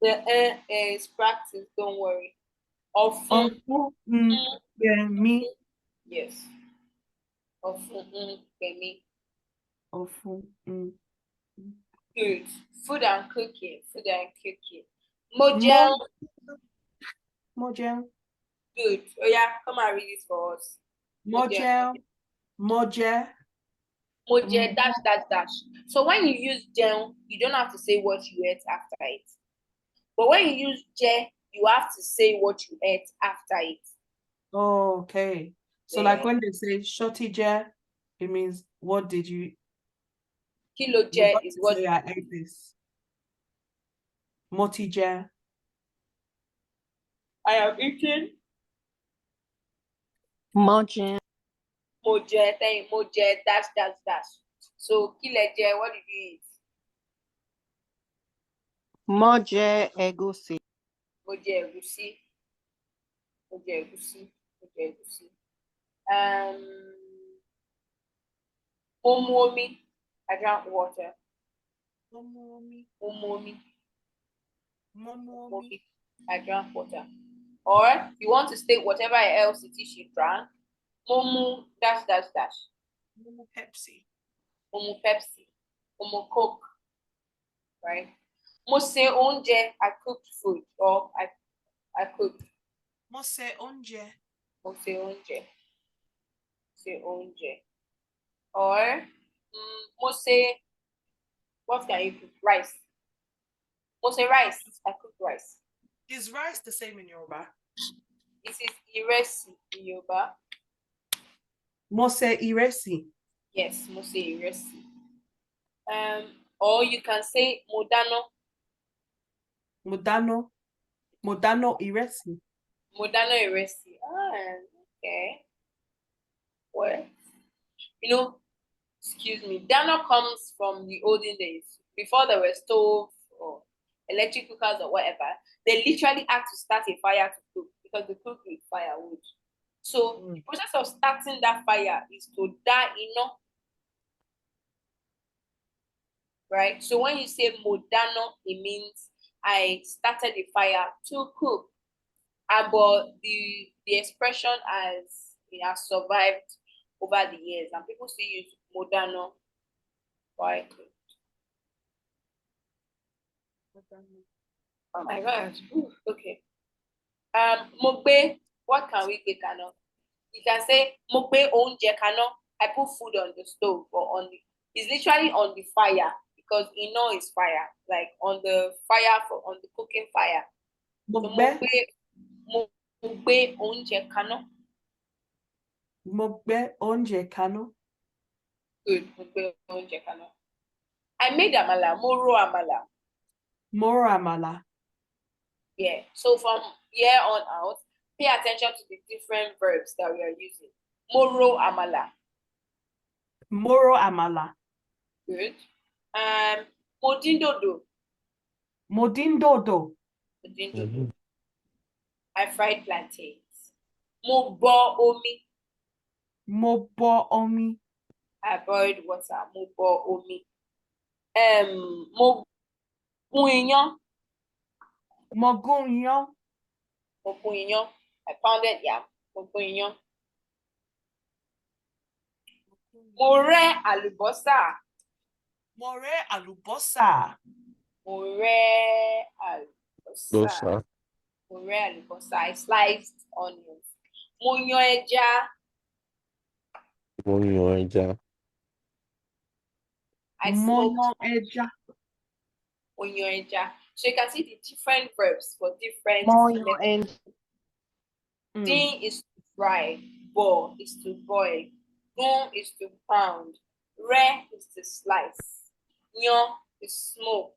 The is practice, don't worry. Ọ̀fun Ọ̀fun ń gbẹ mí. Yes. Ọ̀fun ń gbẹ mí. Ọ̀fun ń. Good. Food and cooking. Food and cooking. Mo jẹun. Mo jẹun. Good. Oh yeah, come and read this for us. Mo jẹun. Mo jẹ. Mo jẹ dash dash dash. So when you use jẹun, you don't have to say what you ate after it. But when you use jẹ, you have to say what you ate after it. Oh, okay. So like when they say shorty jẹ, it means what did you? Kilo jẹ is what I ate this. Moti jẹ. I have eaten. Mo jẹ. Mo jẹ, mo jẹ dash dash dash. So kile jẹ, what did you eat? Mo jẹ ẹ̀gúsí. Mo jẹ ẹ̀gúsí. Mo jẹ ẹ̀gúsí. Mo jẹ ẹ̀gúsí. Mo mu omi. I drank water. Mo mu omi. Mo mu omi. Mo mu omi. I drank water. Or you want to state whatever else it is you drank. Mo mu dash dash dash. Mo mu Pepsi. Mo mu Pepsi. Mo mu Coke. Right? Mo se oúnjẹ. I cooked food. Or I cooked. Mo ṣe oúnjẹ. Mo se oúnjẹ. Se oúnjẹ. Or mo se, what can you cook? Rice. Mo se rice. I cooked rice. Is rice the same in Yoruba? This is ìrẹsì in Yoruba. Mo ṣe ìrẹsì. Yes, mo se ìrẹsì. Or you can say mo dáná. Mo dáná. Mo dáná ìrẹsì. Mo dáná ìrẹsì. Okay. Well, excuse me, dáná comes from the olden days. Before there were stoves or electric cookers or whatever, they literally had to start a fire to cook because they cook with firewood. So the process of starting that fire is to dá iná. Right? So when you say mo dáná, it means I started the fire to cook. But the expression has survived over the years, and people still use mo dáná. Why? Oh my God. Ooh, okay. Mo gbé, what can we gbé kaná? You can say mo gbé oúnjẹ kaná. I put food on the stove or it's literally on the fire because iná is fire, like on the fire on the cooking fire. Mo gbé oúnjẹ kaná. Mo gbé oúnjẹ kaná. Good. Mo gbé oúnjẹ kaná. I made àmàlà. Mo ro àmàlà. Mo ro àmàlà. Yeah. So from here on out, pay attention to the different verbs that we are using. Mo ro àmàlà. Mo ro àmàlà. Good. Mo dín dòdò. Mo dín dòdò. Mo dín dòdò. I fried plantains. Mo bọ omi. Mo bọ omi. I boiled water. Mo bọ omi. Mo gún iyán. Mo gún iyán. Mo gún iyán. I pounded yam. Mo gún iyán. Mo rẹ́ àlùbọ́sà. Mo rẹ́ àlùbọ́sà. Mo rẹ́ àlùbọ́sà. Mo rẹ́ àlùbọ́sà. I sliced onions. Mo yan ẹja. Mo yan ẹja. I smoked ẹja. Mo yan ẹja. So you can see the different verbs for different. Mo yan ẹja. Dín is to fry. Boil is to boil. Gun is to pound. Re is to slice. Yan is smoke.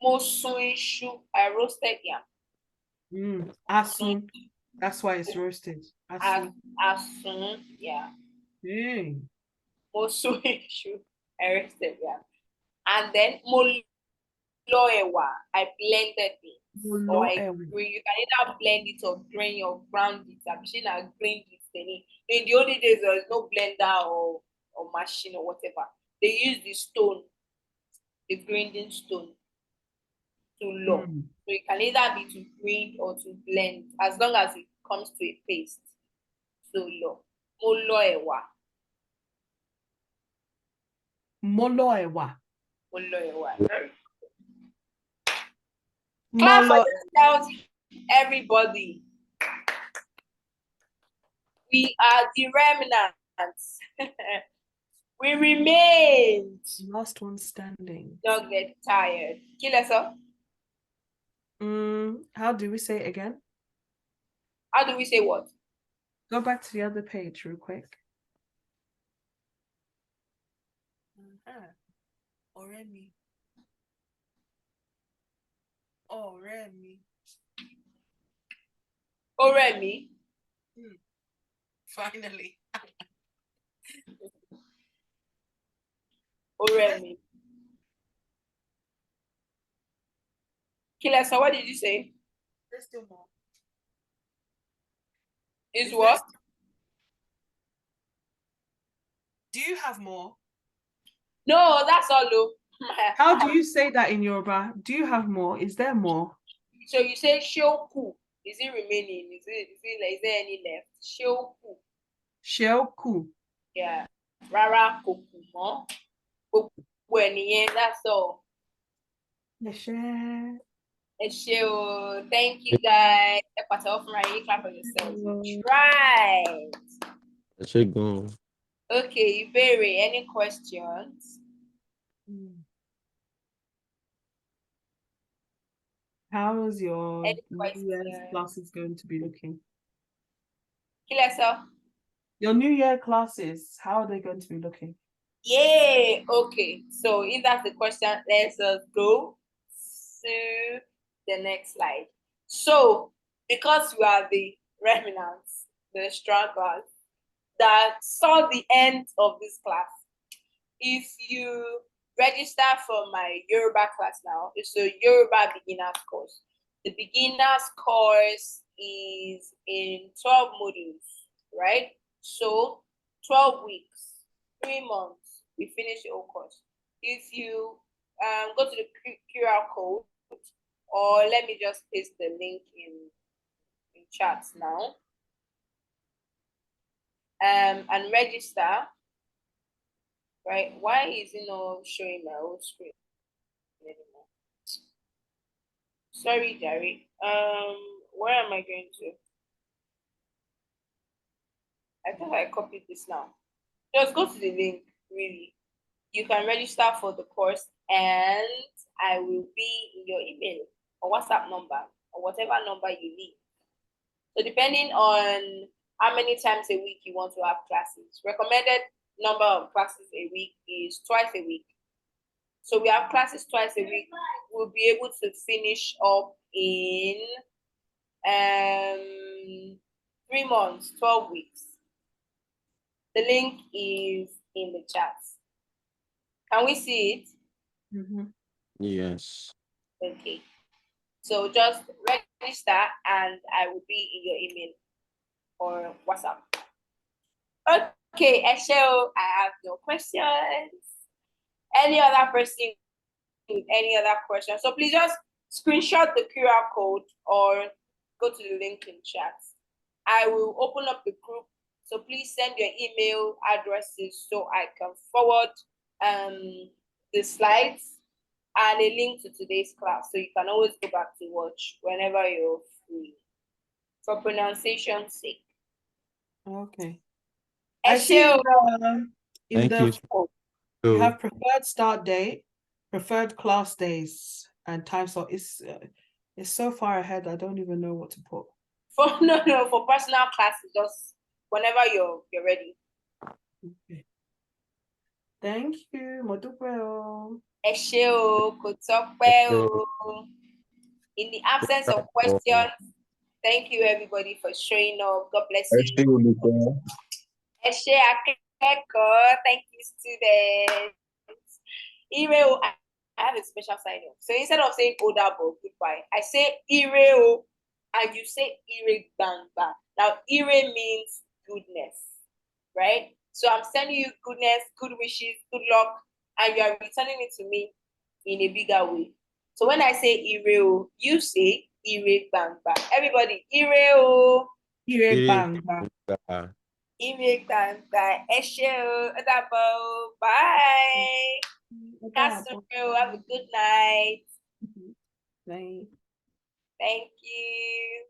Mo sun iṣu, I roasted yam. Asun. That's why it's roasted. Asun. Asun, yeah. Hey. Mo sun iṣu, I roasted yam. And then mo lo ewa, I blended it. Mo Or lo I ewa. you can either blend it or drain or ground it. I'm sure I grained it. In the olden days, there was no blender or machine or whatever. They used the stone, the grinding stone, to lo. So it can either be to grind or to blend, as long as it comes to a paste. So lo. Mo lo ewa. Mo lo ewa. Mo lo ewa. Mo Clap for lo. yourselves, everybody. We are the remnants. We remained. Last one standing. Don't get tired. Kill us up. How do we say it again? How do we say what? Go back to the other page real quick. Already. Already. Finally. Already. Kilesa, what did you say? There's still more. Is what? Do you have more? No, that's all. Though. How do you say that in Yoruba? Do you have more? Is there more? So you say shoku. Is it remaining? Is there any left? Shoku. Shoku. Yeah. Rara koku mo. That's all. Thank you guys. Clap for yourselves. Right. Okay, Barry, any questions? How is your Any New Year's questions? classes going to be looking? Kilesa. Your New Year classes, how are they going to be looking? Yeah, okay. So if that's the question, let's go to the next slide. So because we are the remnants, the stragglers that saw the end of this class, if you register for my Yoruba class now, it's a Yorùbá Beginners Course. The Beginners Course is in 12 modules, right? So 12 weeks, 3 months, we finish the whole course. If you go to the QR code, or let me just paste the link in chats now, and register. Right? Why is it not showing my old screen anymore? Sorry, Jerry. Where am I going to? I think I copied this now. Just go to the link, really. You can register for the course and I will be in your email or WhatsApp number or whatever number you need. So depending on how many times a week you want to have classes, recommended number of classes a week is twice a week. So we have classes twice a week. We'll be able to finish up in 3 months, 12 weeks. The link is in the chat. Can we see it? Yes. Okay. So just register and I will be in your email or WhatsApp. Okay, Eshel, I have no questions. Any other person with any other questions? So please just screenshot the QR code or go to the link in chat. I will open up the group. So please send your email addresses so I can forward the slides and a link to today's class. So you can always go back to watch whenever you're free. For pronunciation's sake. Okay. I see in the form, you have preferred start date, preferred class days, and time slot. It's so far ahead. I don't even know what to put. For personal classes, just whenever you're ready. Okay. Thank you. Mo dúpẹ́ o. Ẹ ṣé o, kò tọ́pẹ́ o. In the absence of questions, thank you everybody for showing up. God bless you. Ẹ ṣé akẹ́kọ̀ọ́. Thank you, students. Ire, I have a special sign off. So instead of saying Odabo goodbye, I say Ire, and you say Ire Bangba. Now, Ire means goodness, right? So I'm sending you goodness, good wishes, good luck, and you are returning it to me in a bigger way. So when I say Ire, you say Ire Bangba. Everybody, Ire, Ire Bangba. Ire Bangba. Eshe, Odabo. Bye. Castle, have a good night. Bye. Thank you.